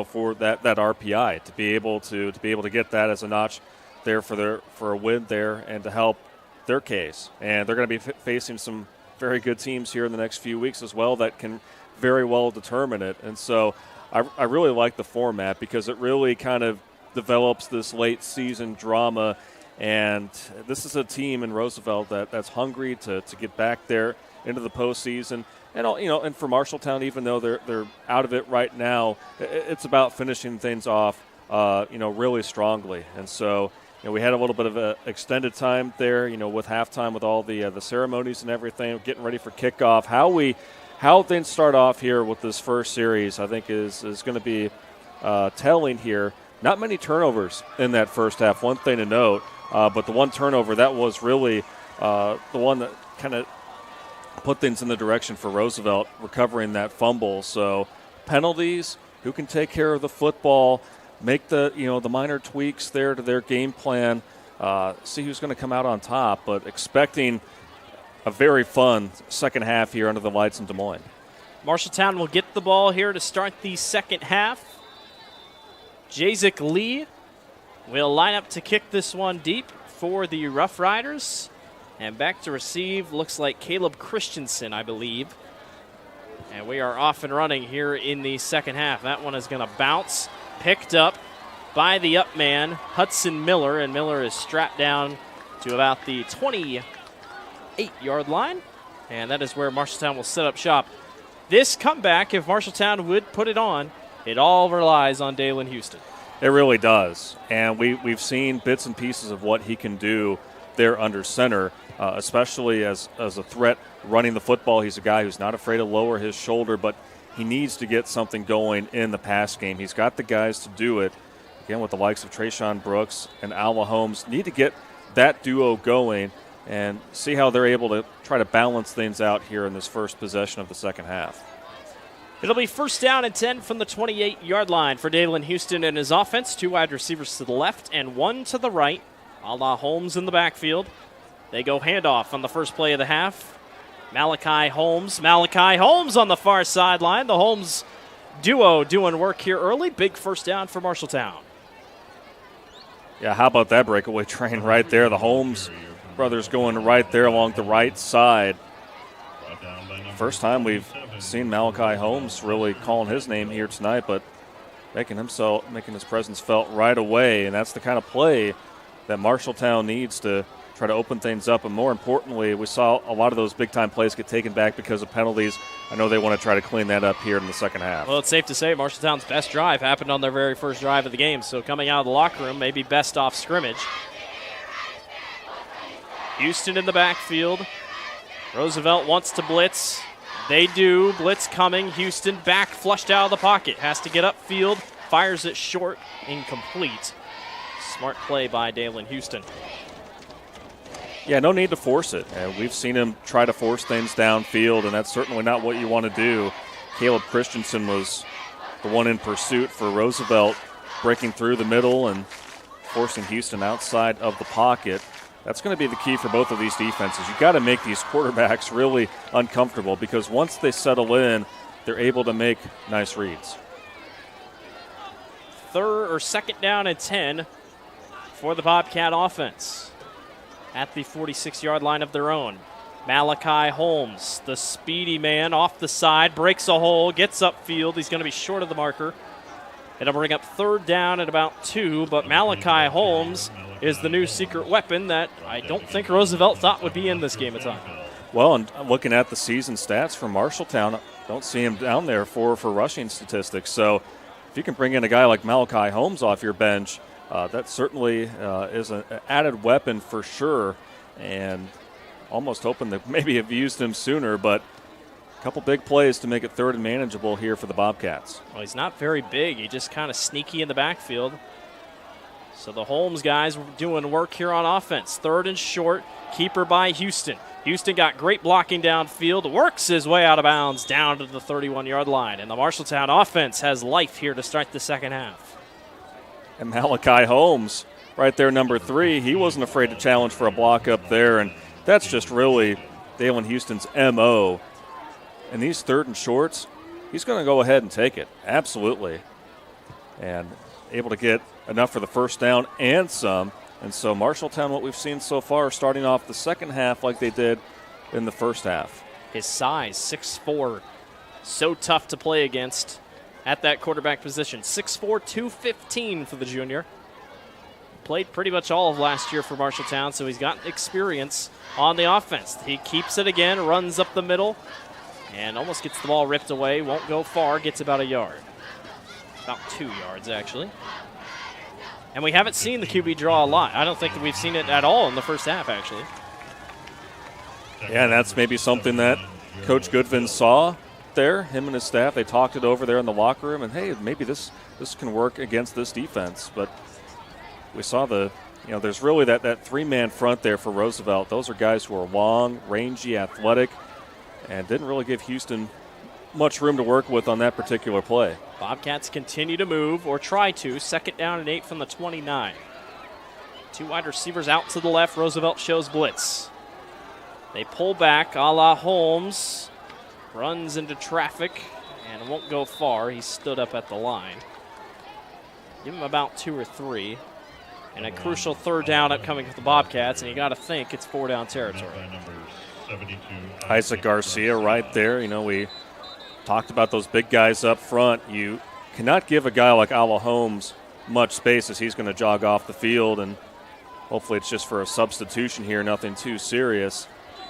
for that RPI, to be able to get that as a notch there for a win there and to help their case. And they're going to be facing some very good teams here in the next few weeks as well that can very well determine it. And so I really like the format because it really kind of develops this late season drama, and this is a team in Roosevelt that's hungry to get back there into the postseason. And and for Marshalltown, even though they're out of it right now, it's about finishing things off, really strongly. And so we had a little bit of an extended time there, with halftime, with all the ceremonies and everything, getting ready for kickoff. How things start off here with this first series, I think, is going to be telling here. Not many turnovers in that first half, one thing to note, but the one turnover, that was really the one that kind of put things in the direction for Roosevelt, recovering that fumble. So penalties, who can take care of the football, make the minor tweaks there to their game plan, see who's going to come out on top, but expecting a very fun second half here under the lights in Des Moines. Marshalltown will get the ball here to start the second half. Jazik Lee will line up to kick this one deep for the Rough Riders. And back to receive looks like Caleb Christensen, I believe. And we are off and running here in the second half. That one is going to bounce. Picked up by the up man, Hudson Miller. And Miller is strapped down to about the 28-yard line. And that is where Marshalltown will set up shop. This comeback, if Marshalltown would put it on, it all relies on Dalen Houston. It really does. And we've seen bits and pieces of what he can do there under center, especially as a threat running the football. He's a guy who's not afraid to lower his shoulder, but he needs to get something going in the pass game. He's got the guys to do it. Again, with the likes of Trayshawn Brooks and Alma Holmes, need to get that duo going and see how they're able to try to balance things out here in this first possession of the second half. It'll be first down and 10 from the 28-yard line for Dalen Houston and his offense. 2 wide receivers to the left and 1 to the right. A la Holmes in the backfield. They go handoff on the first play of the half. Malachi Holmes on the far sideline. The Holmes duo doing work here early. Big first down for Marshalltown. Yeah, how about that breakaway train right there? The Holmes brothers going right there along the right side. First time we've seen Malachi Holmes really calling his name here tonight, but making his presence felt right away, and that's the kind of play that Marshalltown needs to try to open things up. And more importantly, we saw a lot of those big-time plays get taken back because of penalties. I know they want to try to clean that up here in the second half. Well, it's safe to say Marshalltown's best drive happened on their very first drive of the game, so coming out of the locker room, maybe best off scrimmage. Houston in the backfield. Roosevelt wants to blitz. They do. Blitz coming. Houston back, flushed out of the pocket. Has to get upfield. Fires it short. Incomplete. Smart play by Dalen Houston. Yeah, no need to force it. We've seen him try to force things downfield, and that's certainly not what you want to do. Caleb Christensen was the one in pursuit for Roosevelt, breaking through the middle and forcing Houston outside of the pocket. That's going to be the key for both of these defenses. You've got to make these quarterbacks really uncomfortable, because once they settle in, they're able to make nice reads. Second down and 10 for the Bobcat offense at the 46-yard line of their own. Malachi Holmes, the speedy man, off the side, breaks a hole, gets upfield. He's going to be short of the marker. It'll bring up third down at about 2, but Malachi Holmes is the new secret weapon that I don't think Roosevelt thought would be in this game at all. Well, and looking at the season stats for Marshalltown, don't see him down there for rushing statistics. So if you can bring in a guy like Malachi Holmes off your bench, that certainly is an added weapon for sure, and almost hoping that maybe have used him sooner, but a couple big plays to make it third and manageable here for the Bobcats. Well, he's not very big. He's just kind of sneaky in the backfield. So the Holmes guys doing work here on offense. Third and short, keeper by Houston. Houston got great blocking downfield, works his way out of bounds down to the 31-yard line, and the Marshalltown offense has life here to start the second half. And Malachi Holmes, right there, number 3, he wasn't afraid to challenge for a block up there, and that's just really Dalen Houston's M.O. And these third and shorts, he's going to go ahead and take it, absolutely. And able to get enough for the first down and some. And so Marshalltown, what we've seen so far, starting off the second half like they did in the first half. His size, 6'4", so tough to play against at that quarterback position. 6'4", 215 for the junior. Played pretty much all of last year for Marshalltown, so he's got experience on the offense. He keeps it again, runs up the middle, and almost gets the ball ripped away. Won't go far, gets about a yard. About 2 yards, actually. And we haven't seen the QB draw a lot. I don't think that we've seen it at all in the first half, actually. Yeah, and that's maybe something that Coach Goodvin saw there, him and his staff. They talked it over there in the locker room, and hey, maybe this can work against this defense. But we saw there's really that three-man front there for Roosevelt. Those are guys who are long, rangy, athletic, and didn't really give Houston much room to work with on that particular play. Bobcats continue to move, or try to. Second down and 8 from the 29. 2 wide receivers out to the left. Roosevelt shows blitz. They pull back, a la Holmes. Runs into traffic and won't go far. He stood up at the line. Give him about 2 or 3. And a crucial third down upcoming for the Bobcats, and you got to think it's 4-down territory. Isaac Garcia right there. We talked about those big guys up front. You cannot give a guy like Ala Holmes much space, as he's going to jog off the field, and hopefully it's just for a substitution here, nothing too serious.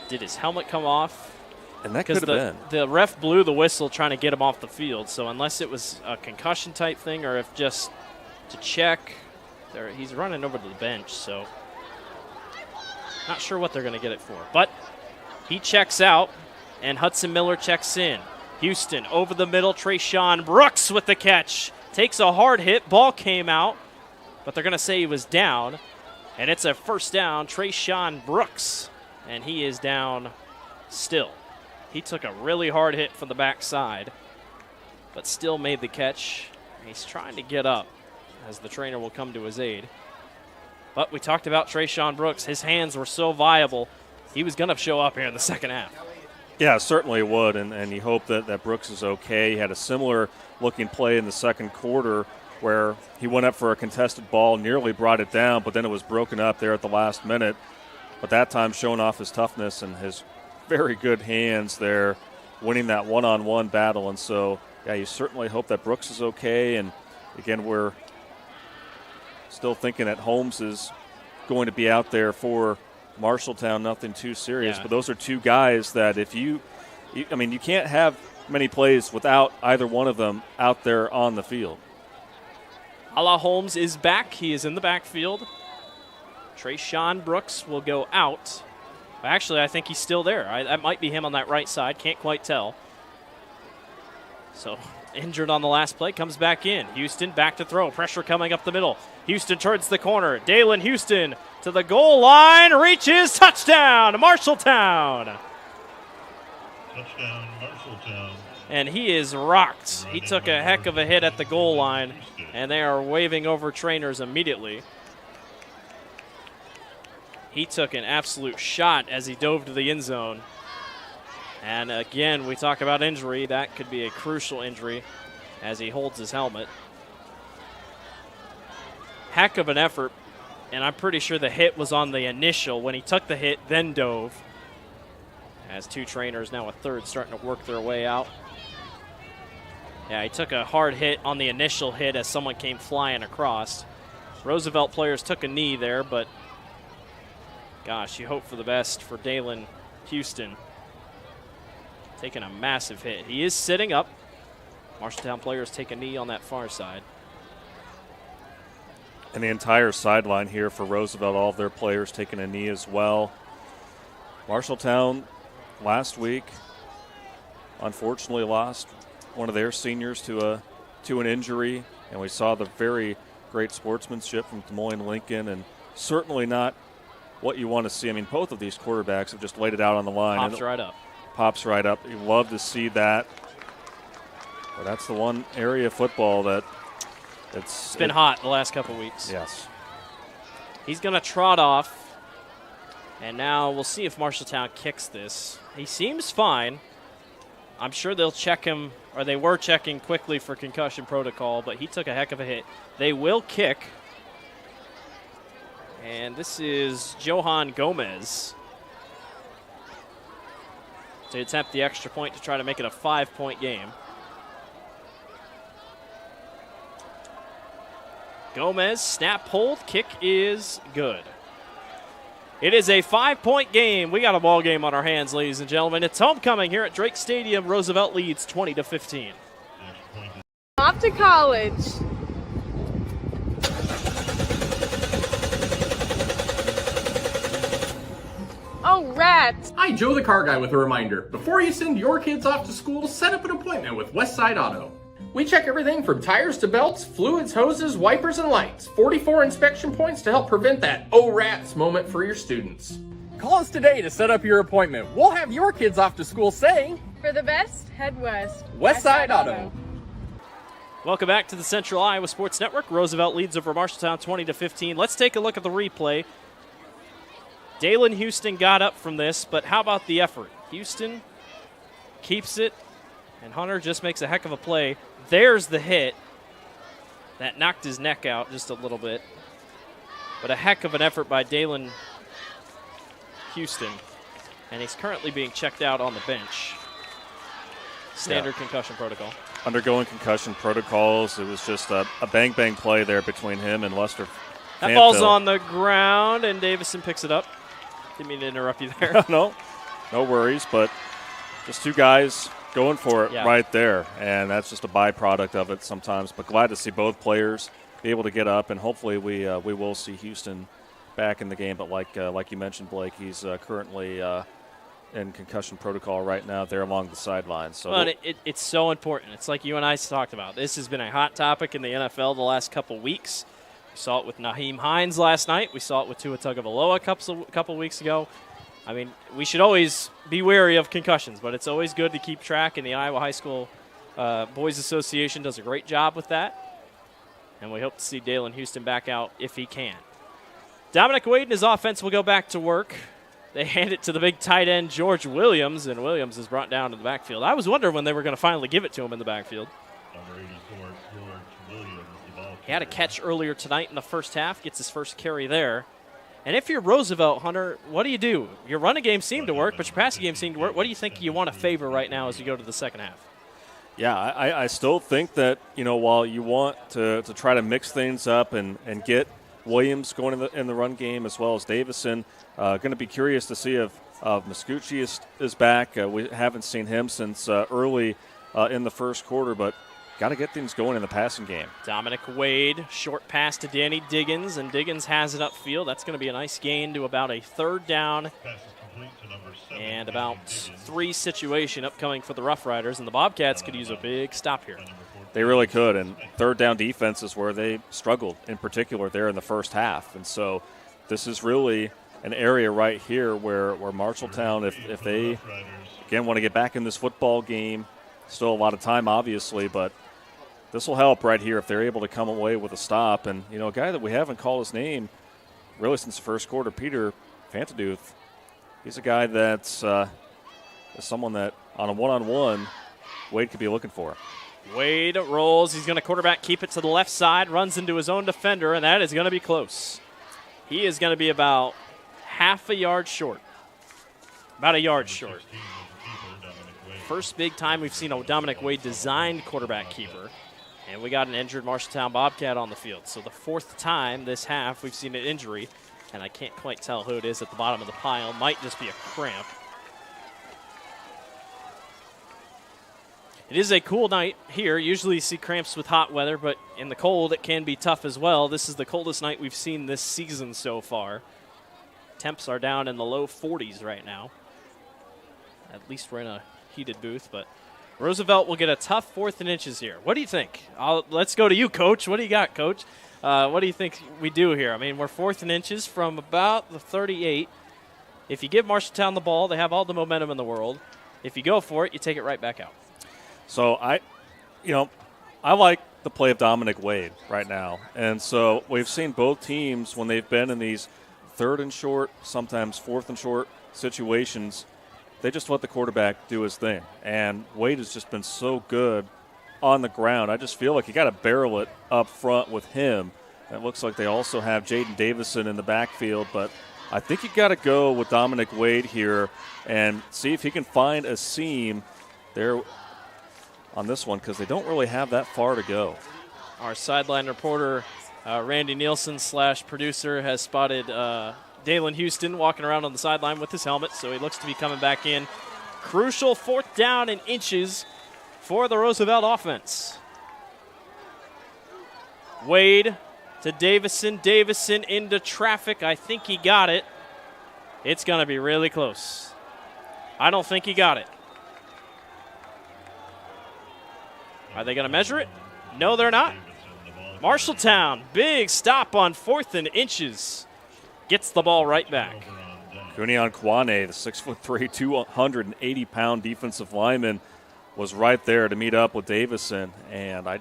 Did his helmet come off? And that could have been. The ref blew the whistle trying to get him off the field, so unless it was a concussion type thing or if just to check, he's running over to the bench, so not sure what they're going to get it for. But he checks out, and Hudson Miller checks in. Houston over the middle. Trayshawn Brooks with the catch. Takes a hard hit. Ball came out, but they're going to say he was down. And it's a first down. Trayshawn Brooks, and he is down still. He took a really hard hit from the backside, but still made the catch. He's trying to get up as the trainer will come to his aid. But we talked about Trayshawn Brooks. His hands were so viable, he was going to show up here in the second half. Yeah, certainly would, and you hope that Brooks is okay. He had a similar-looking play in the second quarter where he went up for a contested ball, nearly brought it down, but then it was broken up there at the last minute. but that time showing off his toughness and his very good hands there, winning that one-on-one battle. And so, yeah, you certainly hope that Brooks is okay. And, again, we're still thinking that Holmes is going to be out there for Marshalltown, nothing too serious. Yeah. But those are two guys that if you can't have many plays without either one of them out there on the field. Ala Holmes is back. He is in the backfield. Trayshawn Brooks will go out. Actually, I think he's still there. That might be him on that right side. Can't quite tell. So, injured on the last play, comes back in. Houston back to throw. Pressure coming up the middle. Houston towards the corner. Dalen Houston to the goal line. Reaches. Touchdown, Marshalltown. Touchdown, Marshalltown. And he is rocked. He took a heck of a hit at the goal line, and they are waving over trainers immediately. He took an absolute shot as he dove to the end zone. And again, we talk about injury. That could be a crucial injury as he holds his helmet. Heck of an effort, and I'm pretty sure the hit was on the initial when he took the hit, then dove. As two trainers, now a third, starting to work their way out. Yeah, he took a hard hit on the initial hit as someone came flying across. Roosevelt players took a knee there, but gosh, you hope for the best for Dalen Houston. Taking a massive hit. He is sitting up. Marshalltown players take a knee on that far side. And the entire sideline here for Roosevelt, all of their players taking a knee as well. Marshalltown last week, unfortunately, lost one of their seniors to an injury, and we saw the very great sportsmanship from Des Moines Lincoln, and certainly not what you want to see. I mean, both of these quarterbacks have just laid it out on the line. Pops right up. Pops right up. You love to see that. But that's the one area of football that it's been hot the last couple weeks. Yes. He's going to trot off, and now we'll see if Marshalltown kicks this. He seems fine. I'm sure they'll check him, or they were checking quickly for concussion protocol, but he took a heck of a hit. They will kick. And this is Johan Gomez to attempt the extra point to try to make it a 5-point game. Gomez, snap, hold, kick is good. It is a 5-point game. We got a ball game on our hands, ladies and gentlemen. It's homecoming here at Drake Stadium. Roosevelt leads 20-15. Off to college. Oh, rats. Hi, Joe the Car Guy with a reminder. Before you send your kids off to school, set up an appointment with Westside Auto. We check everything from tires to belts, fluids, hoses, wipers, and lights. 44 inspection points to help prevent that oh rats moment for your students. Call us today to set up your appointment. We'll have your kids off to school saying, For the best, head west. Westside Auto. Welcome back to the Central Iowa Sports Network. Roosevelt leads over Marshalltown 20-15. Let's take a look at the replay. Dalen Houston got up from this, but how about the effort? Houston keeps it, and Hunter just makes a heck of a play. There's the hit. That knocked his neck out just a little bit. But a heck of an effort by Dalen Houston. And he's currently being checked out on the bench. Standard concussion protocol. Undergoing concussion protocols. It was just a bang-bang play there between him and Lester That ball's on the ground, and Davison picks it up. Didn't mean to interrupt you there. No worries, but just two guys going for it right there, and that's just a byproduct of it sometimes. But glad to see both players be able to get up, and hopefully we will see Houston back in the game. But like you mentioned, Blake, he's currently in concussion protocol right now there along the sidelines. So well, it's so important. It's like you and I talked about. This has been a hot topic in the NFL the last couple weeks. We saw it with Naheem Hines last night. We saw it with Tua Tagovailoa a couple weeks ago. I mean, we should always be wary of concussions, but it's always good to keep track, and the Iowa High School Boys Association does a great job with that. And we hope to see Dalen Houston back out if he can. Dominic Wade and his offense will go back to work. They hand it to the big tight end, George Williams, and Williams is brought down to the backfield. I was wondering when they were going to finally give it to him in the backfield. Number 84, George Williams. He had a catch earlier tonight in the first half, gets his first carry there. And if you're Roosevelt, Hunter, what do? Your running game seemed to work, but your passing game seemed to work. What do you think you want to favor right now as you go to the second half? Yeah, I still think that, while you want to try to mix things up and get Williams going in the run game as well as Davison, going to be curious to see if Muscucci is back. We haven't seen him since early in the first quarter, but got to get things going in the passing game. Dominic Wade, short pass to Danny Diggins, and Diggins has it upfield. That's going to be a nice gain to about a third down and about 3 situation upcoming for the Rough Riders, and the Bobcats could use a big stop here. They really could, and third down defense is where they struggled in particular there in the first half. And so this is really an area right here where Marshalltown, if they, again, want to get back in this football game, still a lot of time obviously, but this will help right here if they're able to come away with a stop. And, a guy that we haven't called his name really since the first quarter, Peter Fantaduth, he's a guy that's someone that on a one-on-one Wade could be looking for. Wade rolls. He's going to quarterback keep it to the left side, runs into his own defender, and that is going to be close. He is going to be about half a yard short. About a yard short. First big time we've seen a Dominic Wade designed quarterback keeper. And we got an injured Marshalltown Bobcat on the field. So the 4th time this half we've seen an injury. And I can't quite tell who it is at the bottom of the pile. Might just be a cramp. It is a cool night here. Usually you see cramps with hot weather, but in the cold it can be tough as well. This is the coldest night we've seen this season so far. Temps are down in the low 40s right now. At least we're in a heated booth, but Roosevelt will get a tough 4th and inches here. What do you think? Let's go to you, Coach. What do you got, Coach? What do you think we do here? I mean, we're 4th and inches from about the 38. If you give Marshalltown the ball, they have all the momentum in the world. If you go for it, you take it right back out. So I like the play of Dominic Wade right now. And so we've seen both teams when they've been in these 3rd and short, sometimes 4th and short situations, they just let the quarterback do his thing. And Wade has just been so good on the ground. I just feel like you got to barrel it up front with him. And it looks like they also have Jaden Davison in the backfield, but I think you got to go with Dominic Wade here and see if he can find a seam there on this one, because they don't really have that far to go. Our sideline reporter, Randy Nielsen / producer, has spotted Dalen Houston walking around on the sideline with his helmet, so he looks to be coming back in. Crucial 4th down and inches for the Roosevelt offense. Wade to Davison. Davison into traffic. I think he got it. It's going to be really close. I don't think he got it. Are they going to measure it? No, they're not. Marshalltown, big stop on 4th and inches. Gets the ball right back. Kunion Kwane, the 6'3", 280-pound defensive lineman, was right there to meet up with Davison. And I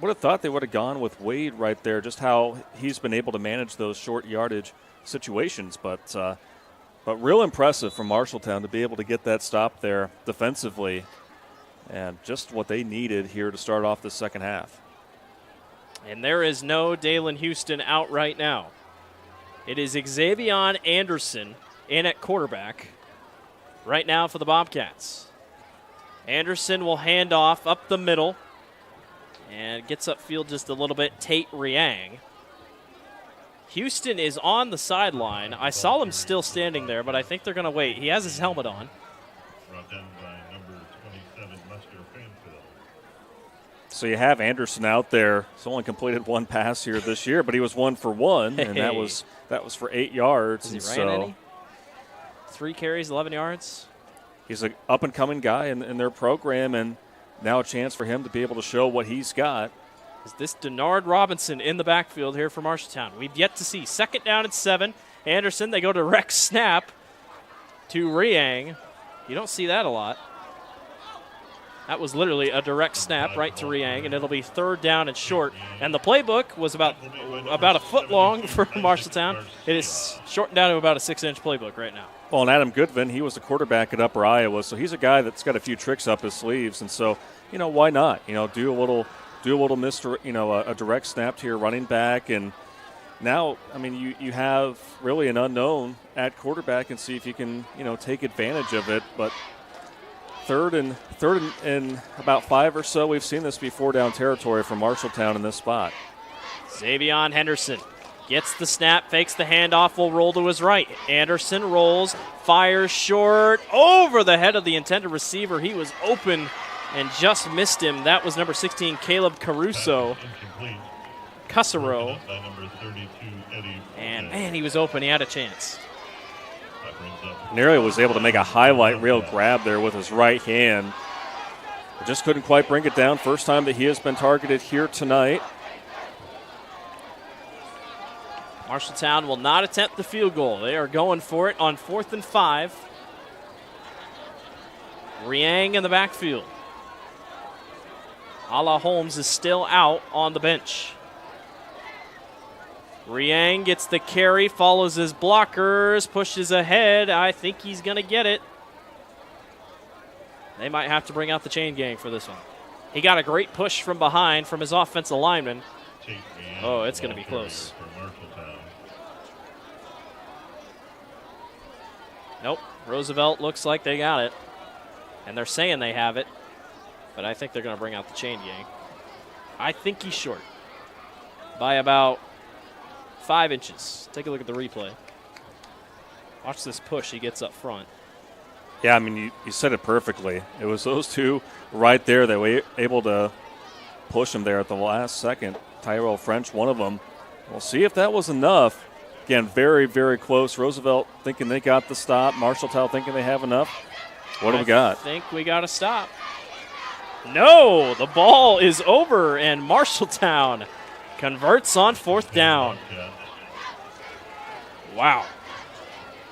would have thought they would have gone with Wade right there, just how he's been able to manage those short yardage situations. But real impressive from Marshalltown to be able to get that stop there defensively, and just what they needed here to start off the second half. And there is no Dalen Houston out right now. It is Xavion Anderson in at quarterback right now for the Bobcats. Anderson will hand off up the middle and gets upfield just a little bit. Tate Riang. Houston is on the sideline. I saw him still standing there, but I think they're going to wait. He has his helmet on. Brought down by number 27, Lester Fanfield. So you have Anderson out there. He's only completed 1 pass here this year, but he was 1 for 1, and that was for 8 yards. Has he ran any? 3 carries, 11 yards. He's an up-and-coming guy in their program, and now a chance for him to be able to show what he's got. Is this Denard Robinson in the backfield here for Marshalltown? We've yet to see. 2nd down and 7. Anderson, they go direct snap to Riang. You don't see that a lot. That was literally a direct snap right to Riang, and it'll be 3rd down and short. And the playbook was about a foot long for Marshalltown. It is shortened down to about a 6-inch playbook right now. Well, and Adam Goodvin, he was a quarterback at Upper Iowa, so he's a guy that's got a few tricks up his sleeves. And so, why not? Do a little a direct snap to your running back and now, I mean, you have really an unknown at quarterback and see if you can, take advantage of it. But third and about 5 or so, we've seen this before down territory from Marshalltown in this spot. Xavion Henderson gets the snap, fakes the handoff, will roll to his right. Anderson rolls, fires short, over the head of the intended receiver. He was open and just missed him. That was number 16, Caleb Caruso. Cusero. And, man, he was open. He had a chance. Nearly was able to make a highlight reel grab there with his right hand. But just couldn't quite bring it down. First time that he has been targeted here tonight. Marshalltown will not attempt the field goal. They are going for it on 4th and 5. Riang in the backfield. Ala Holmes is still out on the bench. Riang gets the carry, follows his blockers, pushes ahead. I think he's going to get it. They might have to bring out the chain gang for this one. He got a great push from behind from his offensive lineman. Oh, it's going to be close. Nope. Roosevelt looks like they got it. And they're saying they have it. But I think they're going to bring out the chain gang. I think he's short by about 5 inches. Take a look at the replay. Watch this push he gets up front. Yeah, I mean, you said it perfectly. It was those two right there that were able to push him there at the last second. Tyrell French, one of them. We'll see if that was enough. Again, very, very close. Roosevelt thinking they got the stop. Marshalltown thinking they have enough. What do we got? I think we got a stop. No, the ball is over, and Marshalltown converts on 4th down. Wow.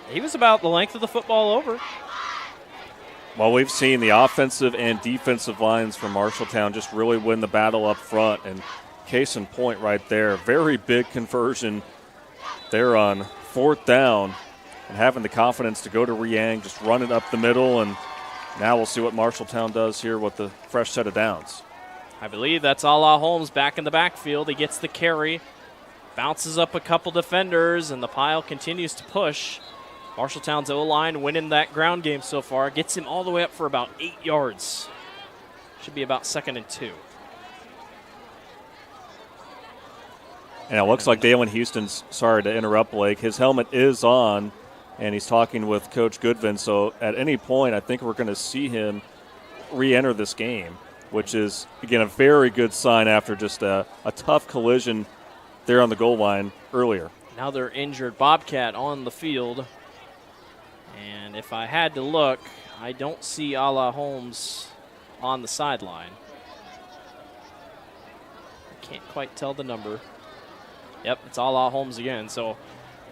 He was about the length of the football over. Well, we've seen the offensive and defensive lines for Marshalltown just really win the battle up front, and case in point right there, very big conversion there on 4th down, and having the confidence to go to Riang, just run it up the middle, and now we'll see what Marshalltown does here with the fresh set of downs. I believe that's Ala Holmes back in the backfield. He gets the carry, bounces up a couple defenders, and the pile continues to push. Marshalltown's O-line winning that ground game so far. Gets him all the way up for about 8 yards. Should be about 2nd and 2. And it looks like Dalen Houston's, sorry to interrupt, Blake, his helmet is on, and he's talking with Coach Goodvin. So at any point, I think we're going to see him re-enter this game, which is, again, a very good sign after just a tough collision there on the goal line earlier. Now they're injured. Bobcat on the field. And if I had to look, I don't see Ala Holmes on the sideline. I can't quite tell the number. Yep, it's Ala Holmes again. So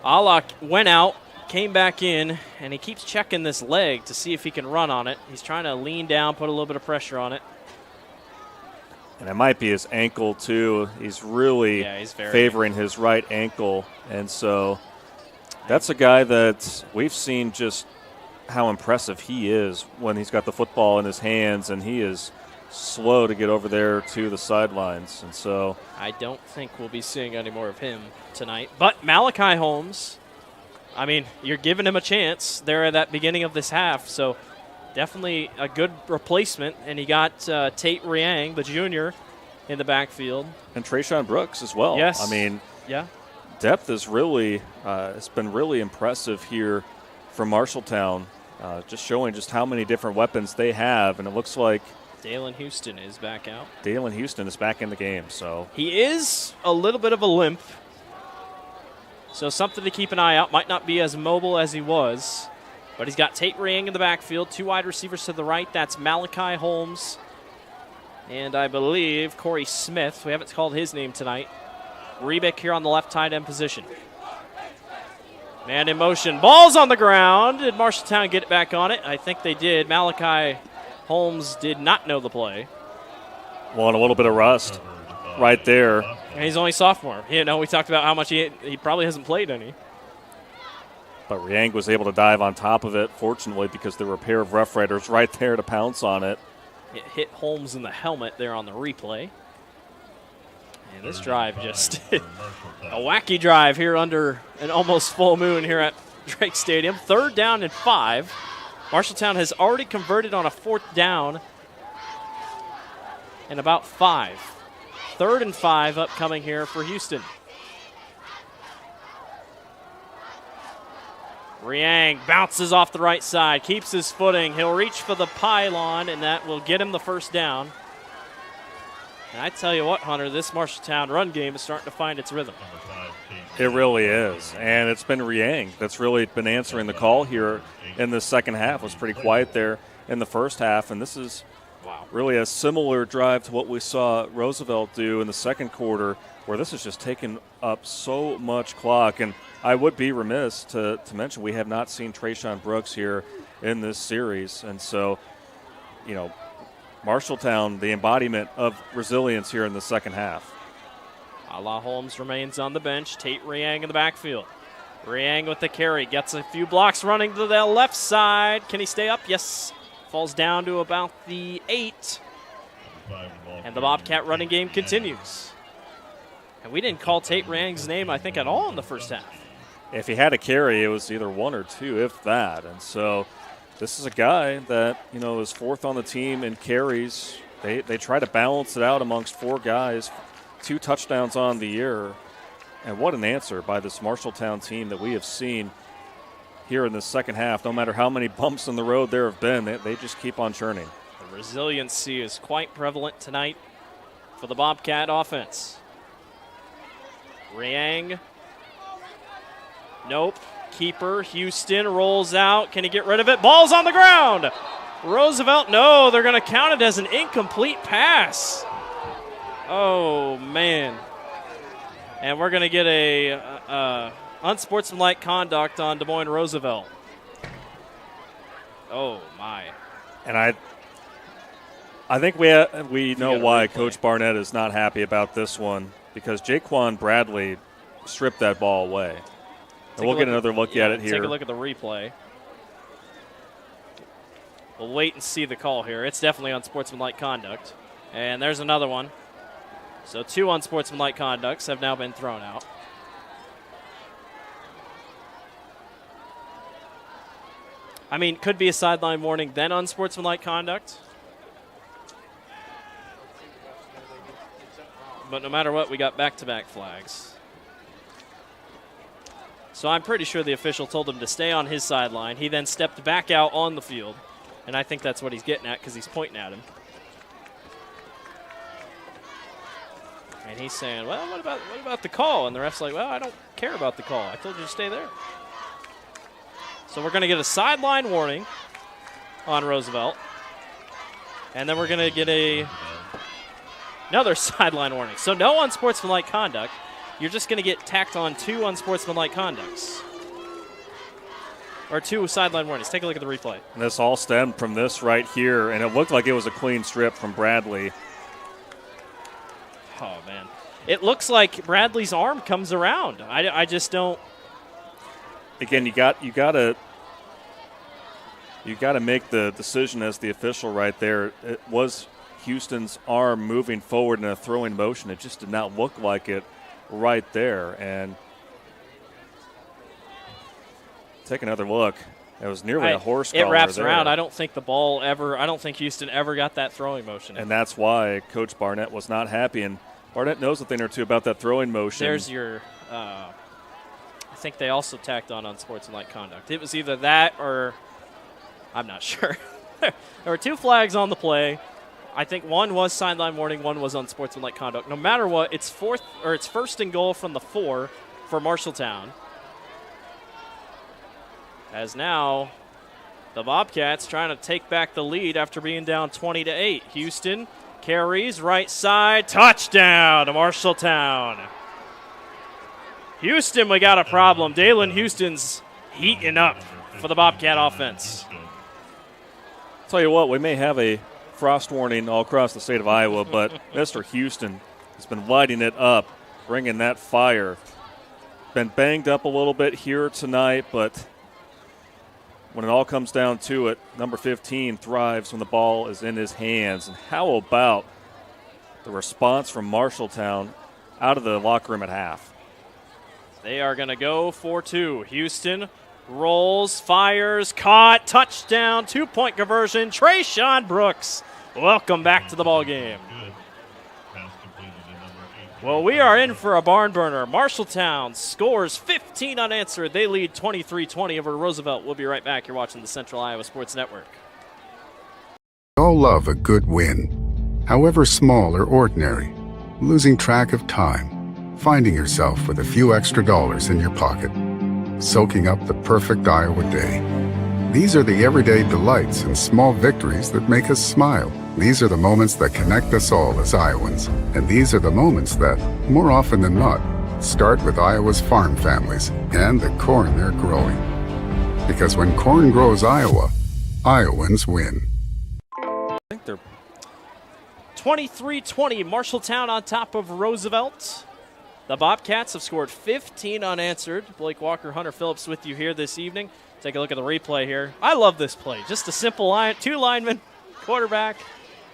Ala went out, came back in, and he keeps checking this leg to see if he can run on it. He's trying to lean down, put a little bit of pressure on it. And it might be his ankle, too. He's really favoring his right ankle. And so that's a guy that we've seen just how impressive he is when he's got the football in his hands, and he is slow to get over there to the sidelines. And so I don't think we'll be seeing any more of him tonight. But Malachi Holmes, I mean, you're giving him a chance there at that beginning of this half. So definitely a good replacement. And he got Tate Riang, the junior, in the backfield. And Trayshawn Brooks as well. Yes. I mean, yeah, depth is really it's been really impressive here from Marshalltown, just showing just how many different weapons they have. And it looks like Dalen Houston is back out. Dalen Houston is back in the game. So he is a little bit of a limp. So something to keep an eye out. Might not be as mobile as he was. But he's got Tate Riang in the backfield. 2 wide receivers to the right. That's Malachi Holmes. And I believe Corey Smith. We haven't called his name tonight. Rebick here on the left tight end position. Man in motion. Ball's on the ground. Did Marshalltown get it back on it? I think they did. Malachi Holmes did not know the play. Well, and a little bit of rust right there. And he's only sophomore. You know, we talked about how much he probably hasn't played any. But Riang was able to dive on top of it, fortunately, because there were a pair of Rough Riders right there to pounce on it. It hit Holmes in the helmet there on the replay. And this drive just a wacky drive here under an almost full moon here at Drake Stadium. 3rd down and 5. Marshalltown has already converted on a 4th down and about 5. 3rd and 5 upcoming here for Houston. Riang bounces off the right side, keeps his footing. He'll reach for the pylon, and that will get him the 1st down. And I tell you what, Hunter, this Marshalltown run game is starting to find its rhythm. It really is, and it's been Riang that's really been answering the call here in the second half. It was pretty quiet there in the first half, and this is really a similar drive to what we saw Roosevelt do in the second quarter, where this is just taking up so much clock. And I would be remiss to mention we have not seen Trayshawn Brooks here in this series. And so, Marshalltown, the embodiment of resilience here in the second half. Allah Holmes remains on the bench. Tate Riang in the backfield. Riang with the carry. Gets a few blocks running to the left side. Can he stay up? Yes. Falls down to about the 8. And the Bobcat running game continues. And we didn't call Tate Riang's name, I think, at all in the first half. If he had a carry, it was either 1 or 2, if that. And so this is a guy that, is 4th on the team in carries. They try to balance it out amongst 4 guys. 2 touchdowns on the year. And what an answer by this Marshalltown team that we have seen here in the second half. No matter how many bumps in the road there have been, they just keep on churning. The resiliency is quite prevalent tonight for the Bobcat offense. Riang. Nope. Keeper. Houston rolls out. Can he get rid of it? Ball's on the ground. Roosevelt. No, they're going to count it as an incomplete pass. Oh, man. And we're going to get a unsportsmanlike conduct on Des Moines Roosevelt. Oh, my. And I think we know why Coach Barnett is not happy about this one, because Jaquan Bradley stripped that ball away. And we'll get another look at it here. Take a look at the replay. We'll wait and see the call here. It's definitely unsportsmanlike conduct. And there's another one. So 2 unsportsmanlike conducts have now been thrown out. I mean, could be a sideline warning, then unsportsmanlike conduct. But no matter what, we got back-to-back flags. So I'm pretty sure the official told him to stay on his sideline. He then stepped back out on the field. And I think that's what he's getting at because he's pointing at him. And he's saying, well, what about the call? And the ref's like, well, I don't care about the call. I told you to stay there. So we're going to get a sideline warning on Roosevelt. And then we're going to get another sideline warning. So no unsportsmanlike conduct. You're just going to get tacked on 2 unsportsmanlike conducts. Or 2 sideline warnings. Take a look at the replay. And this all stemmed from this right here, and it looked like it was a clean strip from Bradley. Oh, man. It looks like Bradley's arm comes around. I just don't. Again, you got to make the decision as the official right there. It was Houston's arm moving forward in a throwing motion. It just did not look like it right there. And take another look. It was nearly a horse collar. It wraps there. around. I don't think Houston ever got that throwing motion. And that's why Coach Barnett was not happy. And Barnett knows a thing or two about that throwing motion. There's your I think they also tacked on unsportsmanlike conduct. It was either that or I'm not sure. There were 2 flags on the play. I think one was sideline warning, one was unsportsmanlike conduct. No matter what, it's 1st and goal from the 4 for Marshalltown. As now the Bobcats trying to take back the lead after being down 20-8. Houston carries right side, touchdown to Marshalltown. Houston, we got a problem. Dalen Houston's heating up for the Bobcat offense. Tell you what, we may have a frost warning all across the state of Iowa, but Mr. Houston has been lighting it up, bringing that fire. Been banged up a little bit here tonight, but when it all comes down to it, number 15 thrives when the ball is in his hands. And how about the response from Marshalltown out of the locker room at half. They are going to go for two. Houston rolls, fires, caught, touchdown, 2-point conversion. Trayshawn Brooks, welcome back to the ball game. Well, we are in for a barn burner. Marshalltown scores 15 unanswered. They lead 23-20 over Roosevelt. We'll be right back. You're watching the Central Iowa Sports Network. We all love a good win, however small or ordinary. Losing track of time, finding yourself with a few extra dollars in your pocket, soaking up the perfect Iowa day. These are the everyday delights and small victories that make us smile. These are the moments that connect us all as Iowans. And these are the moments that, more often than not, start with Iowa's farm families and the corn they're growing. Because when corn grows Iowa, Iowans win. I think they're 23-20, Marshalltown on top of Roosevelt. The Bobcats have scored 15 unanswered. Blake Walker, Hunter Phillips with you here this evening. Take a look at the replay here. I love this play. Just a simple line, two linemen, quarterback,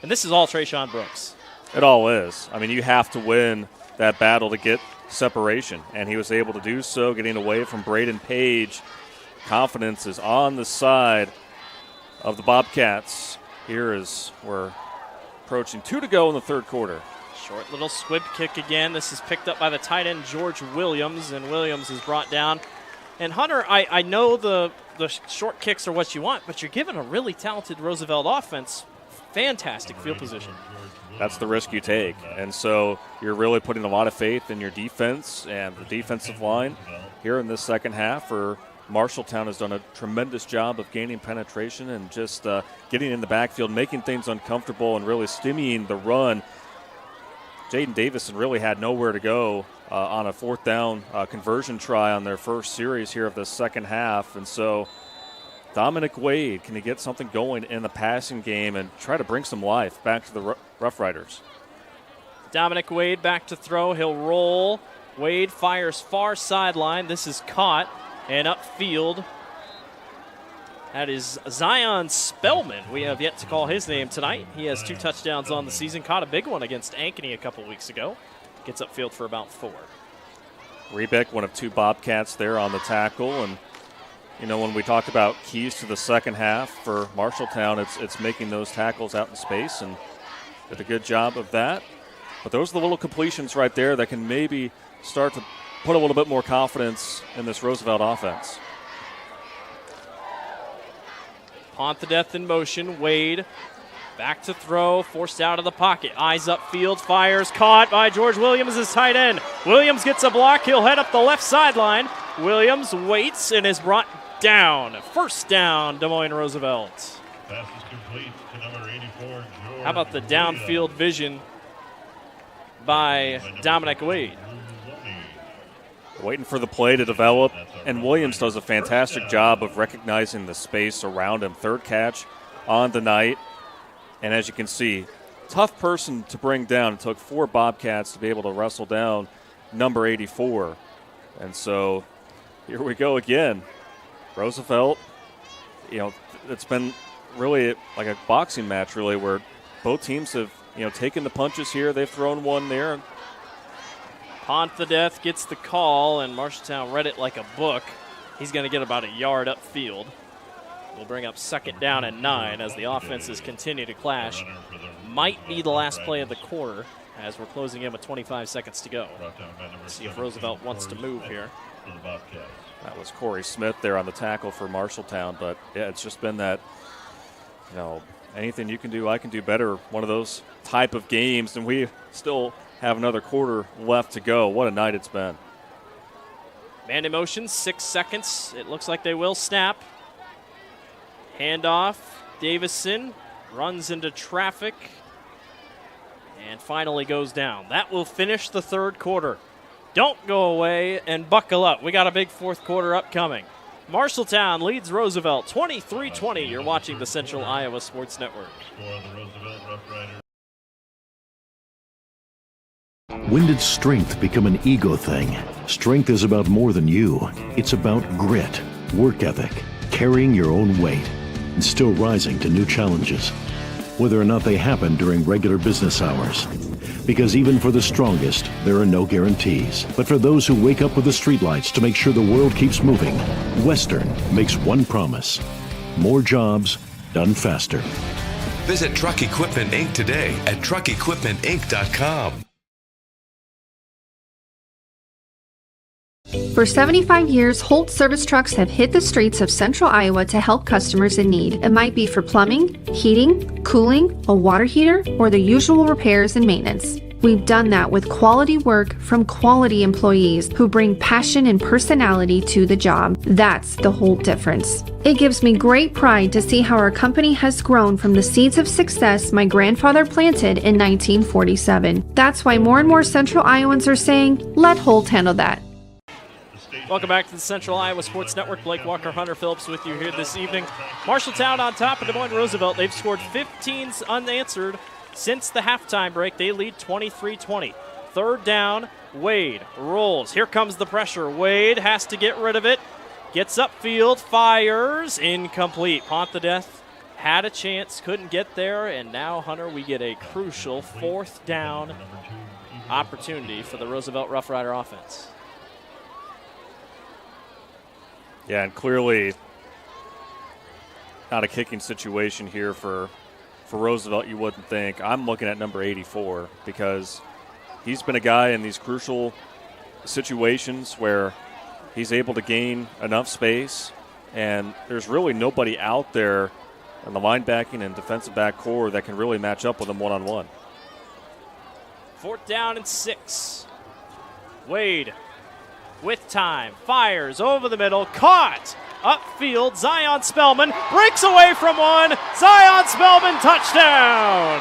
and this is all Trayshawn Brooks. It all is. I mean, you have to win that battle to get separation, and he was able to do so, getting away from Braden Page. Confidence is on the side of the Bobcats. Here is we're approaching 2 to go in the third quarter. Short little squib kick again. This is picked up by the tight end, George Williams, and Williams is brought down. And Hunter, I know the short kicks are what you want, but you're given a really talented Roosevelt offense fantastic field position. That's the risk you take. And so you're really putting a lot of faith in your defense and the defensive line here in this second half. For Marshalltown has done a tremendous job of gaining penetration and just getting in the backfield, making things uncomfortable and really stymieing the run. Jaden Davison really had nowhere to go on a fourth down conversion try on their first series here of the second half. And so Dominic Wade, can he get something going in the passing game and try to bring some life back to the Rough Riders? Dominic Wade back to throw. He'll roll. Wade fires far sideline. This is caught and upfield. That is Zion Spellman. We have yet to call his name tonight. He has 2 touchdowns on the season. Caught a big one against Ankeny a couple weeks ago. Gets upfield for about 4. Rebeck, one of 2 Bobcats there on the tackle. And, you know, when we talk about keys to the second half for Marshalltown, it's making those tackles out in space, and did a good job of that. But those are the little completions right there that can maybe start to put a little bit more confidence in this Roosevelt offense. Pont the death in motion. Wade back to throw, forced out of the pocket. Eyes upfield, fires, caught by George Williams, his tight end. Williams gets a block. He'll head up the left sideline. Williams waits and is brought down. First down, Des Moines Roosevelt. Pass is complete to number 84, George. How about the downfield vision by Dominic Wade? Waiting for the play to develop, and Williams does a fantastic job of recognizing the space around him. Third catch on the night, and as you can see, tough person to bring down. It took 4 Bobcats to be able to wrestle down number 84. And so here we go again. Roosevelt, you know, it's been really like a boxing match, really, where both teams have, you know, taken the punches here. They've thrown one there. Pont the death gets the call, and Marshalltown read it like a book. He's going to get about a yard upfield. We'll bring up second down and 9 as the offenses continue to clash. Might be the last play of the quarter as we're closing in with 25 seconds to go. Let's see if Roosevelt wants to move here. That was Corey Smith there on the tackle for Marshalltown, but yeah, it's just been that, you know, anything you can do, I can do better. One of those type of games, and we still have another quarter left to go. What a night it's been. Man in motion, 6 seconds. It looks like they will snap. Handoff. Davison runs into traffic and finally goes down. That will finish the third quarter. Don't go away and buckle up. We got a big fourth quarter upcoming. Marshalltown leads Roosevelt 23-20. You're watching the Central Iowa Sports Network. When did strength become an ego thing? Strength is about more than you. It's about grit, work ethic, carrying your own weight, and still rising to new challenges. whether or not they happen during regular business hours. Because even for the strongest, there are no guarantees. But for those who wake up with the streetlights to make sure the world keeps moving, Western makes one promise: more jobs done faster. Visit Truck Equipment Inc. today at truckequipmentinc.com. For 75 years, Holt service trucks have hit the streets of central Iowa to help customers in need. It might be for plumbing, heating, cooling, a water heater, or the usual repairs and maintenance. We've done that with quality work from quality employees who bring passion and personality to the job. That's the Holt difference. It gives me great pride to see how our company has grown from the seeds of success my grandfather planted in 1947. That's why more and more central Iowans are saying, let Holt handle that. Welcome back to the Central Iowa Sports Network. Blake Walker, Hunter Phillips with you here this evening. Marshalltown on top of Des Moines Roosevelt. They've scored 15 unanswered since the halftime break. They lead 23-20. Third down, Wade rolls. Here comes the pressure. Wade has to get rid of it. Gets upfield, fires, incomplete. Pont the Death had a chance, couldn't get there, and now, Hunter, we get a crucial fourth down opportunity for the Roosevelt Rough Rider offense. Yeah, and clearly not a kicking situation here for Roosevelt, you wouldn't think. I'm looking at number 84 because he's been a guy in these crucial situations where he's able to gain enough space, and there's really nobody out there in the linebacking and defensive back core that can really match up with him one-on-one. Fourth down and 6. Wade with time, fires over the middle, caught upfield. Zion Spellman breaks away from one. Zion Spellman, touchdown!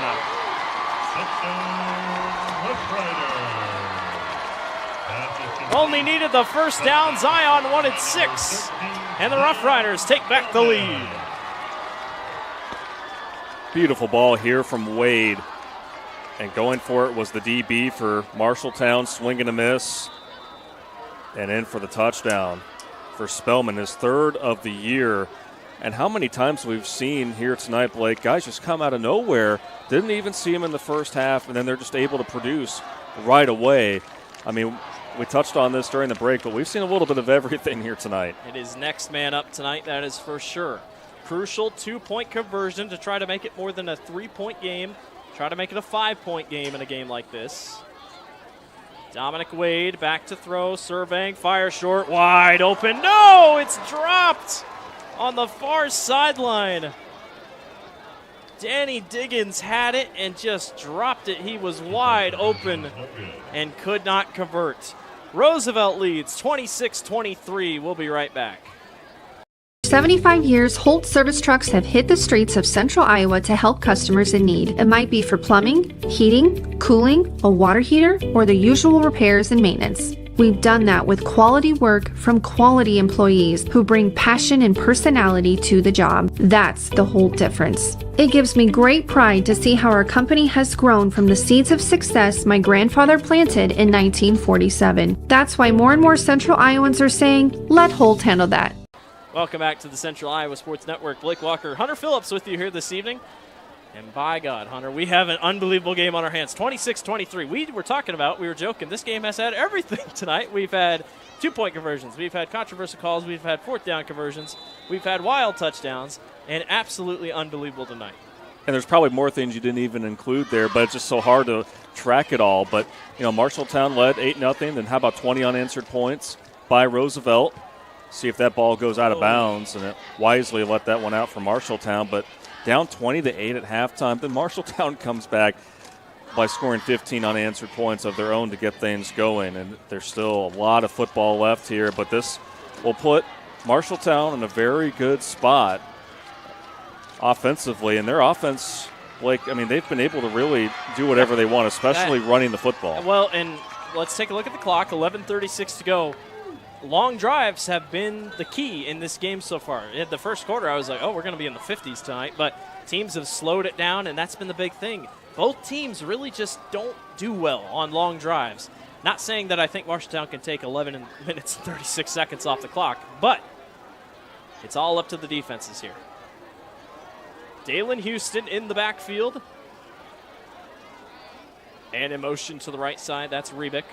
Only needed the first down. Zion wanted 6, and the Rough Riders take back the lead. Beautiful ball here from Wade, and going for it was the DB for Marshalltown, swing and a miss. And in for the touchdown for Spellman, his third of the year. And how many times we've seen here tonight, Blake, guys just come out of nowhere, didn't even see him in the first half, and then they're just able to produce right away. I mean, we touched on this during the break, but we've seen a little bit of everything here tonight. It is next man up tonight, that is for sure. Crucial 2-point conversion to try to make it more than a 3-point game, try to make it a 5-point game in a game like this. Dominic Wade back to throw, surveying, fire short, wide open. No, it's dropped on the far sideline. Danny Diggins had it and just dropped it. He was wide open and could not convert. Roosevelt leads 26-23. We'll be right back. 75 years, Holt service trucks have hit the streets of central Iowa to help customers in need. It might be for plumbing, heating, cooling, a water heater, or the usual repairs and maintenance. We've done that with quality work from quality employees who bring passion and personality to the job. That's the Holt difference. It gives me great pride to see how our company has grown from the seeds of success my grandfather planted in 1947. That's why more and more central Iowans are saying, let Holt handle that. Welcome back to the Central Iowa Sports Network. Blake Walker, Hunter Phillips with you here this evening. And by God, Hunter, we have an unbelievable game on our hands. 26-23. We were joking, this game has had everything tonight. We've had 2-point conversions. We've had controversial calls. We've had fourth down conversions. We've had wild touchdowns. And absolutely unbelievable tonight. And there's probably more things you didn't even include there, but it's just so hard to track it all. But, you know, Marshalltown led 8-0. Then how about 20 unanswered points by Roosevelt? See if that ball goes out of bounds, and it wisely let that one out for Marshalltown. But down 20-8 at halftime, then Marshalltown comes back by scoring 15 unanswered points of their own to get things going. And there's still a lot of football left here, but this will put Marshalltown in a very good spot offensively. And their offense, like, I mean, they've been able to really do whatever they want, especially running the football. Well, and let's take a look at the clock. 11:36 to go. Long drives have been the key in this game so far. In the first quarter, I was like, oh, we're going to be in the 50s tonight. But teams have slowed it down, and that's been the big thing. Both teams really just don't do well on long drives. Not saying that I think Marshalltown can take 11 minutes and 36 seconds off the clock, but it's all up to the defenses here. Dalen Houston in the backfield. And in motion to the right side, that's Rebick.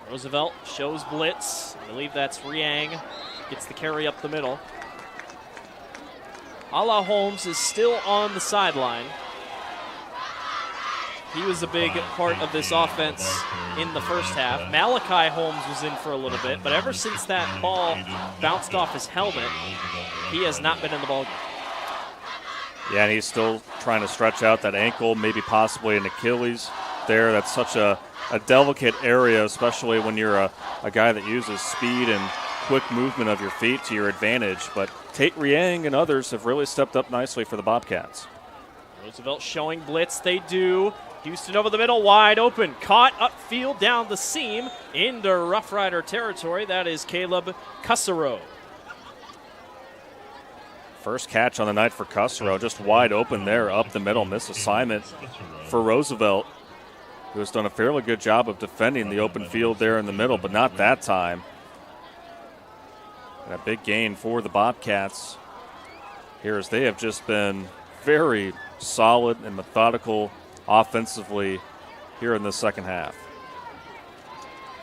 Roosevelt shows blitz. I believe that's Riang. Gets the carry up the middle. Ala Holmes is still on the sideline. He was a big part of this offense in the first half. Malachi Holmes was in for a little bit, but ever since that ball bounced off his helmet, he has not been in the ball game. Yeah, and he's still trying to stretch out that ankle, maybe possibly an Achilles there. That's such a delicate area, especially when you're a guy that uses speed and quick movement of your feet to your advantage. But Tate Riang and others have really stepped up nicely for the Bobcats. Roosevelt showing blitz. They do. Houston over the middle, wide open. Caught upfield down the seam into Rough Rider territory. That is Caleb Cussero. First catch on the night for Cussero, just wide open there up the middle. Missed assignment for Roosevelt, who has done a fairly good job of defending the open field there in the middle, but not that time. And a big gain for the Bobcats here, as they have just been very solid and methodical offensively here in the second half.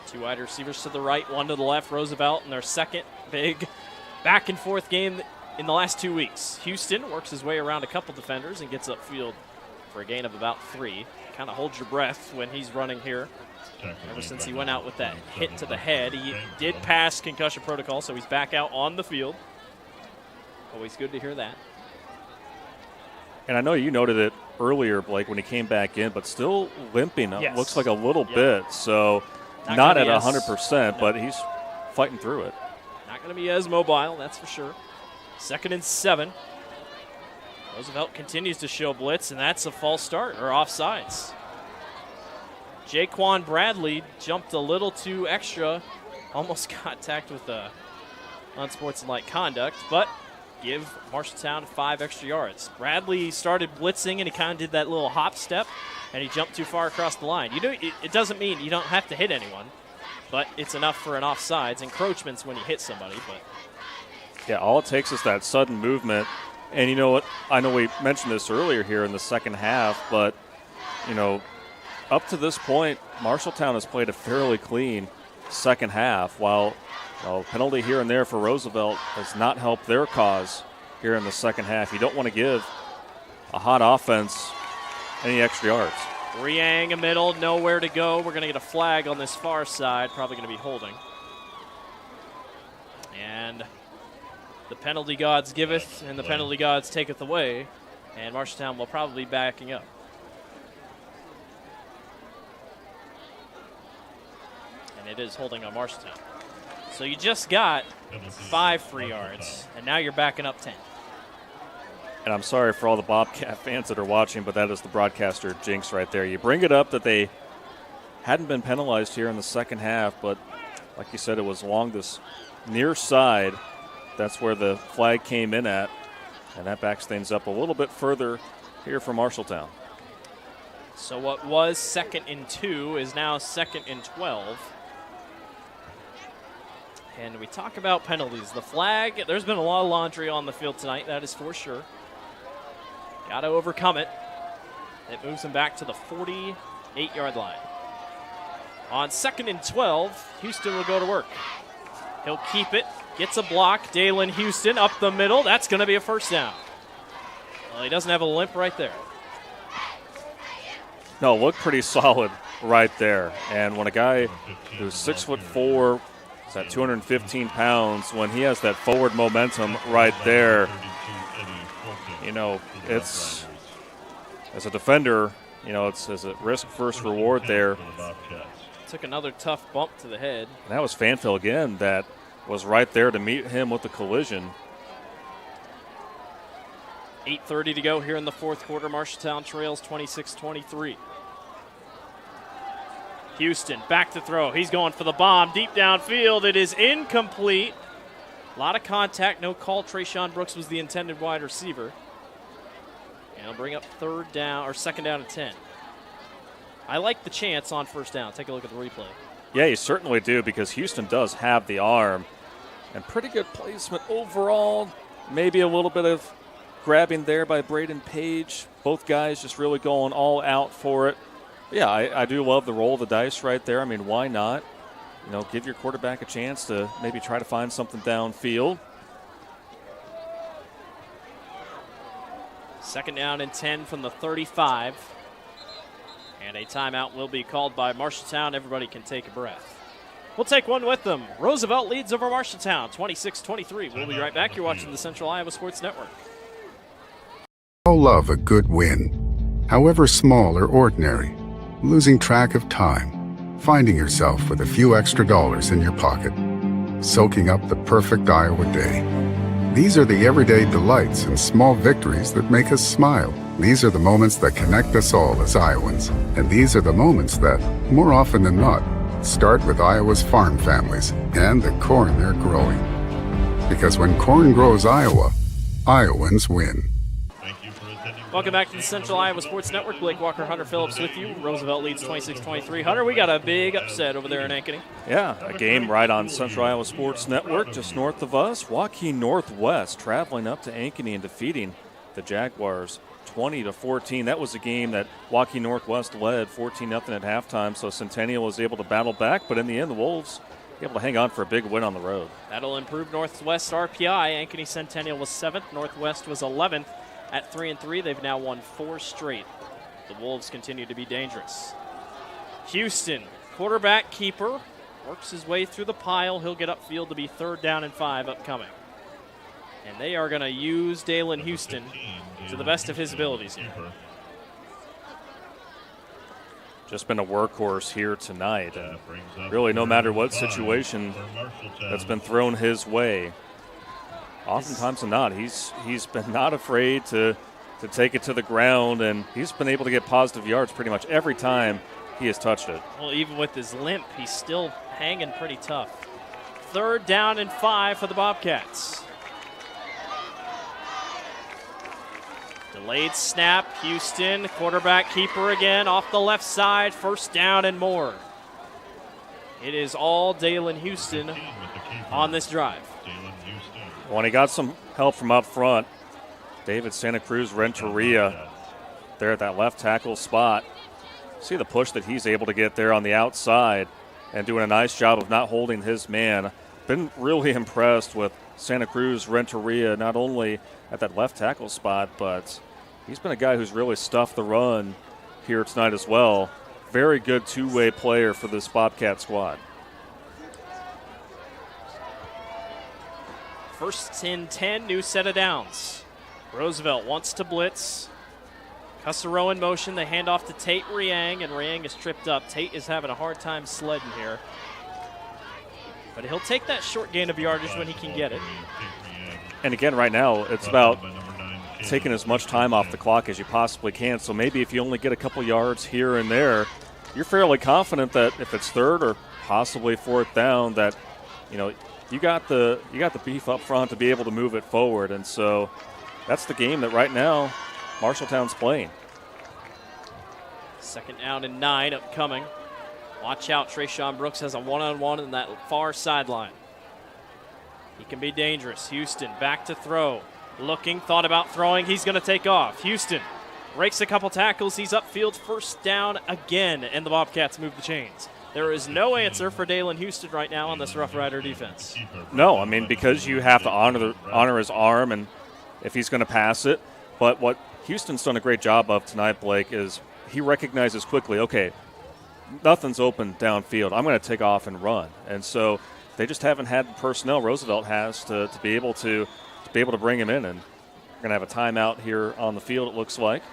Two wide receivers to the right, one to the left. Roosevelt in their second big back and forth game in the last 2 weeks. Houston works his way around a couple defenders and gets upfield for a gain of about 3. Kind of hold your breath when he's running here. Ever since he went out with that hit to the head, he did pass concussion protocol, so he's back out on the field. Always good to hear that. And I know you noted it earlier, Blake, when he came back in, but still limping. Yes. Looks like a little bit. So not at 100%, but he's fighting through it. Not going to be as mobile, that's for sure. 2nd and 7. Roosevelt continues to show blitz, and that's a false start, or offsides. Jaquan Bradley jumped a little too extra, almost got tacked with unsportsmanlike conduct, but give Marshalltown 5 extra yards. Bradley started blitzing, and he kind of did that little hop step, and he jumped too far across the line. It doesn't mean you don't have to hit anyone, but it's enough for an offsides. Encroachment's when you hit somebody, but yeah, all it takes is that sudden movement. And you know what? I know we mentioned this earlier here in the second half, but, you know, up to this point, Marshalltown has played a fairly clean second half, while a penalty here and there for Roosevelt has not helped their cause here in the second half. You don't want to give a hot offense any extra yards. Riang, a middle, nowhere to go. We're going to get a flag on this far side, probably going to be holding. And the penalty gods giveth, and the penalty gods taketh away, and Marshalltown will probably be backing up. And it is holding on Marshalltown. So you just got 5 free yards, and now you're backing up 10. And I'm sorry for all the Bobcat fans that are watching, but that is the broadcaster jinx right there. You bring it up that they hadn't been penalized here in the second half, but like you said, it was along this near side. That's where the flag came in at, and that backs things up a little bit further here for Marshalltown. So what was 2nd and 2 is now 2nd and 12. And we talk about penalties. The flag, there's been a lot of laundry on the field tonight, that is for sure. Got to overcome it. It moves him back to the 48-yard line. On 2nd and 12, Houston will go to work. He'll keep it. Gets a block. Dalen Houston up the middle. That's going to be a first down. Well, he doesn't have a limp right there. No, looked pretty solid right there. And when a guy who's 6'4", is at 215 pounds, when he has that forward momentum right there, you know, it's, as a defender, you know, it's as a risk first reward there. Took another tough bump to the head. And that was Fanfill again that was right there to meet him with the collision. 8:30 to go here in the fourth quarter. Marshalltown trails 26-23. Houston back to throw. He's going for the bomb deep downfield. It is incomplete. A lot of contact, no call. Trayshawn Brooks was the intended wide receiver. And he'll bring up 2nd down and 10. I like the chance on 1st down. Take a look at the replay. Yeah, you certainly do, because Houston does have the arm and pretty good placement overall. Maybe a little bit of grabbing there by Braden Page. Both guys just really going all out for it. Yeah, I do love the roll of the dice right there. I mean, why not? Give your quarterback a chance to maybe try to find something downfield. 2nd down and 10 from the 35. And a timeout will be called by Marshalltown. Everybody can take a breath. We'll take one with them. Roosevelt leads over Marshalltown, 26-23. We'll be right back. You're watching the Central Iowa Sports Network. All love a good win, however small or ordinary. Losing track of time, finding yourself with a few extra dollars in your pocket, soaking up the perfect Iowa day. These are the everyday delights and small victories that make us smile. These are the moments that connect us all as Iowans. And these are the moments that, more often than not, start with Iowa's farm families and the corn they're growing. Because when corn grows Iowa, Iowans win. Welcome back to the Central Iowa Sports Network. Blake Walker, Hunter Phillips with you. Roosevelt leads 26-23. Hunter, we got a big upset over there in Ankeny. Yeah, a game right on Central Iowa Sports Network just north of us. Waukee Northwest traveling up to Ankeny and defeating the Jaguars 20-14. That was a game that Waukee Northwest led 14-0 at halftime, so Centennial was able to battle back, but in the end the Wolves were able to hang on for a big win on the road. That'll improve Northwest RPI. Ankeny Centennial was 7th. Northwest was 11th. At 3-3, they've now won 4 straight. The Wolves continue to be dangerous. Houston, quarterback keeper, works his way through the pile. He'll get upfield to be 3rd down and 5 upcoming. And they are going to use Dalen Houston to the best of his abilities here. Just been a workhorse here tonight. And really, no matter what situation that's been thrown his way, oftentimes than not, he's been not afraid to take it to the ground, and he's been able to get positive yards pretty much every time he has touched it. Well, even with his limp, he's still hanging pretty tough. 3rd down and 5 for the Bobcats. Delayed snap, Houston, quarterback keeper again, off the left side, 1st down and more. It is all Dalen Houston on this drive. When he got some help from up front, David Santa Cruz Renteria there at that left tackle spot. See the push that he's able to get there on the outside and doing a nice job of not holding his man. Been really impressed with Santa Cruz Renteria, not only at that left tackle spot, but he's been a guy who's really stuffed the run here tonight as well. Very good two-way player for this Bobcat squad. 1st and 10, new set of downs. Roosevelt wants to blitz. Cussero in motion. They hand off to Tate Riang, and Riang is tripped up. Tate is having a hard time sledding here. But he'll take that short gain of yardage when he can get it. And again, right now, it's about taking as much time off the clock as you possibly can. So maybe if you only get a couple yards here and there, you're fairly confident that if it's 3rd or possibly 4th down, that you got the beef up front to be able to move it forward. And so that's the game that right now Marshalltown's playing. 2nd down and 9 upcoming. Watch out, Trayshawn Brooks has a one-on-one in that far sideline. He can be dangerous. Houston back to throw. Looking, thought about throwing. He's going to take off. Houston breaks a couple tackles. He's upfield, 1st down again, and the Bobcats move the chains. There is no answer for Dalen Houston right now on this Rough Rider defense. No, I mean, because you have to honor his arm and if he's going to pass it. But what Houston's done a great job of tonight, Blake, is he recognizes quickly, okay, nothing's open downfield. I'm going to take off and run. And so they just haven't had the personnel Roosevelt has to be able to bring him in. And we're going to have a timeout here on the field, it looks like.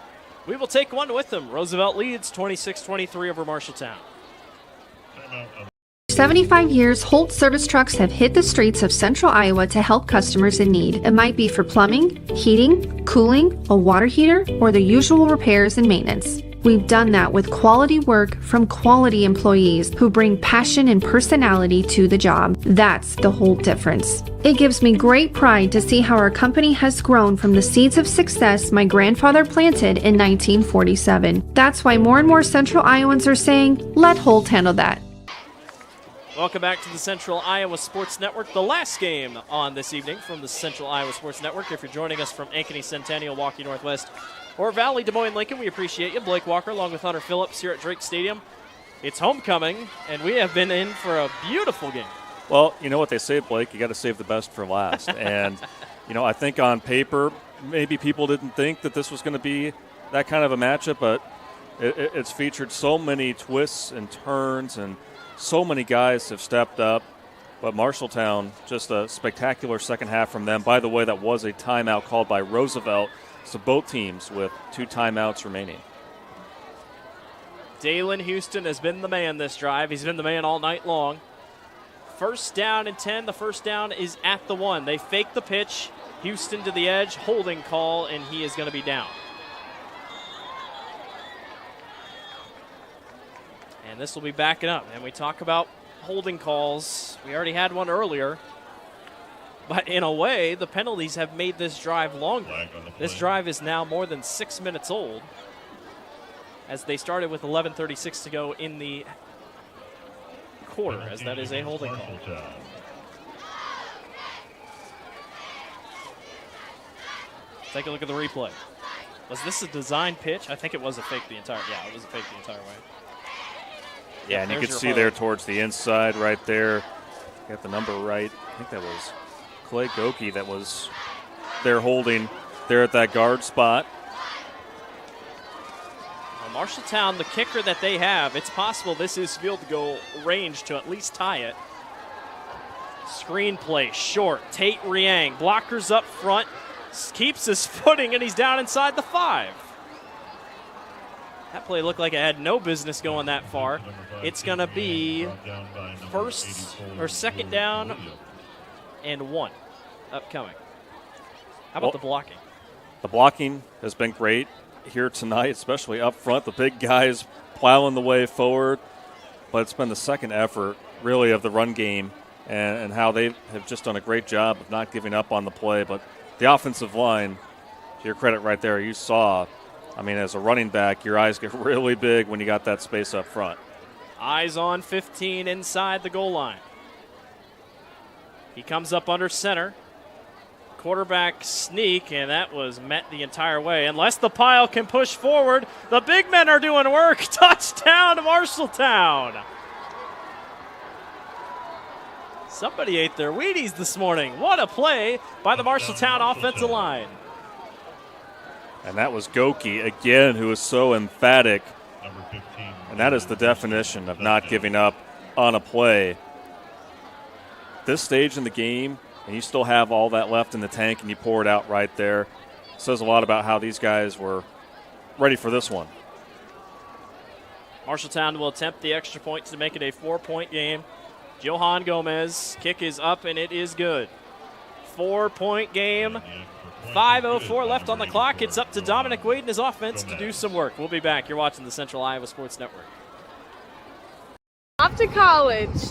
We will take one with them. Roosevelt leads 26-23 over Marshalltown. 75 years, Holt service trucks have hit the streets of central Iowa to help customers in need. It might be for plumbing, heating, cooling, a water heater, or the usual repairs and maintenance. We've done that with quality work from quality employees who bring passion and personality to the job. That's the Holt difference. It gives me great pride to see how our company has grown from the seeds of success my grandfather planted in 1947. That's why more and more central Iowans are saying, let Holt handle that. Welcome back to the Central Iowa Sports Network, the last game on this evening from the Central Iowa Sports Network. If you're joining us from Ankeny, Centennial, Waukee Northwest, or Valley, Des Moines, Lincoln, we appreciate you. Blake Walker along with Hunter Phillips here at Drake Stadium. It's homecoming, and we have been in for a beautiful game. Well, you know what they say, Blake, you got to save the best for last. And, I think on paper, maybe people didn't think that this was going to be that kind of a matchup, but it's featured so many twists and turns, and so many guys have stepped up. But Marshalltown, just a spectacular second half from them. By the way, that was a timeout called by Roosevelt. So both teams with 2 timeouts remaining. Dalen Houston has been the man this drive. He's been the man all night long. First down and 10. The first down is at the 1. They fake the pitch. Houston to the edge. Holding call, and he is going to be down. And this will be backing up. And we talk about holding calls. We already had one earlier. But in a way, the penalties have made this drive longer. This drive is now more than 6 minutes old, as they started with 11:36 to go in the quarter, as that is a holding call. Take a look at the replay. Was this a design pitch? I think it was a fake the entire. Yeah, it was a fake the entire way. Yeah, and you can see there towards the inside right there. Got the number right. I think that was Clay Goki that was there holding there at that guard spot. Well, Marshalltown, the kicker that they have, it's possible this is field goal range to at least tie it. Screenplay short. Tate Riang, blockers up front, keeps his footing, and he's down inside the 5. That play looked like it had no business going that far. It's going to be second down and 1 upcoming. How about the blocking? The blocking has been great here tonight, especially up front. The big guys plowing the way forward. But it's been the second effort, really, of the run game and how they have just done a great job of not giving up on the play. But the offensive line, to your credit right there, you saw, as a running back, your eyes get really big when you got that space up front. Eyes on 15 inside the goal line. He comes up under center. Quarterback sneak, and that was met the entire way. Unless the pile can push forward, the big men are doing work. Touchdown to Marshalltown. Somebody ate their Wheaties this morning. What a play by the Marshalltown offensive line. And that was Goki, again, who is so emphatic. And that is the definition of not giving up on a play. This stage in the game, and you still have all that left in the tank, and you pour it out right there, says a lot about how these guys were ready for this one. Marshalltown will attempt the extra point to make it a 4-point game. Johan Gomez, kick is up, and it is good. 4-point game. 5:04 left on the clock. It's up to Dominic Wade and his offense to do some work. We'll be back. You're watching the Central Iowa Sports Network. Off to college.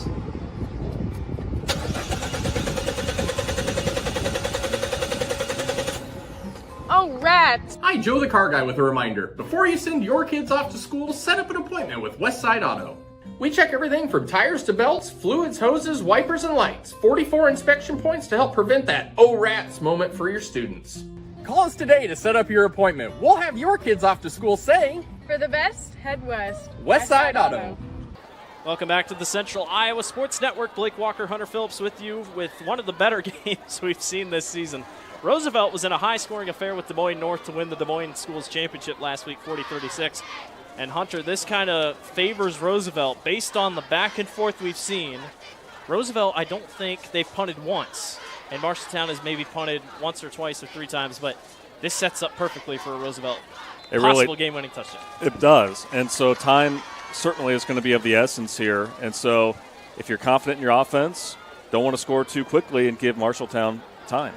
Oh, rats. Hi, Joe the Car Guy with a reminder. Before you send your kids off to school, set up an appointment with Westside Auto. We check everything from tires to belts, fluids, hoses, wipers, and lights. 44 inspection points to help prevent that oh rats moment for your students. Call us today to set up your appointment. We'll have your kids off to school saying, For the best, head west. Westside Auto. Welcome back to the Central Iowa Sports Network. Blake Walker, Hunter Phillips with you with one of the better games we've seen this season. Roosevelt was in a high-scoring affair with Des Moines North to win the Des Moines Schools Championship last week, 40-36. And Hunter, this kind of favors Roosevelt based on the back and forth we've seen. Roosevelt, I don't think they've punted once. And Marshalltown has maybe punted once or twice or 3 times, but this sets up perfectly for a Roosevelt possible game-winning touchdown. It does. And so time certainly is going to be of the essence here. And so if you're confident in your offense, don't want to score too quickly and give Marshalltown time.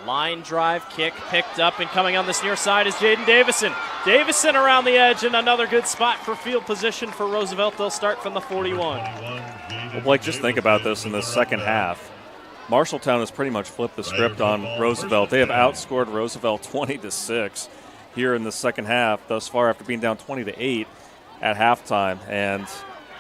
Line drive kick picked up, and coming on this near side is Jaden Davison. Davison around the edge, and another good spot for field position for Roosevelt. They'll start from the 41. Well, Blake, just think about this in the second half. Marshalltown has pretty much flipped the script on Roosevelt. They have outscored Roosevelt 20-6 here in the second half thus far, after being down 20-8 at halftime. And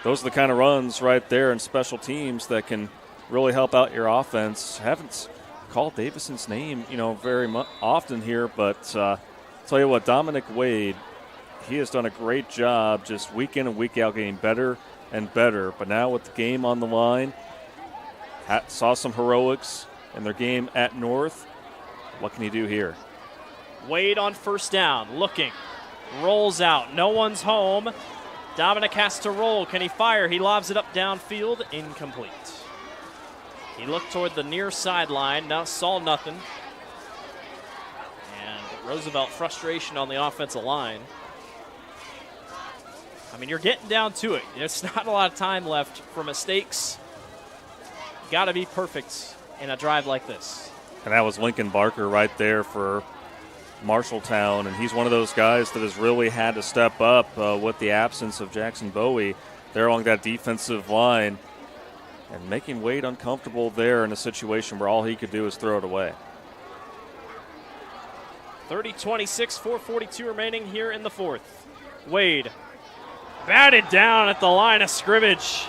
those are the kind of runs right there and special teams that can really help out your offense. Haven't called Davison's name, very often here, but tell you what, Dominic Wade, he has done a great job just week in and week out getting better and better. But now with the game on the line, saw some heroics in their game at North. What can he do here? Wade on first down, looking, rolls out, no one's home. Dominic has to roll. Can he fire? He lobs it up downfield, incomplete. He looked toward the near sideline, now saw nothing. And Roosevelt frustration on the offensive line. I mean, you're getting down to it. There's not a lot of time left for mistakes. Got to be perfect in a drive like this. And that was Lincoln Barker right there for Marshalltown, and he's one of those guys that has really had to step up with the absence of Jackson Bowie there along that defensive line and making Wade uncomfortable there in a situation where all he could do is throw it away. 30-26, 4:42 remaining here in the fourth. Wade batted down at the line of scrimmage.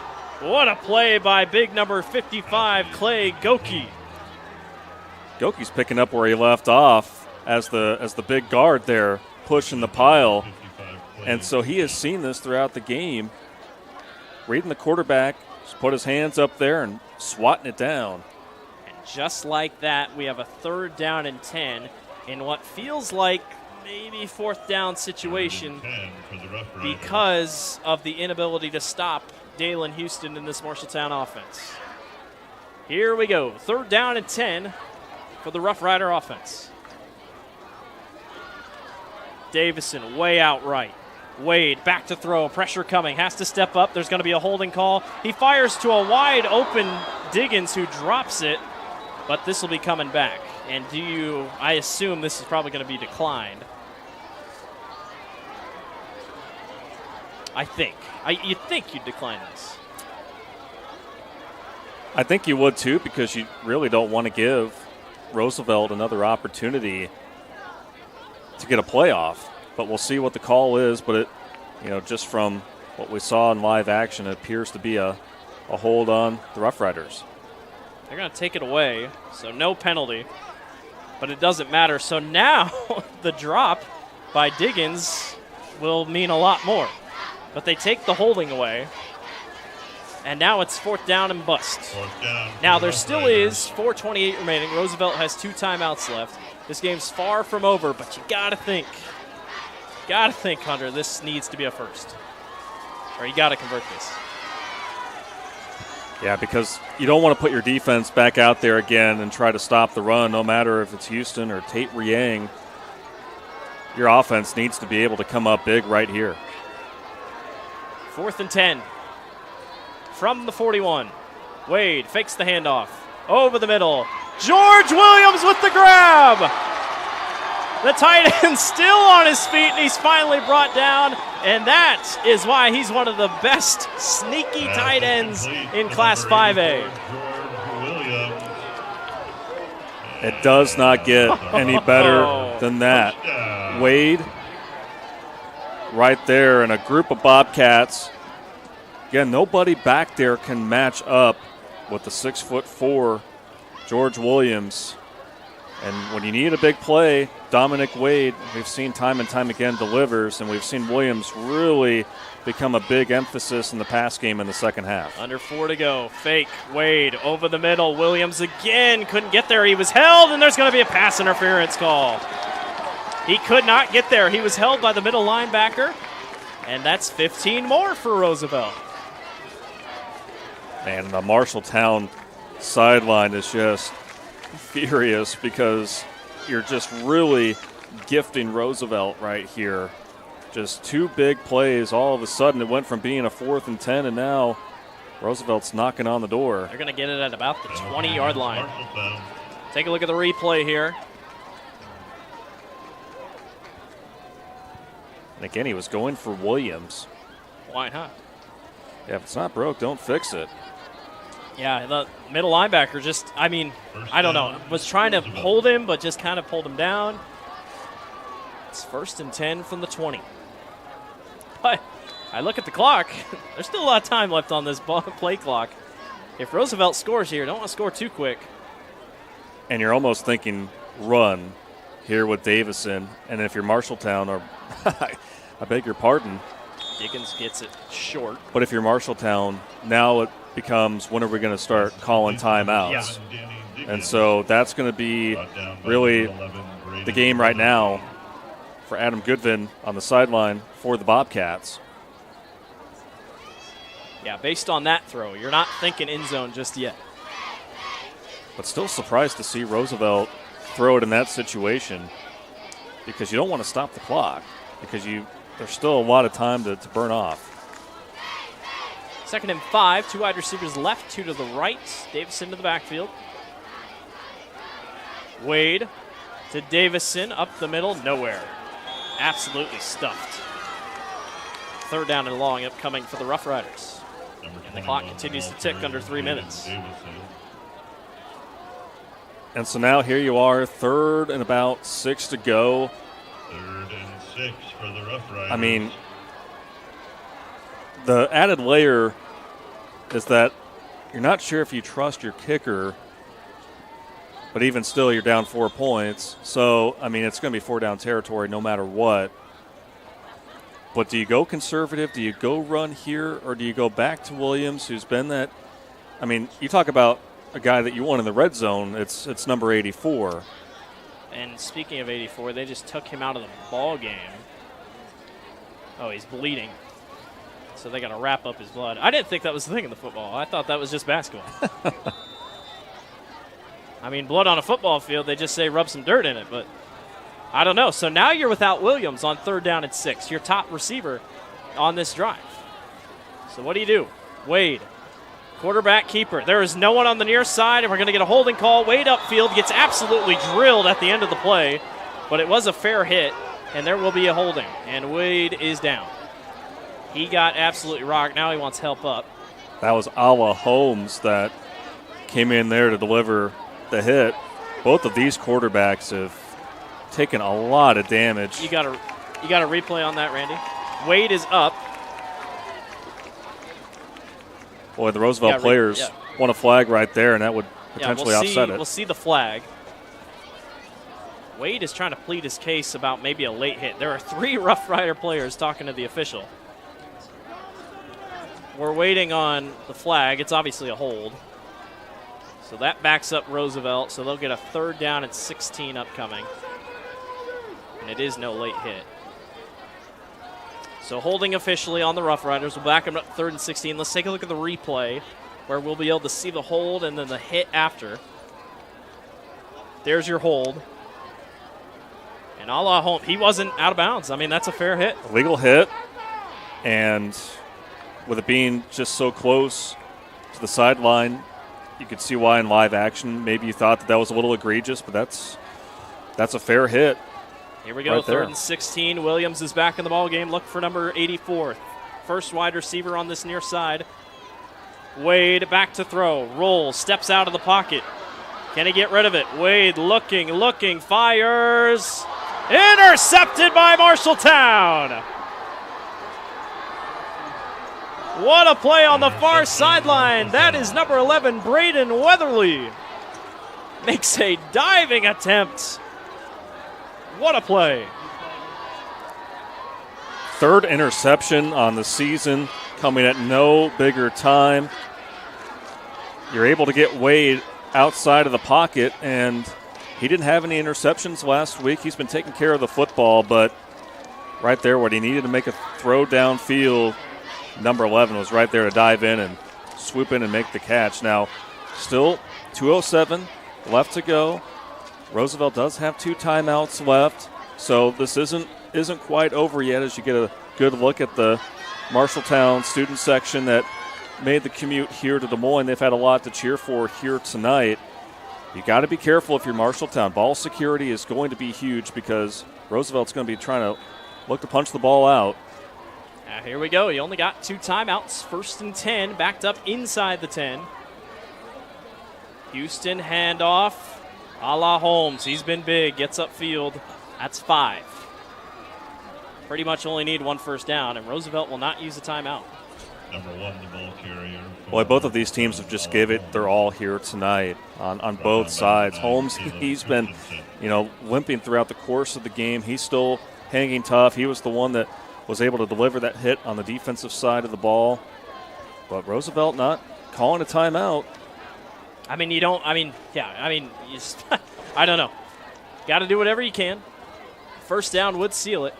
What a play by big number 55, Clay Goki. Goki's picking up where he left off as the big guard there pushing the pile. And so he has seen this throughout the game. Reading the quarterback, just put his hands up there and swatting it down. And just like that, we have a 3rd down and 10 in what feels like maybe 4th down situation because of the inability to stop Dalen Houston in this Marshalltown offense. Here we go, 3rd down and 10 for the Rough Rider offense. Davison way out right. Wade back to throw, pressure coming, has to step up. There's going to be a holding call. He fires to a wide open Diggins who drops it, but this will be coming back. And I assume this is probably going to be declined. I think. You'd think you'd decline this. I think you would too, because you really don't want to give Roosevelt another opportunity to get a playoff, but we'll see what the call is. But just from what we saw in live action, it appears to be a hold on the Rough Riders. They're going to take it away, so no penalty, but it doesn't matter. So now the drop by Diggins will mean a lot more, but they take the holding away, and now it's 4th down and bust. Now there still is 4:28 remaining. Roosevelt has 2 timeouts left. This game's far from over, but you gotta think, Hunter, this needs to be a first. Or you gotta convert this. Yeah, because you don't want to put your defense back out there again and try to stop the run, no matter if it's Houston or Tate Riang. Your offense needs to be able to come up big right here. 4th and 10 from the 41. Wade fakes the handoff. Over the middle. George Williams with the grab. The tight end still on his feet, and he's finally brought down. And that is why he's one of the best sneaky tight ends in Class 5A. It does not get any better than that. Wade right there in a group of Bobcats. Again, nobody back there can match up with the 6'4" George Williams. And when you need a big play, Dominic Wade, we've seen time and time again, delivers, and we've seen Williams really become a big emphasis in the pass game in the second half. Under 4 to go. Fake. Wade over the middle. Williams again couldn't get there. He was held, and there's going to be a pass interference call. He could not get there. He was held by the middle linebacker, and that's 15 more for Roosevelt. And the Marshalltown sideline is just furious because you're just really gifting Roosevelt right here. Just 2 big plays. All of a sudden, it went from being a 4th and 10, and now Roosevelt's knocking on the door. They're going to get it at about the 20-yard line. Take a look at the replay here. And again, he was going for Williams. Why not? Yeah, if it's not broke, don't fix it. Yeah, the middle linebacker just, I don't know, was trying to hold him, but just kind of pulled him down. It's 1st and 10 from the 20. But I look at the clock. There's still a lot of time left on this play clock. If Roosevelt scores here, don't want to score too quick. And you're almost thinking run here with Davison. And if you're Marshalltown, or I beg your pardon. Dickens gets it short. But if you're Marshalltown, now it becomes when are we going to start calling timeouts? Yeah. And so that's going to be really the game right now for Adam Goodvin on the sideline for the Bobcats. Yeah, based on that throw, you're not thinking end zone just yet. But still surprised to see Roosevelt throw it in that situation because you don't want to stop the clock because there's still a lot of time to burn off. 2nd and 5, 2 wide receivers left, 2 to the right. Davison to the backfield. Wade to Davison, up the middle, nowhere. Absolutely stuffed. 3rd down and long upcoming for the Rough Riders. And the clock continues to tick under 3 minutes. And so now here you are, 3rd and about 6 to go. 3rd and 6 for the Rough Riders. I mean, the added layer is that you're not sure if you trust your kicker, but even still you're down 4 points. So, I mean, it's going to be 4 down territory no matter what. But do you go conservative? Do you go run here? Or do you go back to Williams, who's been that? I mean, you talk about a guy that you want in the red zone. It's number 84. And speaking of 84, they just took him out of the ball game. Oh, he's bleeding. So they got to wrap up his blood. I didn't think that was the thing in the football. I thought that was just basketball. I mean, blood on a football field, they just say rub some dirt in it, but I don't know. So now you're without Williams on 3rd down and 6, your top receiver on this drive. So what do? Wade, quarterback keeper. There is no one on the near side, and we're going to get a holding call. Wade upfield gets absolutely drilled at the end of the play, but it was a fair hit, and there will be a holding, and Wade is down. He got absolutely rocked. Now he wants help up. That was Ala Holmes that came in there to deliver the hit. Both of these quarterbacks have taken a lot of damage. You got a replay on that, Randy. Wade is up. Boy, the Roosevelt players want a flag right there, and that would potentially offset it. We'll see the flag. Wade is trying to plead his case about maybe a late hit. There are 3 Rough Rider players talking to the official. We're waiting on the flag. It's obviously a hold. So that backs up Roosevelt, so they'll get a 3rd down and 16 upcoming. And it is no late hit. So holding officially on the Rough Riders. We'll back them up 3rd and 16. Let's take a look at the replay where we'll be able to see the hold and then the hit after. There's your hold. And Ala Holmes, he wasn't out of bounds. I mean, that's a fair hit. Legal hit. And with it being just so close to the sideline, you could see why in live action maybe you thought that was a little egregious, but that's a fair hit. Here we go, right 3rd and 16. Williams is back in the ball game. Look for number 84. First wide receiver on this near side. Wade back to throw. Rolls, steps out of the pocket. Can he get rid of it? Wade looking, fires. Intercepted by Marshalltown. What a play on the far sideline. That is number 11, Braden Weatherly. Makes a diving attempt. What a play. 3rd interception on the season, coming at no bigger time. You're able to get Wade outside of the pocket, and he didn't have any interceptions last week. He's been taking care of the football, but right there when he needed to make a throw downfield, number 11 was right there to dive in and swoop in and make the catch. Now, still 2:07 left to go. Roosevelt does have 2 timeouts left, so this isn't quite over yet as you get a good look at the Marshalltown student section that made the commute here to Des Moines. They've had a lot to cheer for here tonight. You got to be careful if you're Marshalltown. Ball security is going to be huge because Roosevelt's going to be trying to look to punch the ball out. Here we go. He only got 2 timeouts. 1st and 10, backed up inside the 10. Houston handoff. Ala Holmes, he's been big, gets upfield. That's 5. pretty much only need one first down, and Roosevelt will not use a timeout. Number 1, the ball carrier. Boy, both of these teams have just gave it their all here tonight on both sides. Holmes, he's been, limping throughout the course of the game. He's still hanging tough. He was the one that was able to deliver that hit on the defensive side of the ball. But Roosevelt not calling a timeout. I don't know. Got to do whatever you can. First down would seal it.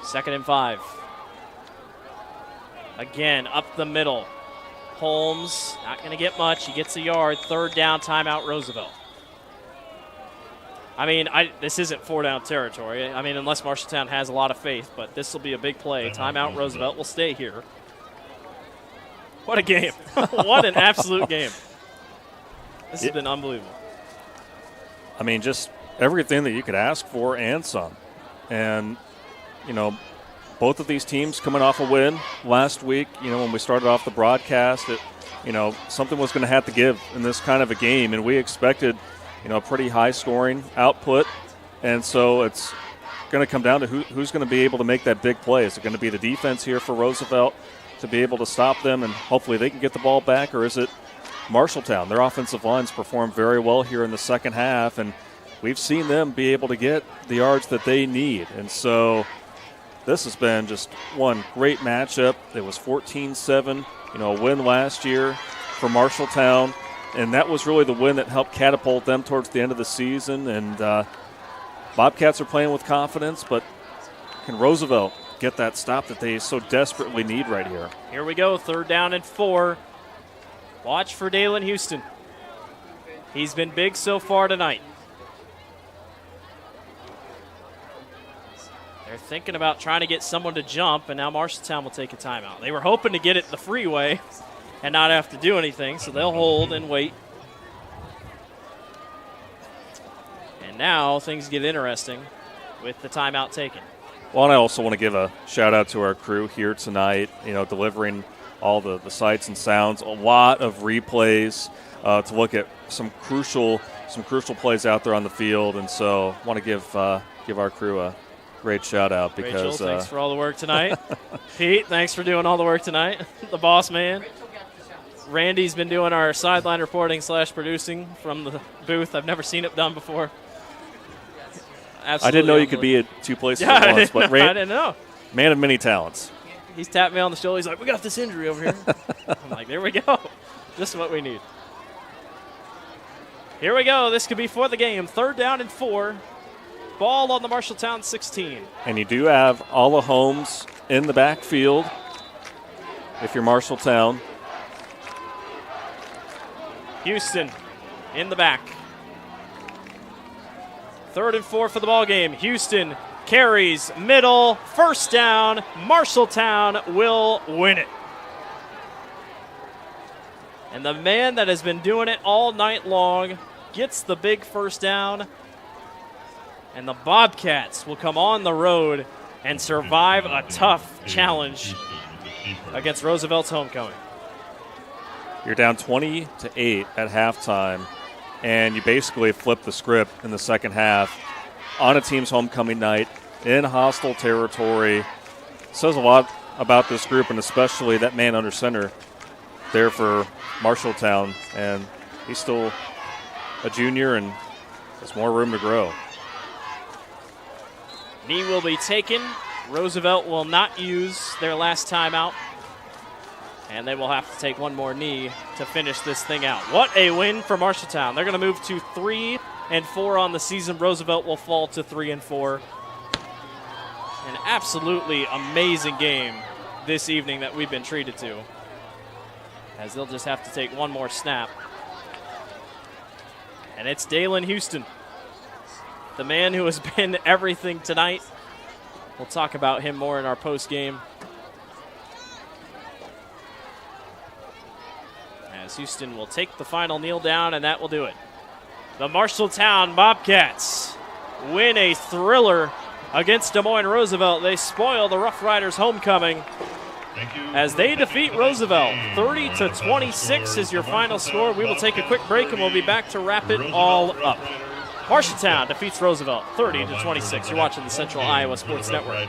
Second and 5. Again, up the middle. Holmes, not going to get much. He gets a yard. Third down, timeout, Roosevelt. This isn't 4-down territory. Unless Marshalltown has a lot of faith, but this will be a big play. Timeout, Roosevelt will stay here. What a game. What an absolute game. This has been unbelievable. Just everything that you could ask for and some. And, both of these teams coming off a win last week, when we started off the broadcast, something was going to have to give in this kind of a game, and we expected, a pretty high-scoring output. And so it's going to come down to who's going to be able to make that big play. Is it going to be the defense here for Roosevelt to be able to stop them and hopefully they can get the ball back, or is it Marshalltown? Their offensive lines performed very well here in the second half, and we've seen them be able to get the yards that they need. And so this has been just one great matchup. It was 14-7, a win last year for Marshalltown, and that was really the win that helped catapult them towards the end of the season. And Bobcats are playing with confidence, but can Roosevelt get that stop that they so desperately need right here? Here we go, third down and 4. Watch for Dalen Houston. He's been big so far tonight. They're thinking about trying to get someone to jump, and now Marshalltown will take a timeout. They were hoping to get it the freeway and not have to do anything, so they'll hold and wait. And now things get interesting with the timeout taken. Well, and I also want to give a shout-out to our crew here tonight, delivering all the sights and sounds, a lot of replays to look at some crucial plays out there on the field. And so I want to give our crew a great shout-out because Rachel, thanks for all the work tonight. Pete, thanks for doing all the work tonight. The boss man. Randy's been doing our sideline reporting / producing from the booth. I've never seen it done before. Absolutely. I didn't know you could be at two places at once. But I didn't know. Man of many talents. He's tapped me on the shoulder. He's like, we got this injury over here. I'm like, there we go. Just what we need. Here we go. This could be for the game. Third down and 4. Ball on the Marshalltown 16. And you do have Alla Holmes in the backfield if you're Marshalltown. Houston in the back. Third and 4 for the ball game. Houston carries middle, first down. Marshalltown will win it. And the man that has been doing it all night long gets the big first down. And the Bobcats will come on the road and survive a tough challenge against Roosevelt's homecoming. You're down 20-8 at halftime, and you basically flip the script in the second half on a team's homecoming night in hostile territory. It says a lot about this group, and especially that man under center there for Marshalltown. And he's still a junior and has more room to grow. Knee will be taken. Roosevelt will not use their last timeout. And they will have to take one more knee to finish this thing out. What a win for Marshalltown. They're going to move to 3-4 on the season. Roosevelt will fall to 3-4. An absolutely amazing game this evening that we've been treated to, as they'll just have to take one more snap. And it's Dalen Houston, the man who has been everything tonight. We'll talk about him more in our post game. As Houston will take the final kneel down, and that will do it. The Marshalltown Bobcats win a thriller against Des Moines Roosevelt. They spoil the Rough Riders' homecoming as they defeat Roosevelt. 30-26 is your final score. We will take a quick break, and we'll be back to wrap it all up. Marshalltown defeats Roosevelt 30-26. You're watching the Central Iowa Sports Network.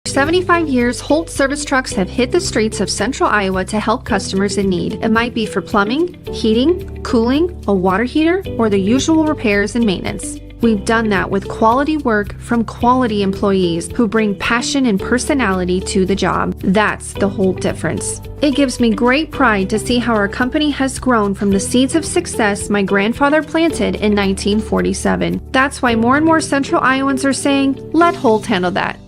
75 years, Holt service trucks have hit the streets of central Iowa to help customers in need. It might be for plumbing, heating, cooling, a water heater, or the usual repairs and maintenance. We've done that with quality work from quality employees who bring passion and personality to the job. That's the Holt difference. It gives me great pride to see how our company has grown from the seeds of success my grandfather planted in 1947. That's why more and more Central Iowans are saying, let Holt handle that.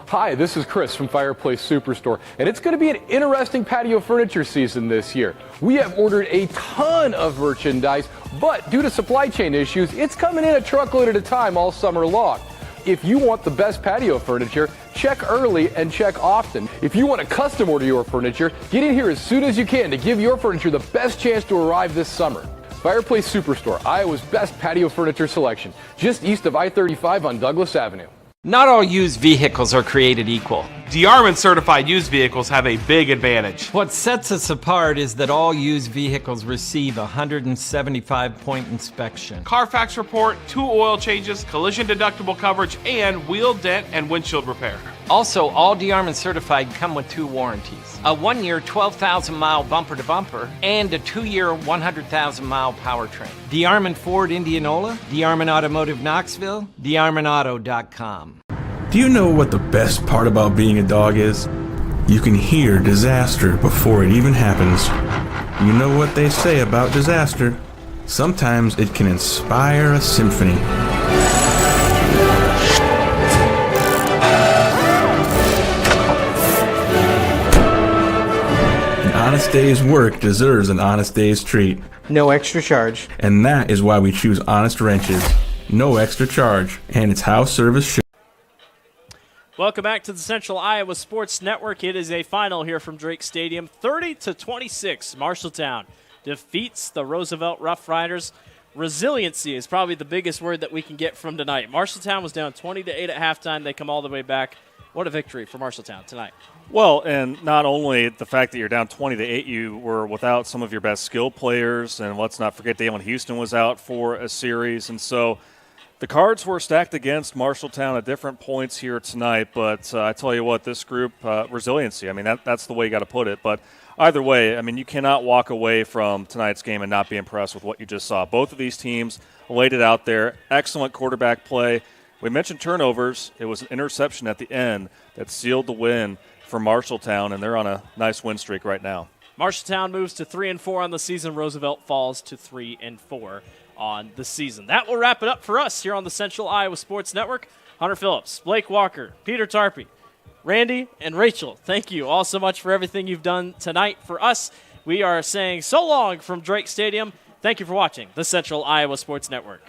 Hi, this is Chris from Fireplace Superstore, and it's going to be an interesting patio furniture season this year. We have ordered a ton of merchandise, but due to supply chain issues, it's coming in a truckload at a time all summer long. If you want the best patio furniture, check early and check often. If you want to custom order your furniture, get in here as soon as you can to give your furniture the best chance to arrive this summer. Fireplace Superstore, Iowa's best patio furniture selection, just east of I-35 on Douglas Avenue. Not all used vehicles are created equal. DeArmond certified used vehicles have a big advantage. What sets us apart is that all used vehicles receive a 175-point inspection. Carfax report, 2 oil changes, collision deductible coverage, and wheel dent and windshield repair. Also, all DeArmond certified come with 2 warranties. A 1-year 12,000-mile bumper-to-bumper and a 2-year 100,000-mile powertrain. DeArmond Ford Indianola, DeArmond Automotive Knoxville, DeArmondAuto.com. Do you know what the best part about being a dog is? You can hear disaster before it even happens. You know what they say about disaster? Sometimes it can inspire a symphony. An honest day's work deserves an honest day's treat. No extra charge. And that is why we choose Honest Wrenches. No extra charge. And it's how service should. Welcome back to the Central Iowa Sports Network. It is a final here from Drake Stadium. 30-26, Marshalltown defeats the Roosevelt Rough Riders. Resiliency is probably the biggest word that we can get from tonight. Marshalltown was down 20-8 at halftime. They come all the way back. What a victory for Marshalltown tonight. Well, and not only the fact that you're down 20-8, you were without some of your best skill players, and let's not forget Dalen Houston was out for a series, and so the cards were stacked against Marshalltown at different points here tonight, but I tell you what, this group, resiliency, I mean, that's the way you got to put it. But either way, I mean, you cannot walk away from tonight's game and not be impressed with what you just saw. Both of these teams laid it out there. Excellent quarterback play. We mentioned turnovers. It was an interception at the end that sealed the win for Marshalltown, and they're on a nice win streak right now. Marshalltown moves to 3-4 on the season. Roosevelt falls to 3-4. On the season. That will wrap it up for us here on the Central Iowa Sports Network. Hunter Phillips, Blake Walker, Peter Tarpey, Randy, and Rachel, thank you all so much for everything you've done tonight for us. We are saying so long from Drake Stadium. Thank you for watching the Central Iowa Sports Network.